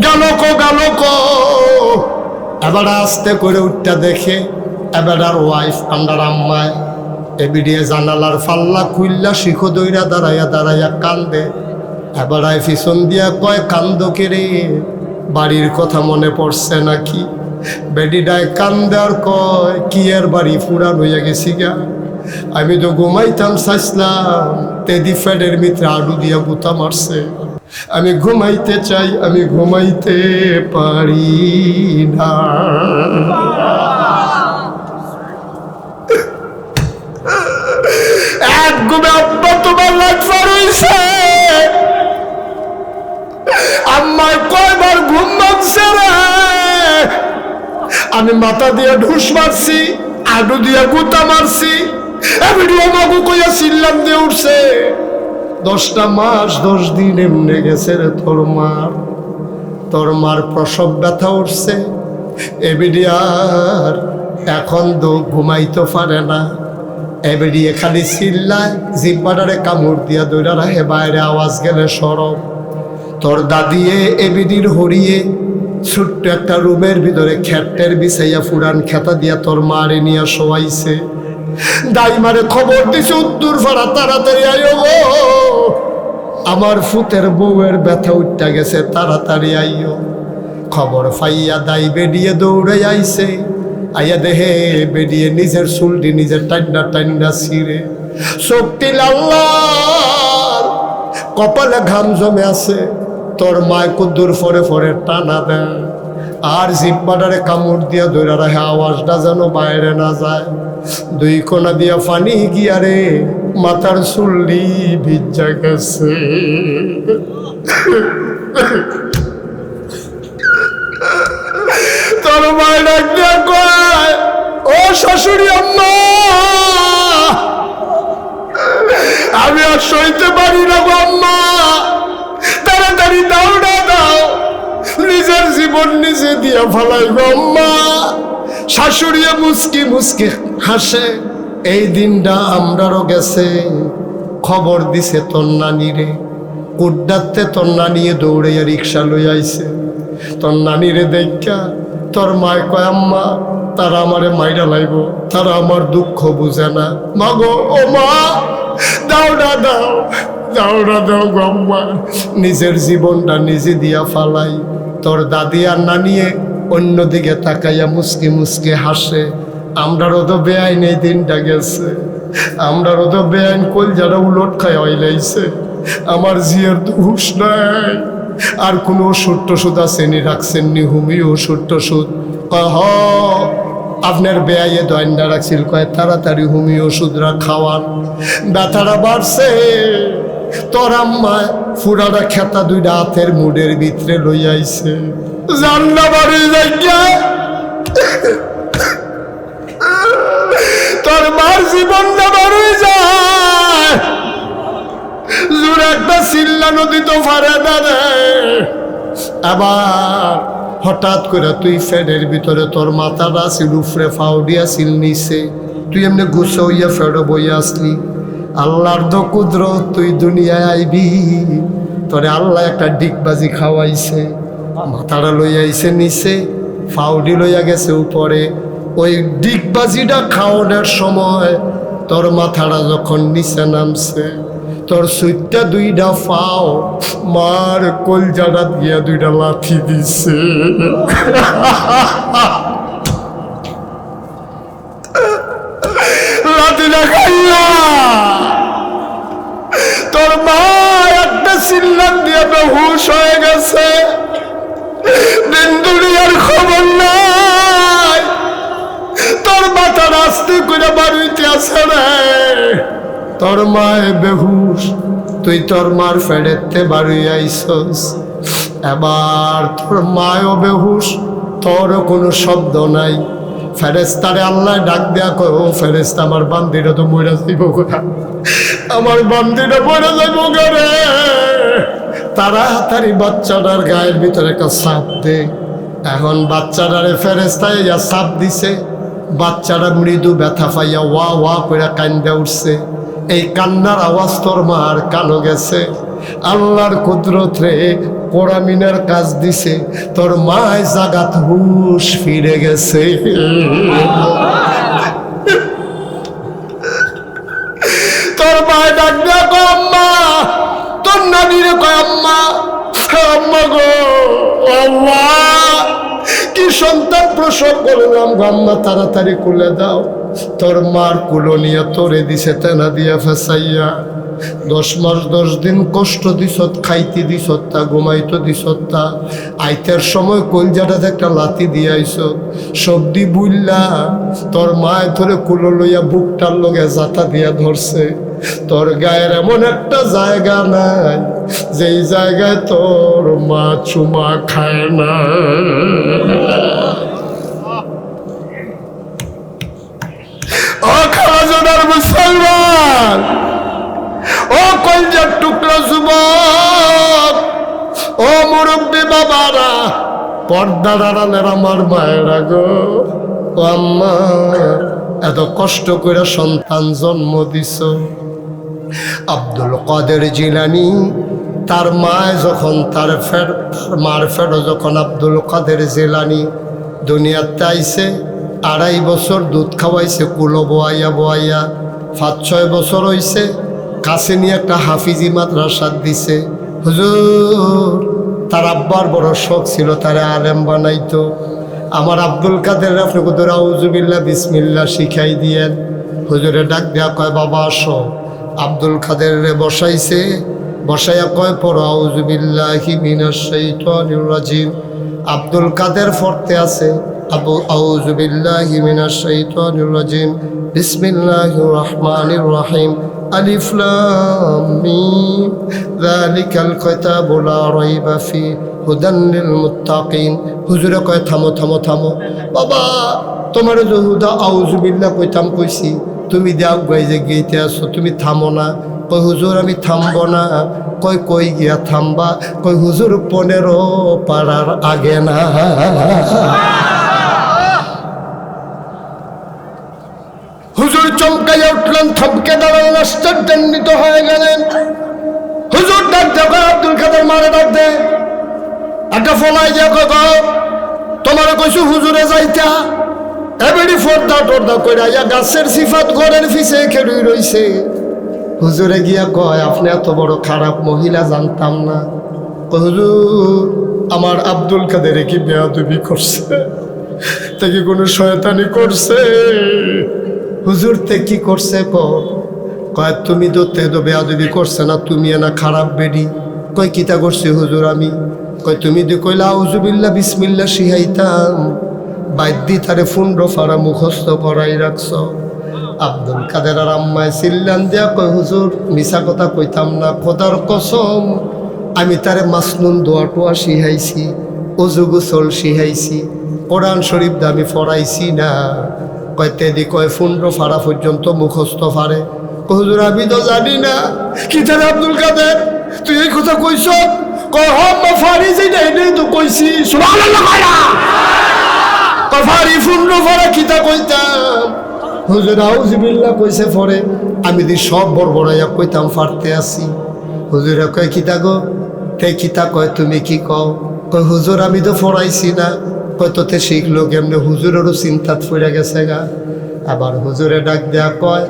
গেল কো এবার আস্তে করে উঠটা দেখে এবার আর ওয়াইফ আন্ডার আম্মায় এবিডিয়ে জানালার ফাল্লা খুললা শিখো দইরা দাঁড়াইয়া কান্দে এবার আয় পিছন দিয়া কয় কান্দ কেড়ে বাড়ির কথা মনে পড়ছে নাকি বেডিডায় কান্দে আর কয় কি এর বাড়ি ফুরান হইয়া গেছি গা আমি তো ঘুমাইতাম চাইছিলাম তেদি ফ্যাডের মিত্রে আডু দিয়া গুতা মারছে আমি ঘুমাইতে চাই আমি ঘুমাইতে পারি না এক ঘুমে আব্বা তোমার লাইট পার হইছে আম্মার কয়বার ঘুম ভাঙছে রে আমি মাথা দিয়ে ঢুস মারছি আডু দিয়ে গুতা মারছি ভিডিও মাগু কইয়া চিল্লাম দিয়ে উঠছে 10টা মাস 10 দিন এমনে গেছে রে তোর মার প্রসব ব্যথা উঠছে এবিডিয়ার এখন তো ঘুমাইতে পারে না এবেরিয়ে খালি চিল্লায়, জিব্বাটারে কামড় দিয়া দৌড়া রাখে, বাইরে আওয়াজ গেলে সরব। তোর দাদিয়ে এবিডির হরিয়ে ছোট্ট একটা রুমের ভিতরে খেটের বিছাইয়া ফুরান খেতা দিয়া তোর মারে নিয়ে শোয়াইছে। দাইমারে খবর দিছে উত্তর ফাড়া, তাড়াতাড়ি আইও গো, আমার ফুতের বউয়ের ব্যথা উঠটা গেছে, তাড়াতাড়ি আইও। খবর পাইয়া দাই বেরিয়ে দৌড়ে আইছে, আইয়া দেহে বেরিয়ে নিজের চুলটি নিজের টান্ডা টান্ডা ছিঁড়ে, চোখটি লাল লাল, কপালে ঘাম জমে আছে। তোর মায় কুদ্দুর ফরে ফরে টানা দেয়, আর জিব্বাটারে কামড় দিয়া ধরে রাখে, আওয়াজটা যেন বাইরে না যায়। দুই কোনা দিয়া পানি গিয়া রে মাথার চুল্লি ভিজা গেছে। তোর মায় ডাক দিয়া কয়, ও শাশুড়ি আম্মা, আমি আর সইতে পারি না গো আম্মা, তাড়াতাড়ি দাওটা দাও, নিজের জীবন নিজে দিয়া ফেলাই গো আম্মা। শাশুড়িয়ে মুসকি মুসকি হাসে। এই দিনটা আমরারও গেছে। খবর দিছে তোর নানিরে, কুড্ডাতে তোর নানিয়ে দৌড়াইয়া রিক্সা লই আইছে। তোর নানিরে দেখা তোর মায় কয়, আম্মা তারা আমারে মাইরা লাইব, তারা আমার দুঃখ বুঝে না। মাগো ও মা, দাওড়া দাও, দাওড়া দাও গো আম্মা, নিজের জীবনটা নিজে দিয়া ফালাই। তোর দাদি আর নানিয়ে অন্যদিকে তাকাইয়া মুসকি মুসকি হাসে। আমরারও তো বেআইন এই দিনটা গেছে, আমরারও তো বেআইন কল যারা উলট খায় হইলাইছে। আমার জিয়ার তো হুশ নাই। আর কোনো ওষুধ টষুধ আসেনি, রাখছেননি হুমিও ওষুধ টষুধ? কহ আপনার বেআইয়ে দয়না রাখছিল, কয় তাড়াতাড়ি হুমিও ওষুধরা খাওয়ান, ব্যথাটা বাড়ছে। তোর আম্মায় ফুরাটা খেতা দুইটা হাতের মুডের ভিতরে লই আইছে। জান্না বাড়ি যাইয়া তোর মার জীবনটা বাড়ি যায়, জোরে একটা চিল্লানো দিতে পারে না রে। আবার হঠাৎ করে তুই ফ্যানের ভিতরে তোর মাথাটা ছিল উপরে, ফাউডিয়া ছিল নিচে, তুই এমনি গুছো হইয়া ফেরো বইয়া আসলি। আল্লাহর তো কুদরত, তুই দুনিয়ায় আইবি, তোরে আল্লাহ একটা ডিগবাজি খাওয়াইছে। মাথাটা লইয়া আইছে নিচে, ফাউডি লইয়া গেছে উপরে। ওই ডিগবাজিটা খাওয়ানোর সময় তোর মাথাটা যখন নিচে নামছে, তোর সুইটটা দুইটা ফাও মার কলজাটা দিয়া দুইটা লাথি দিছে। লাথিটা খাইয়া তোর মা একটা চিল্লান দিয়ে বেহুশ হয়ে গেছে। দিন দুনিয়ার খবর নাই, তোর মাথা রাস্তে করে বাড়িতে আসে রে। তোর মায় বেহুশ, তুই তোর মার ফেড়েতে বাড়ি আইসস। এবার তোর মায়ও বেহুশ, তোরও কোনো শব্দ নাই। ফেরেস্তারে আল্লাহ ডাক দেয়া কয়, ও ফেরেস্তা, আমার বান্দিটা তো মরে যাইব গোটা, আমার বান্দিটা মরে যাইব রে। তাড়াতাড়ি বাচ্চাটার গায়ের ভিতরে একটা সাপ দে। এখন বাচ্চাটারে ফেরেস্তায় যা সাপ দিছে, বাচ্চাটা মৃদু ব্যথা পাইয়া ওয়া ওয়া করে কান্দা উঠছে। এই কান্নার আওয়াজ তোর মার কানো গেছে। আল্লাহর কুদরত রে, কোরআমিনের কাজ দিছে, তোর মায় জাগাত হুশ ফিরে গেছে। তোর মায় ডাক দেয়া কয়, আম্মা, তোর নানিরে কয়, আম্মা, আম্মা গো, আম্মা কি সন্তান প্রসব করলাম গো আম্মা, তাড়াতাড়ি কুলে দাও। তোর মার কুলো নিয়ে তোরে দিছে তেনা দিয়া ফেসাইয়া। 10 মাস 10 দিন কষ্ট দিছত, খাইতে দিছত তা, ঘুমাইতে দিছত তা। আইতের সময় কলজাটাতে একটা লাথি দিয়ে আইস, সবদি বুইল্লা তোর মায় ধরে কুলো লইয়া বুকটার লগে জাতা দিয়া ধরছে। তোর গায়ের এমন একটা জায়গা নাই যেই জায়গায় তোর মা চুমা খায় না। ও খাওয়াজনার মুসলমান, ও কলজার টুকরা যুবক, ও মুরব্বী বাবারা, পর্দার আড়ালের আমার মায়েরা গো, ও আম্মা, এত কষ্ট করে সন্তান জন্ম দিছ। আব্দুল কাদের জিলানী তার মায় যখন তার মার ফেরো যখন আব্দুল কাদের জিলানী দুনিয়াতে আইছে, 2.5 বছর দুধ খাওয়াইছে কুলো বোয়াইয়া বোয়াইয়া। 5-6 বছর হইছে, কাছে নিয়ে একটা হাফিজি মাদ্রাসা দিছে। হুজুর তার আব্বার বড় শখ ছিল তারে আলেম বানাইতো। আমার আব্দুল কাদের আপনি কোথাও আউযুবিল্লাহ বিসমিল্লাহ শিখাই দিয়েন। হুজুরে ডাক দেয়া কয় বাবা আসো। আব্দুল কাদের বসাইছে, বসাইয়া কয় পড়ো আউযুবিল্লাহি মিনাশ শাইতানির রাজিম। আব্দুল কাদের পড়তে আছে আউযুবিল্লাহি মিনাশ শাইতানির রাজিম, বিসমিল্লাহির রহমানির রহিম, আলিফ লাম মিম যালিকাল কিতাবু লা রাইবা ফি হুদান লিল মুত্তাকিন। হুজুরে কয় থামো থামো থামো বাবা, তোমার যে হুদা আউযুবিল্লাহ কইতাম কইছি, তুমি দেও গাই যে গেইতে আসো, তুমি থামো না। কই হুজুর আমি থামবো না। কই গিয়া থামবা? কই হুজুর 15 পাড়ার আগে না। হুজুর চমকাইয়া উঠলেন, থমকে দাঁড়ালেন, আশ্চর্যান্বিত হয়ে গেলেন। হুজুর ডাক দেখ আব্দুল কাদের মারে ডাক দে। একটা ফলাই দিয়া কয় তোমার কইছু হুজুরে যাইতা, এবারে ফর্দা টর্দা কইরা ইয়া গাছের সিফাত ঘরের পিছে খেড়ুই রইছে। হুজুরে গিয়া কয় আপনি এত বড় খারাপ মহিলা জানতাম না। কয় হুজুর আমার আব্দুল কাদের কি বেয়াদবি করছে, তা কি কোনো শয়তানি করছে? হুজুর তে কি করছে? কয় তুমি তো বেয়াদবি করছে না, তুমি না খারাপ বেডি। কয় কিতা করছি হুজুর আমি? কয় তুমি দি কইলা আউযুবিল্লাহ বিসমিল্লাহ শিখাইতাম, বাইদ্যি তারে ফুন্ডো ফাড়া মুখস্থ করাই রাখছ। আব্দুল কাদের আর আম্মায় চিল্লান দিয়া কয় হুজুর মিছা কথা কইতাম না, খোদার কসম আমি তারে মাসনুন দোয়া টোয়া শিখাইছি, অজু গোসল শিখাইছি, কোরআন শরীফ দা আমি পড়াইছি না। কয় তেদি কয় ফুন্ডো ফাড়া পর্যন্ত মুখস্থ ফাড়ে। হুজুর আমি তো জানি না। কি তারে আব্দুল কাদের তুই এই কথা কইছ? কয় হম্মা ফাড়ি যেটা এটাই তো কইছি। সুবহানাল্লাহ কয়না কয় ফাড়ি ফুন্ডো ফাড়া কিতা কইতাম? হুজুর আউযুবিল্লাহ কইছে পরে আমি দি সব বড়বড়াইয়া কইতাম ফাড়তে আসি। হুজুরে কয় কিতা গো? তে কিতা কয় তুমি কি কও? কয় হুজুর আমি তো পড়াইছি না। কয় তোতে শিখলো কেমনে? হুজুরেরও চিন্তাত পড়ে গেছে গা। আবার হুজুরে ডাক দেয়া কয়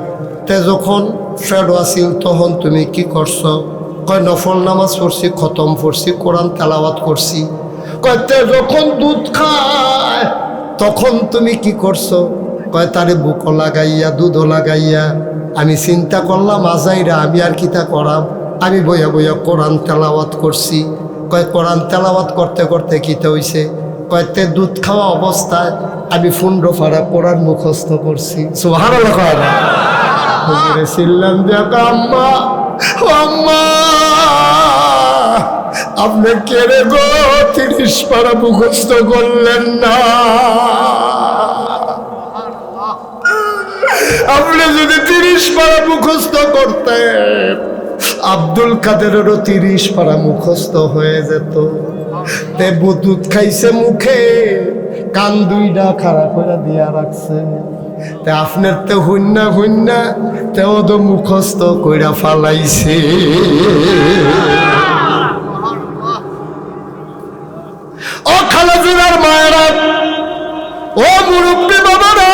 তে যখন ফেডো আসিল তখন তুমি কি করছো? কয় নফল নামাজ পড়ছি, খতম পড়ছি, কোরআন তেলাওয়াত করছি। কয় তে যখন দুধ খায় তখন তুমি কি করছো? কয় তারে বুকও লাগাইয়া দুধও লাগাইয়া আমি চিন্তা করলাম আজাইরা আমি আর কিতা করাম, আমি বইয়া বইয়া কোরআন তেলাওয়াত করছি। কয় কোরআন তেলাওয়াত করতে করতে কিতা হইছে? কয় তে দুধ খাওয়া অবস্থায় আমি ফুন্ডো ফাড়া কোরআন মুখস্থ করছি। সুবহানাল্লাহ কয়না হুজুরে চিল্লাম দিয়া আম্মা ও আম্মা আপনি কেড়ে গো 30 পারা মুখস্থ করলেন না? আপনি যদি 30 পারা মুখস্থ করতেন আব্দুল কাদেরেরও 30 পারা মুখস্থ হয়ে যেত। তে দুধ খাইছে মুখে, কান দুইটা খাড়া করে দিয়া রাখছে। তে আপনার তে হইনা তেও তো মুখস্থ কইরা ফালাইছে। ও খালাজুরার মায়েরা, ও মুরব্বী বাবারা,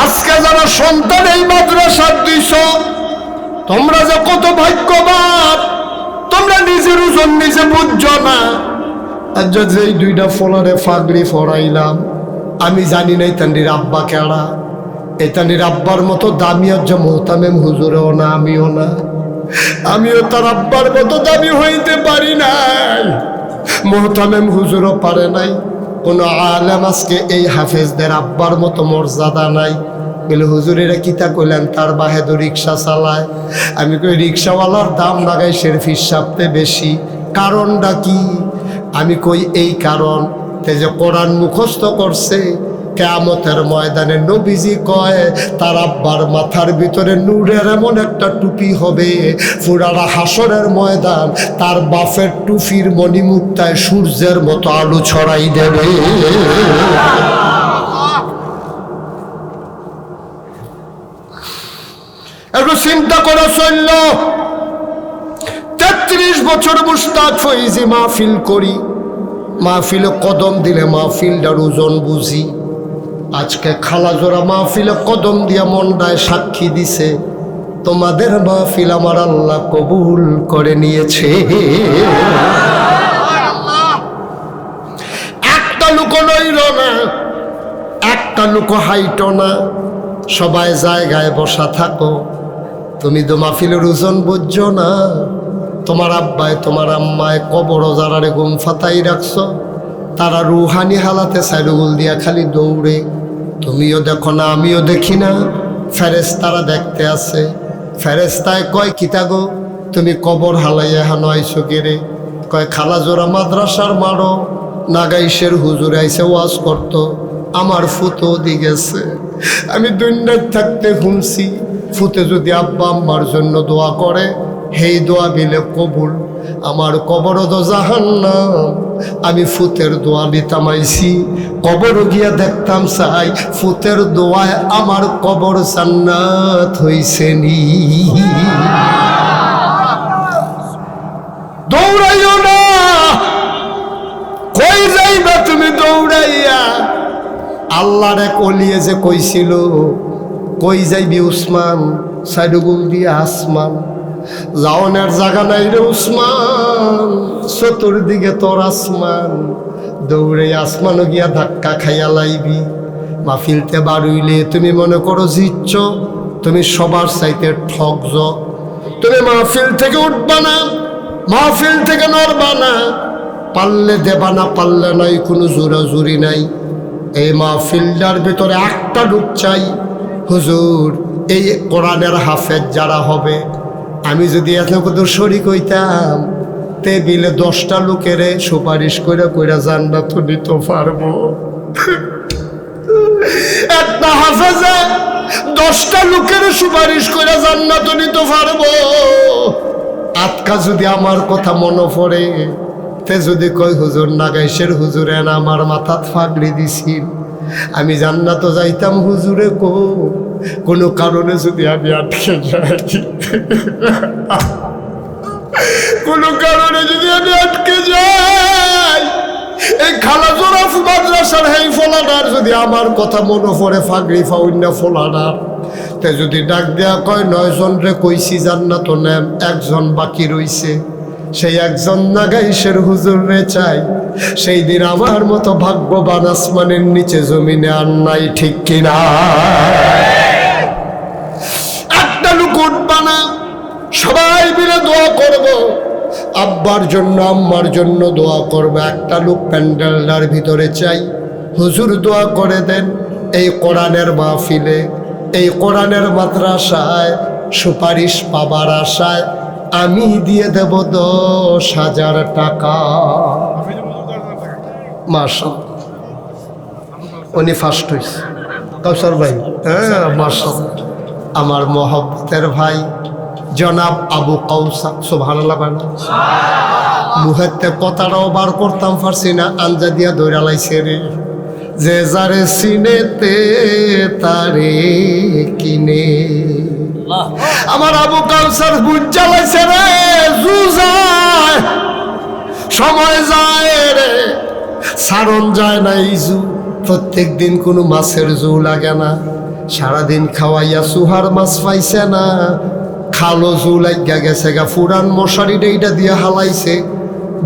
আজকে যারা সন্তান এই মাদ্রাসা দিছ তোমরা যে কত ভাগ্যবান, তোমরা নিজের ওজন নিজে বুঝছো না। আর যদি এই 2টা ফলারে ফাগড়ি ফরাইলাম, আমি জানি না তান্ডির আব্বা কেড়া। এই তান্ডির আব্বার মতো দামি আর যে মোহতামেম হুজুরেও না, আমিও না। আমিও তার আব্বার মতো দামি হইতে পারি নাই, মোহতামেম হুজুরও পারে নাই। কোনো আলেম আজকে এই হাফেজদের আব্বার মতো মর্যাদা নাই। বলে হুজুরেরা কিতা কইলেন তার বাহেদো রিক্সা চালায়। আমি কই রিক্সাওয়ালার দাম লাগাই সের ফিসাবতে বেশি, কারণটা কি? আমি কই এই কারণ তে যে কোরআন মুখস্থ করছে, কিয়ামতের ময়দানে নবীজি কয় তার আব্বার মাথার ভিতরে নূরের এমন একটা টুপি হবে, পুরারা হাসরের ময়দান তার বাপের টুপির মণিমুক্তায় সূর্যের মতো আলো ছড়াই দেবে। চিন্তা করে চলল 33 বছর মুস্তাক ফৈজি মাহফিল করি, মাহফিলে কদম দিলে মাহফিলটার ওজন বুঝি। আজকে খালাজোড়া মাহফিলে কদম দিয়া মনটায় সাক্ষী দিছে তোমাদের মাহফিল আমার আল্লাহ কবুল করে নিয়েছে। একটা লোক নইল না, একটা লোক হাইটো না, সবাই জায়গায় বসা থাকো। তুমি তো মাহফিলের ওজন বুঝছো না। তোমার আব্বায় তোমার আম্মায় কবর যারারে গুম ফাতাই রাখছো, তারা রুহানি হালাতে সাইডুগুল দিয়া খালি দৌড়ে। তুমিও দেখো না, আমিও দেখি না, ফেরেশতারা দেখতে আছে। ফেরেশতায় কয় কিতা গো, তুমি কবর হালাইয়া হানো আইসো কেরে? কয় খালাজোড়া মাদ্রাসার মারো নাগাইশের হুজুর আইসে ওয়াজ করতো, আমার ফুতো দি গেছে। আমি দুনিয়ায় থাকতে শুনছি ফুতে যদি আব্বা আম্মার জন্য দোয়া করে, হেই দোয়া বিলে কবুল। আমার কবর তো জাহান্নাম, আমি ফুতের দোয়া নিতাম আইছি। কবর গিয়া দেখতাম চাই ফুতের দোয়ায় আমার কবর জান্নাত হইছে নি। দৌড়াইও না, কই যাইবা তুমি দৌড়াইয়া? আল্লাহর এক ওলিয়ে যে কইছিল, কই যাইবি উসমান, সাইডুগুল দিয়ে আসমান। যাওনের জায়গা নাই রে উসমান, চতুর্দিকে তোর আসমান। দৌড়ে আসমানও গিয়া ধাক্কা খাইয়া লাইবি। মাহফিলতে বাড়ুইলে তুমি মনে করো জিতছ, তুমি সবার চাইতে ঠকজ। তুমি মাহফিল থেকে উঠবা না, মাহফিল থেকে নড়বা না, পারলে দেবা না, পারলে নাই, কোনো জোরাজুরি নাই। এই মাহফিলটার ভিতরে একটা লোক চাই, হুজুর এই কোরআনের হাফেজ যারা হবে, আমি যদি এত কত শরীক হইতাম টেবিলে 10টা লোকের সুপারিশ করে কইরা জান্নাত নিতে পারবো। একটা হাফেজে 10টা লোকের সুপারিশ করে জান্নাত নিতে পারবো। আজকা যদি আমার কথা মনে পড়ে, তে যদি কই হুজুর নাগাইশের হুজুরে না আমার মাথাত ফাগড়ি দিছিল, আমি জান্নাত যাইতাম হুজুরে কো। কোনো কারণে যদি আমি আটকে যাই, কোনো কারণে যদি আমি আটকে যাই, এই খালাজোড়া মাদ্রাসার এই ফলানার যদি আমার কথা মনে পড়ে, ফাগড়ি ফাউন্না ফলানার, তে যদি ডাক দেয়া কয় 9 জন রে কইছি জান্নাত নেন, 1 জন বাকি রইছে, সেই একজন নাগাইশের হুজুর রে চাই। সেই দিন আমার মতো ভাগ্যবান আসমানের নিচে জমিনে আর নাই, ঠিক কিনা? একটা লোক উঠবা না, সবাই মিলে দোয়া করব। আব্বার জন্য আম্মার জন্য দোয়া করবো। একটা লোক প্যান্ডেলটার ভিতরে চাই, হুজুর দোয়া করে দেন এই কোরআনের মাহফিলে, এই কোরআনের মাদ্রাসায় সুপারিশ পাবার আশায় আমি দিয়ে দেব 10,000 টাকা। মাশাআল্লাহ, উনি ফার্স্ট হয়েছে কাউসার ভাই। হ্যাঁ মাশাআল্লাহ, আমার মহব্বতের ভাই জনাব আবু কাউসার। সুবহানাল্লাহ। মুহেতে কথাটাও বার করতাম পারছি না, আঞ্জা দিয়া দৌড়া লাইছে রে। যে যারে সিনেতে তারে কিনে, আমার আবু কাউসার বুঝ জ্বালাইছে রে। জুজায় সময় যায় রে, সারণ যায় না ইজু। প্রত্যেক দিন কোনো মাছের জু লাগে না, সারাদিন খাওয়াইয়া সুহার মাছ পাইছে না, খালো জু লাগিয়া গেছে গা। ফুরান মশারি এইটা দিয়া হালাইছে,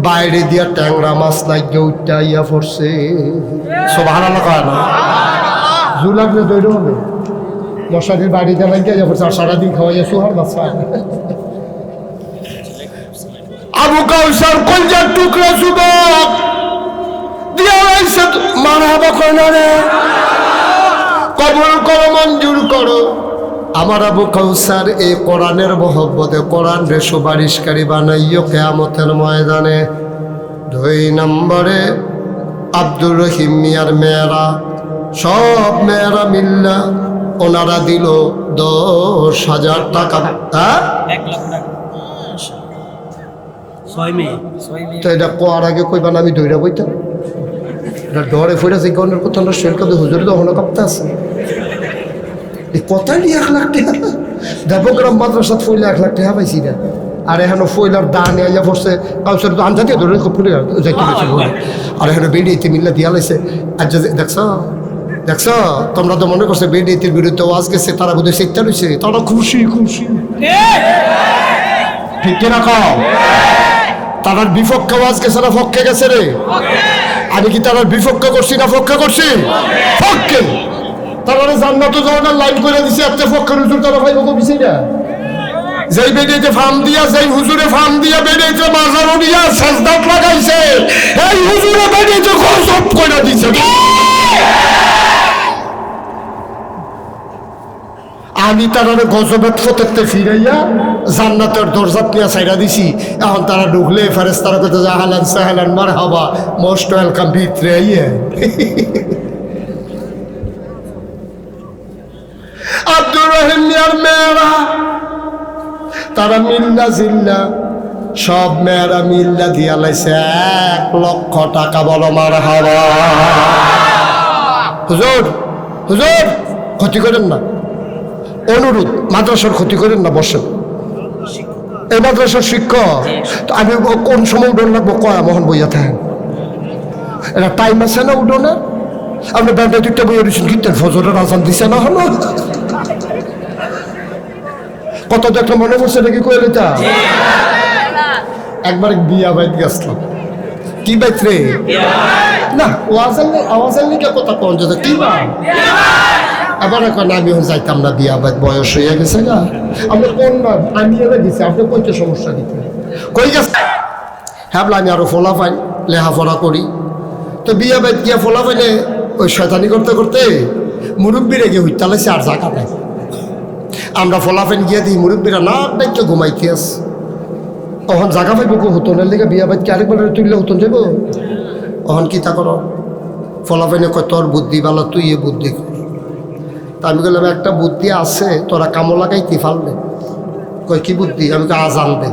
বাইরে দিয়া ট্যাংরা মাছ লাগিয়া উঠটা ইয়া পড়ছে। সুবহানাল্লাহ কয় না? জু লাগলে দৌড় হবে, মশারির বাড়ি দিয়ে লাগিয়া ইয়া পড়ছে, আর সারাদিন খাওয়াইয়া সুহার মাছ পায় না। আবু কাউসার কলজার টুকরা যুবক দিয়া লাইছে, মারহাবা কয় না রে, কবুল করো, মঞ্জুর করো। আমার আবু কাউসার এই কোরআনের মহব্বতে কোরআন রে সুপারিশকারী বানাইও কিয়ামতের ময়দানে। 2 নম্বরে আব্দুর রহিম মিয়ার মেয়েরা, সব মেয়েরা মিল্লা ওনারা দিল 10,000 টাকা। হ্যাঁ 1 লাখ টাকা। 6 মেয়ে তো এটা কোয়ার আগে কইবা না, আমি দৌড়া বইতাম। এটা ডরে ফিরে যে গনের কথা শরীর কাঁপতে, হুজুরে তো হলো কাঁপতে আছে। এই কথা নিয়ে 1 লাখ টাকা দেবগ্রাম মাদ্রাসাত ফইলা 1 লাখ টাকা পাইছি না আর এখানে ফইলার দান আইয়া পড়ছে কাউসার তো আনজাতীয় ধরে ফুলে যাইতে গেছে আর এখানে বেডিতে মিল্লা দিয়া লাইছে আর দেখছ তোমরা তো মনে করছো বেডিতের বিরুদ্ধে ওয়াজ গেছে তারা বোধহয় চেষ্টা রয়েছে তারা খুশি ঠিক কিনা কও তারার বিপক্ষে ওয়াজ গেছে না পক্ষে গেছে রে আমি কি তারার বিপক্ষে করছি না পক্ষে করছি পক্ষে তারা জান্নাতে যাওয়ার লাইন করে দিছে একটা পক্ষের হুজুর তারা ভাই কত বিছে না যেই বেডিতে ফার্ম দিয়া যেই হুজুরে ফার্ম দিয়া বেডিতে মাজার দিয়া সাজদাত লাগাইছে এই হুজুরে বেডিতে গজব করে দিছে আমি তারা গজবের ফতেতে ফিরাইয়া জান্নাতের দরজাত নিয়ে ছাইরা দিছি এখন তারা ঢুকলে ফেরেশতারা কইতে যায় আহলান সাহলান মারহাবা মোস্ট ওয়েলকাম ভিতরে আইয়ে আব্দুর রহিম মিয়ার মেয়েরা তারা মিল্লা জিল্লা সব মেয়েরা মিল্লা দিয়া লাইছে 1 লক্ষ টাকা বলো মারহাবা হুজুর ক্ষতি করেন না অনুরোধ মাদ্রাসার ক্ষতি করেন না বসেন এই মাদ্রাসার শিক্ষক তো আমি কোন সময় উঠোন লাগবো কয়া মোহন বইয়া থাকেন এটা টাইম আছে না উঠোনের আপনি ব্যান্ডে 2টা বইয়া দিচ্ছেন কীর্তেন ফজরের আজান দিছে না হলো কত দেখলে মনে পড়ছে নাকি কইলিটা একবার বিয়া বাইত গেছিলাম কি বাইত রে না আওয়াজের নিকে কথা কোন যে কি বা আবার এখন আমি যাইতাম না বিয়া বাইত বয়স হয়ে গেছে না আপনি কোন না আমি এনে দিছি আপনি কইতে সমস্যা দিতে কই গেছে ভাবলাম আমি আরো ফলাফাইন লেখাপড়া করি তো বিয়া বাইত গিয়া ফলাফাইনে ওই শয়তানি করতে করতে মুরব্বীরে গিয়ে হইতালাইছে আর জায়গা নাই আমরা ফলাফাইন গিয়ে দিই মুরব্বীরা না ডাইকে ঘুমাইতে আস তখন জায়গা পাইব হুতনের লেগে বিয়া বাইতকে আরেকবার তুললে হুতন যাব তখন কি তা করো ফলাফাইনে কয় তোর বুদ্ধি বালা তুই এ বুদ্ধি কর তা আমি বললাম একটা বুদ্ধি আছে তোরা কামো লাগাইতে ফালবে কয় কি বুদ্ধি আমি আজান দে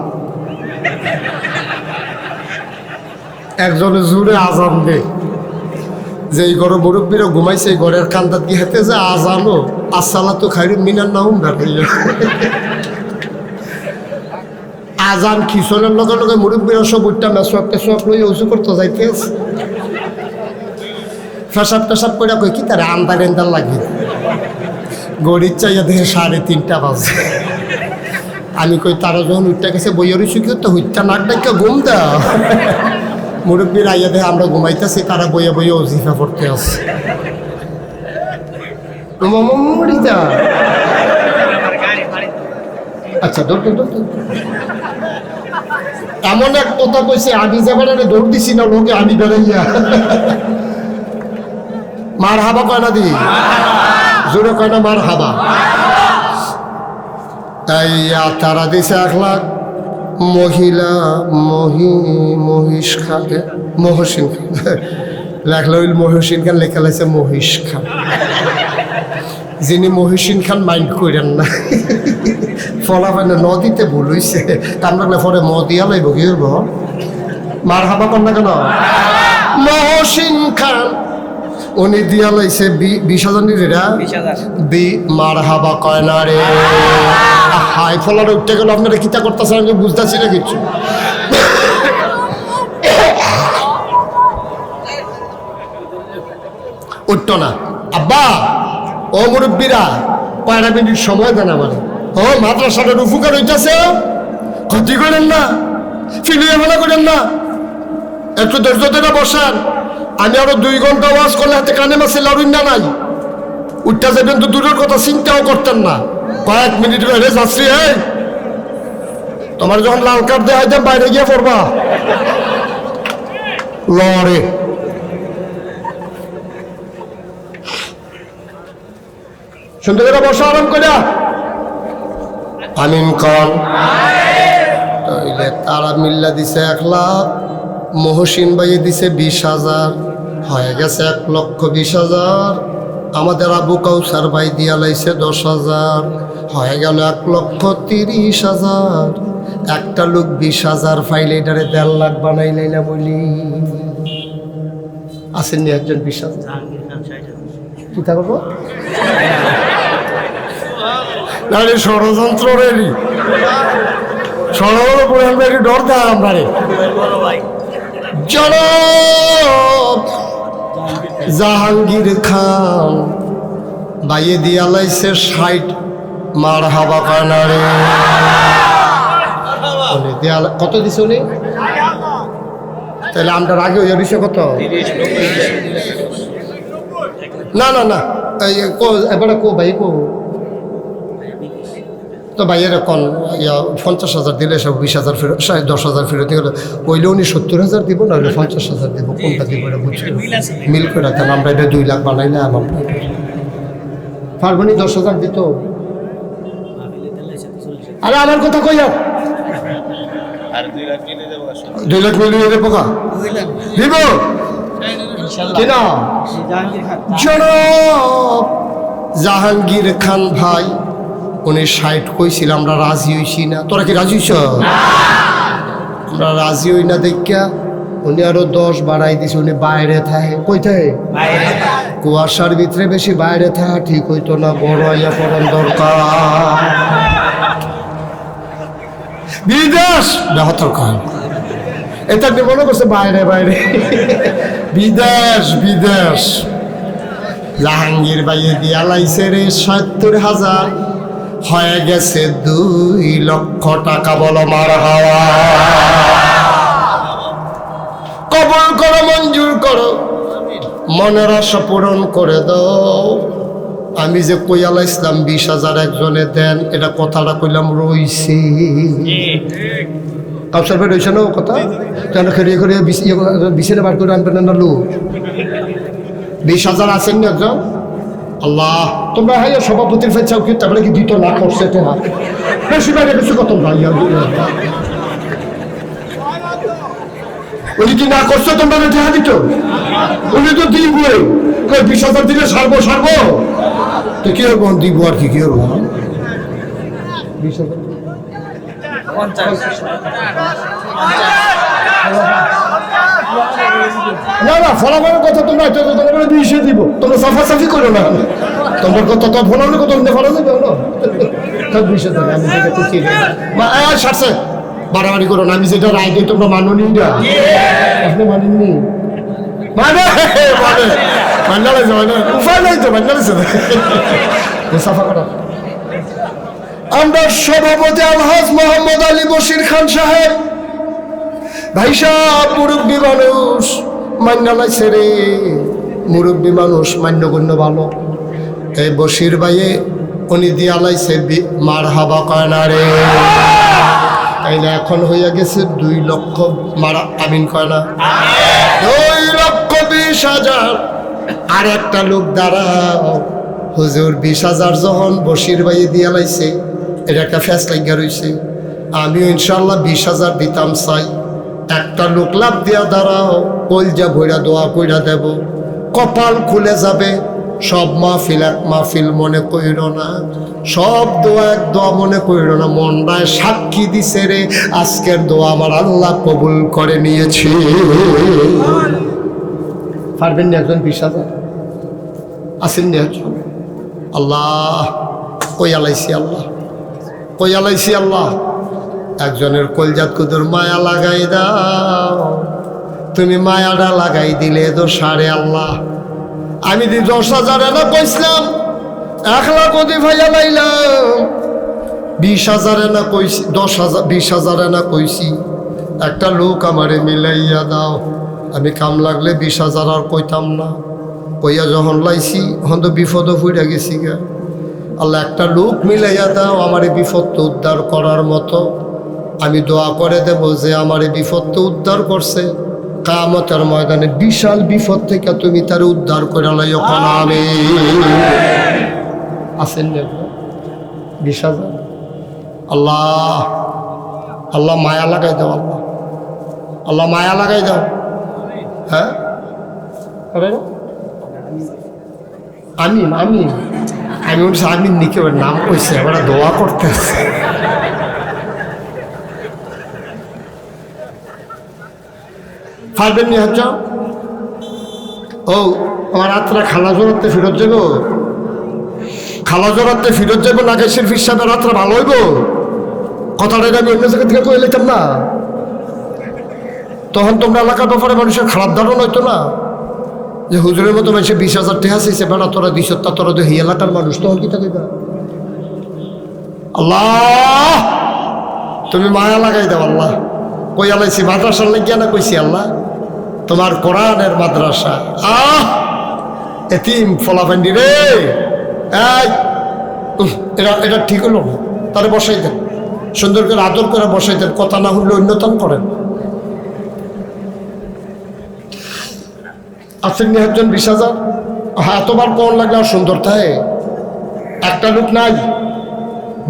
একজনে জোরে আজান দে যে এই ঘরে মুরব্বীরা ঘুমাইছে এই ঘরের কান্দাত গিয়ে হেঁটে যে আজানো আসসালা তো খাইরুম মিনার নাম ভাটাইয়া আজান খিচনের লগে লগে মুরব্বীরা সব উঠটা মেসোয়াক টেসোয়াক লইয়া উঁচু করতে যাইতে পেশাব করে কই কি তার আন্দার লাগে গড়ির চাইয়া দেখে 3:30 বাজে আমি কই তারা যখন উঠটা গেছে বইয়ের শিখি তো হুইটটা নাক ডাক্কা ঘুম দাও মুরব্বীর আইয়া দেখে আমরা ঘুমাইতেছি তারা বইয়া বইয়া ওজিফা পড়তে আছে আচ্ছা এমন এক কথা কইছে আমি যাবার দৌড় দিছি না লোকে আমি বেড়াইয়া মার হাবা কয় না দি জোরে কয় না মার হাবা তারা দিছে 1 লাখ মহিলা মহিষ খান মহসিন খান লেখলা হইল মহসিন খান লেখা লাগছে মহিষ খান যিনি মহসিন খান মাইন্ড করেন না ফলাফানে নদীতে ভুল হইছে তার লাগলে পরে দিয়া লাইব কি করবো মার হাবা কর না কেন মহসিন খান উনি দিয়া লাইছে 20,000 নিরা মার হাবা কয় না রে হাই ফলার উঠতে গেল আপনারা কিতা করতেছেন আমি বুঝতেছি না কিছু উঠতো না আব্বা ও মুরব্বীরা 5 মিনিট সময় দেন আমার ও মাদ্রাসাটার উপকার হইতেছে ক্ষতি করেন না ফিলিয়ে ভালো করেন না একটু ধৈর্য ধরে বসান আমি আরো 2 ঘন্টা ওয়াজ করলে হাতে কানে মাসে লাড়ুন না নাই উঠতে যাবেন তো দূরের কথা চিন্তাও করতেন না কয়েক মিনিট বেড়ে যাচ্ছি এই তোমার যখন লাল কার্ড দেওয়া হয় বাইরে গিয়ে পড়বা লড়ে শুনতে করে বসা আরাম করে আমিন কন তাইলে তারা মিল্লা দিছে 1 লাখ মহসিন ভাইয়ে দিছে 20,000 হয়ে গেছে 1,20,000 আমাদের আবু কাউসার ভাই দিয়া লাইছে 10,000 হয়ে গেল 1,30,000 একটা লোক 20,000 ফাইলে এটারে 1.5 লাখ বানাইলাই না বলি আসেননি একজন 20,000 কি তা করবো নারে ষড়যন্ত্র রেডি ষড়যন্ত্র পুরান বাড়ি ডর দেয় আমরা রে জনাব জাহাঙ্গীর খান বাইয়ে দিয়া লাইছে 60 মার হাবা কানারে কত দিছে উনি তাহলে আমরা আগে ওই দিছে কত না না না এবারে কো ভাই কো তো ভাইয়ের এখন 50,000 দিলে সব 20,000 ফেরত 10,000 ফেরত গেলে ওইলে উনি 70,000 দিব না 50,000 দিব কোনটা দিব এটা বুঝছি মিল করে রাখেন আমরা এটা 2 লাখ বানাইলে আমার পারবনি 10,000 দিত আরে আমার কথা কই আর 2 লাখ মিলিয়ে দেবো কা দিব কিনা জনাব জাহাঙ্গীর খান ভাই উনি 60 কইছিল আমরা রাজি হইছি না তোরা কি রাজি হইছ আমরা রাজি হই না দেখা উনি আরো 10 বাড়াই দিছে উনি বাইরে থাকে কই থাকে কুয়াশার ভিতরে বেশি বাইরে থাকা ঠিক হইতো না বড় আইয়া পড়ার দরকার বিদেশ বেহতর খান এটা মনে করছে বাইরে বাইরে বিদেশ বিদেশ জাহাঙ্গীর বাইয়ে দিয়া লাইছে রে 70,000 হয়ে গেছে 2 লক্ষ টাকা বলো মার হাওয়া কবুল করো মঞ্জুর করো মনের আশা পূরণ করে দাও আমি যে কইয়ালা ইসলাম 20,000 একজনে দেন এটা কথাটা কইলাম রইছি কাউসার ভাই রইছে না কথা কেন খেয়ে করে বিছানে বার করে আনবেন না লোক 20,000 আছেন না একজন আল্লাহ তোমরা হাইয়া সভাপতির ফেচাও কি তারপরে কি দিত না করছে না বেশি বাইরে বেশি কত ভাইয়া উনি কি না করছে তোমরা দেখা দিত উনি তো দিবই 20,000 দিলে সারবো তো কি হবে দিব আর কি হবে 20,000 না না ফলাফলের কথা তোমরা তোমরা 20 দিব তোমরা সাফাসাফি করো না তোমার কথা তো ফলাফলের কথা ফলা যাবে না 20 দেবে আমি যেটা খুশি সারছে বাড়াবাড়ি করো না আমি যেটা রায় দিই তোমরা মানো নি না আপনি মানেননি মানে উপায় নাই তো মুসাফা করা আমরা সভাপতি আলহাজ মোহাম্মদ আলী বশির খান সাহেব ভাই সাহেব মুরব্বী মানুষ মান্য লাইছে রে মুরব্বী মানুষ মান্যগণ্য ভালো এই বশির ভাইয়ে উনি দিয়া লাইছে মার হাবা কয় না রে তাইলে এখন হইয়া গেছে 2 লক্ষ মারা আমিন কয় না 2,20,000 আর একটা লোক দাঁড়াও হুজুর 20,000 যখন বশির ভাইয়ে দিয়া লাইছে এটা একটা ফ্যাস লাগিয়া রয়েছে আমিও ইনশাল্লাহ 20,000 দিতাম চাই একটা লোক লাভ দিয়া দাঁড়াও কলজা ভইরা দোয়া কইরা দেব কপাল খুলে যাবে সব মাহফিল এক মাহফিল মনে কইর না সব দোয়া এক দোয়া মনে কইর না মনটায় সাক্ষী দিছে রে আজকের দোয়া আমার আল্লাহ কবুল করে নিয়েছে পারবেন না একজন 20,000 আসেন না আল্লাহ কই আলাইছি আল্লাহ একজনের কলজাত কুদুর মায়া লাগাই দাও তুমি মায়াটা লাগাই দিলে তো সারে আল্লাহ আমি 10,000 এনা কইছিলাম 1 লাখ অতি ভাইয়া লাইলাম 20,000 এনা কইছি 20,000 এনা কইছি একটা লোক আমারে মিলাইয়া দাও আমি কাম লাগলে 20,000 আর কইতাম না কইয়া যখন লাইছি হন তো বিপদ ফুইরা গেছি গা আল্লাহ একটা লোক মিলাইয়া দাও আমার এই বিপদ উদ্ধার করার মতো আমি দোয়া করে দেব যে আমার এই বিপদ উদ্ধার করছে কিয়ামতের ময়দানে বিশাল বিপদ থেকে তুমি তার উদ্ধার করে লাইও কোন আমি আসেন না 20,000 আল্লাহ মায়া লাগাই দাও আল্লাহ মায়া লাগাই দাও হ্যাঁ আমি বলছি আমি নিকে নাম কইছে আমরা দোয়া করতেছে পারবেন নি হচ্ছে ও আমার রাত্রা খালা জোরাতে ফেরত যাবো খালা জড়াতে ফিরত যাবো নাগেশের ফির সাহেবের রাত্রে ভালো হইব? কথাটা আমি অন্য জায়গা থেকে কয়ে নিতাম না? তখন তোমরা এলাকার ব্যাপারে মানুষের খারাপ ধারণা হইতো না যে হুজুরের মতো মানুষের 20,000 টাকা চাইছে, বেড়া তোরা দিছ, তা তোরা তো এই এলাকার মানুষ, তখন কি থাকবে? আল্লাহ তুমি মায়া লাগাই দাও। আল্লাহ কই আলাইছি মাদ্রাসার লাগিয়া না কইছি আল্লাহ তোমার কোরআনের মাদ্রাসা। এতিম ফলাফান্ডি রে, এই এটা ঠিক হলো না, তারে বসাই দেন, সুন্দর করে আদর করে বসাই দেন, কথা না হলে অন্যতম করেন। আসেননি একজন 20,000? হ্যাঁ, এতবার কোন লাগলে আর সুন্দর থাকে? একটা লোক নাই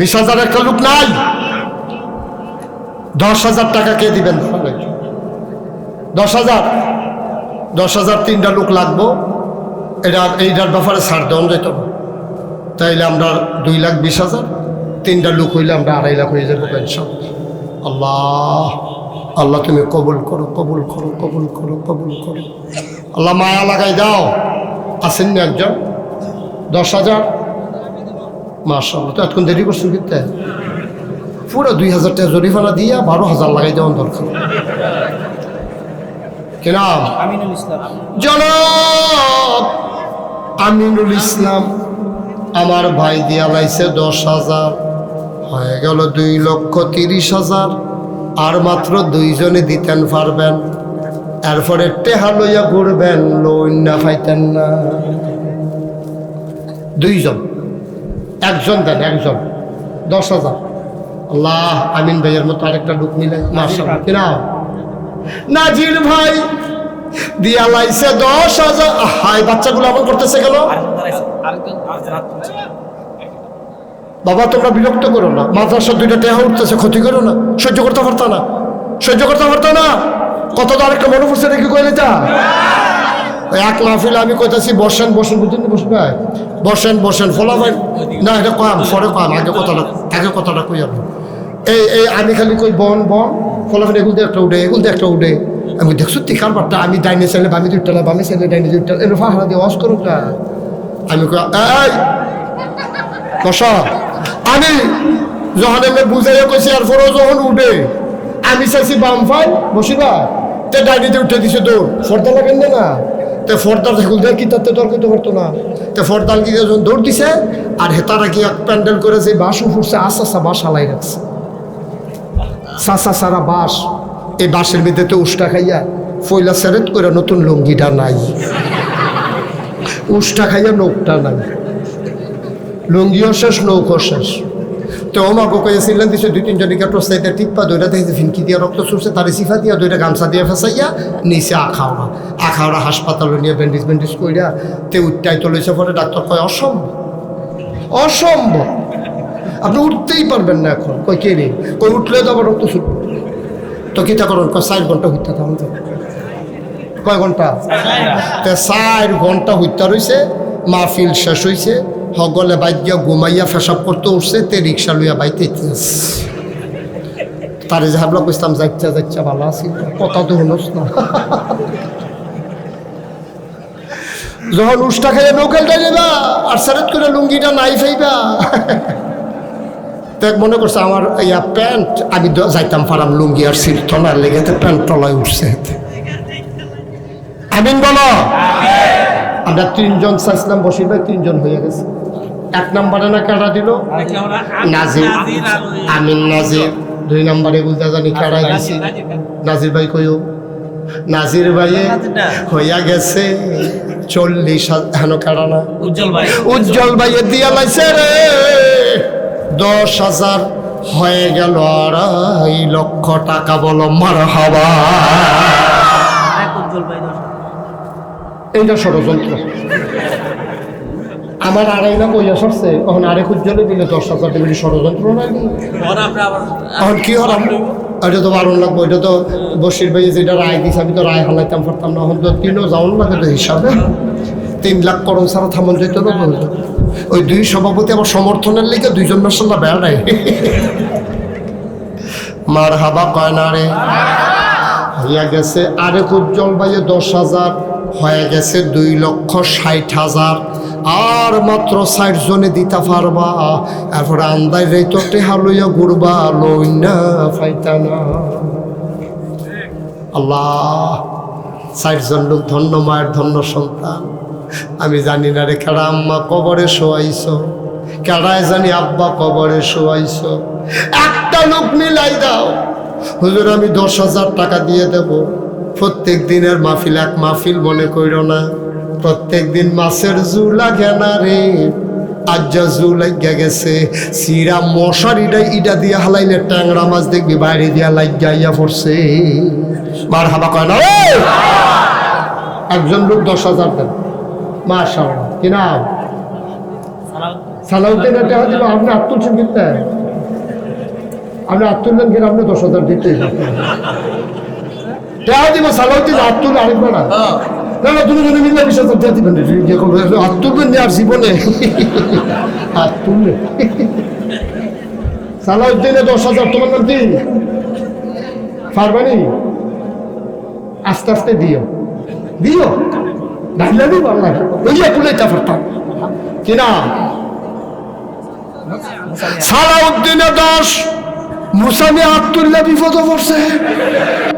20,000, একটা লোক নাই। 10,000 টাকা কে দিবেন? 10,000 3টা লোক লাগবো, এইটার ব্যাপারে ছাড় দেওয়া যেত না। তাইলে আমরা 2,20,000, 3টা লোক হইলে আমরা 2.5 লাখ হয়ে যাবো ইনশাআল্লাহ। আল্লাহ আল্লাহ তুমি কবুল করো, কবুল করো, কবুল করো, কবুল করো। আল্লাহ মায়া লাগাই দাও। আসেননি একজন? 10,000? মাশাআল্লাহ, তো এতক্ষণ দেরি করছেন কিন্তু পুরো 2,000 টাকা জরিমানা দিয়া 12,000 লাগাই দেওয়ার দরকার। কি নাম? আমিনুল ইসলাম। জনাব আমিনুল ইসলাম আমার ভাই দিয়া লাইছে 10,000, হয়ে গেল 2,30,000। আর মাত্র 2 জনে দিতেন পারবেন, এরপরে টেহা লইয়া ঘুরবেন, লোন না পাইতেন না। 2 জন, একজন দেন, একজন 10,000। আল্লাহ আমিন ভাইয়ের মতো আরেকটা লোক মিলে মাশাআল্লাহ। কি নাম? নাজির ভাই দিয়া লাইছে 10,000। হাই, বাচ্চাগুলো আমল করতেছে কেন? বাবা তোমরা বিরক্ত করো না, মাদ্রাসার 2টা টেহা উঠতেছে, ক্ষতি করো না। সহ্য করতে পারতো না, সহ্য করতে পারতো না। কত তো আরেকটা মনে পড়ছে নাকি কইলে তা এক মাহফিল আমি কইতাছি বসেন বসেন, বুঝলেন? বসেন বসেন ফলা ভাই না, এটা কম পরে কম, আগে কথাটা কই যাবো। এই আমি খালি কই বন বন ফলাফল, এগুলো দিয়ে একটা উঠে, এগুলো দিয়ে একটা উঠে। আমি দেখছো তিকার বারটা, আমি ডাইনে চাইলে বামি 2টা, বামি চাইলে ডাইনে 2টা, এর ফাহারা দিয়ে ওয়াজ করুক না। আমি কই এই বসা, আমি যখন এমনি বুঝাইয়া কইছি, আর পরেও যখন উঠে আমি চাইছি বাম ফাই বসিবা, তে ডাইনিতে উঠে দিছে দৌড়। ফর্দা লাগেন না, তে ফর্দার সেগুল দিয়ে কি তাতে তর্ক করতে পারতো না। তে ফর্দাল কি যখন দৌড় দিছে, আর হেতারা কি প্যান্ডেল করেছে, বাঁশ উঠছে, আস্তে বাঁশ হালাই রাখছে, সাসা সারা বাঁশ। এই বাঁশের ভিতরে তো উষ্টা খাইয়া ফইলা সেরেট করে নতুন লুঙ্গিটা নাই, উষ্টা খাইয়া নৌকটা নাই, লুঙ্গিও শেষ, নৌকো শেষ। তো আমাকে কয়েছিলেন দিছে 2-3 জনকে প্রস্তাইতে টিপ্পা 2টা দেখেছে ফিনকি দিয়া রক্ত ছুটছে, তার সিফা দিয়া 2টা গামছা দিয়ে ফেসাইয়া নিচে আখাওড়া হাসপাতালে নিয়ে ব্যান্ডেজ কইরা তে উঠটাই তো লইছে। পরে ডাক্তার কয় অসম্ভব, আপনি উঠতেই পারবেন না এখন। কই কে রে? কই উঠলে তো আবার রক্ত ছুটবে। তো কিতা করুন? 4 ঘন্টা হইতে তখন তো কয় ঘন্টা? 4 ঘন্টা হইতে রয়েছে। মাহফিল শেষ হয়েছে, হগলে বাইক গিয়া ঘুমাইয়া ফেসাব করতে উঠছে, তে রিক্সা লইয়া বাইতে তারে যে হাবলা বুঝতাম যাচ্ছা ভালো আছি, কথা তো হলোস না। যখন উষ্টা খাইয়া নৌকালটা নেবা আর সেরেট করে লুঙ্গিটা নাই ফাইবা, দেখ মনে করছে আমার ইয়া প্যান্ট, আমি যাইতাম পারাম লুঙ্গি আর সিট টলার লেগে প্যান্ট টলায় উঠছে। আমিন বলো। আমরা 3 জন চাইছিলাম বসির ভাই, 3 জন হয়ে গেছে। 1 নম্বরে না কারা দিল? নাজির, আমিন নাজির। 2 নম্বরে বুঝতে জানি কারাই গেছি, নাজির ভাই কইও। নাজির ভাইয়ে হইয়া গেছে 40,000। হেন কারা না? উজ্জ্বল ভাইয়ে দিয়া লাইছে রে 10,000, হয়ে গেল 2.5 লক্ষ টাকা। বলো মারহাবা। এইটা ষড়যন্ত্র। আমার 2.5 লাখ কইয়া সরছে, এখন আরেক উজ্জ্বলে দিলে 10,000 দেবে, ষড়যন্ত্র নাকি? এখন কি হলাম? এটা তো 12 লাগবো। এটা তো বসির ভাই যেটা রায় দিছে, আমি তো রায় হালাইতাম পারতাম না। এখন তো 3ও যাওয়ান লাগে তো হিসাবে। 3 লাখ করণ ছাড়া থামন যেত না। ওই 2 সভাপতি আবার সমর্থনের লেগে 2 জন মাসাল্লাহ বেড়ায়। মার হাবা কয় না রে। হইয়া গেছে আরেক উজ্জ্বল ভাইয়ে 10,000, হয়ে গেছে 2,60,000। আর মাত্র 60 জনে দিতে পারবা, এরপরে আন্দাই রে তো টেহা লইয়া ঘুরবা, লই না ফাইতা না। আল্লাহ 60 জন লোক ধন্য মায়ের ধন্য সন্তান। আমি জানি না রে কেডা আম্মা কবরে শোয়াইছ, কেডায় জানি আব্বা কবরে শোয়াইছ। একটা লোক মিলাই দাও, হুজুর আমি 10,000 টাকা দিয়ে দেব। প্রত্যেক দিনের মাহফিল এক মাহফিল মনে কইর না, প্রত্যেক দিন মাছের জু লাগে না রে, আজ্জা জু লাগিয়া গেছে। সিরা মশারিটা ইটা দিয়া হালাইলে ট্যাংরা মাছ দেখবি বাইরে দিয়া লাগিয়া পড়ছে। মার হাবা কয় না রে। একজন লোক 10,000 দেন, মাশাআল্লাহ। কি নাম? সালাউদ্দিন। এটা দিব আপনি আত্মুলছেন কিনতে, আপনি আত্মুললেন কিনা, আপনি 10,000 দিতে টাকা দিব। সালাউদ্দিন আত্মুল আরেকবার না, না না দুজনে মিলে 20,000 দিয়ে দিবেন। হাত তুলবেন নি আর জীবনে হাত তুললে। সালাউদ্দিনে 10,000 তোমার নাম দিন পারবানি? আস্তে আস্তে দিও, দিও ডাইলা দিব। আল্লাহ ওইয়া তুলেটা পারতাম কিনা। সালাউদ্দিনে 10, মুসানি হাত তুললে বিপদ পড়ছে।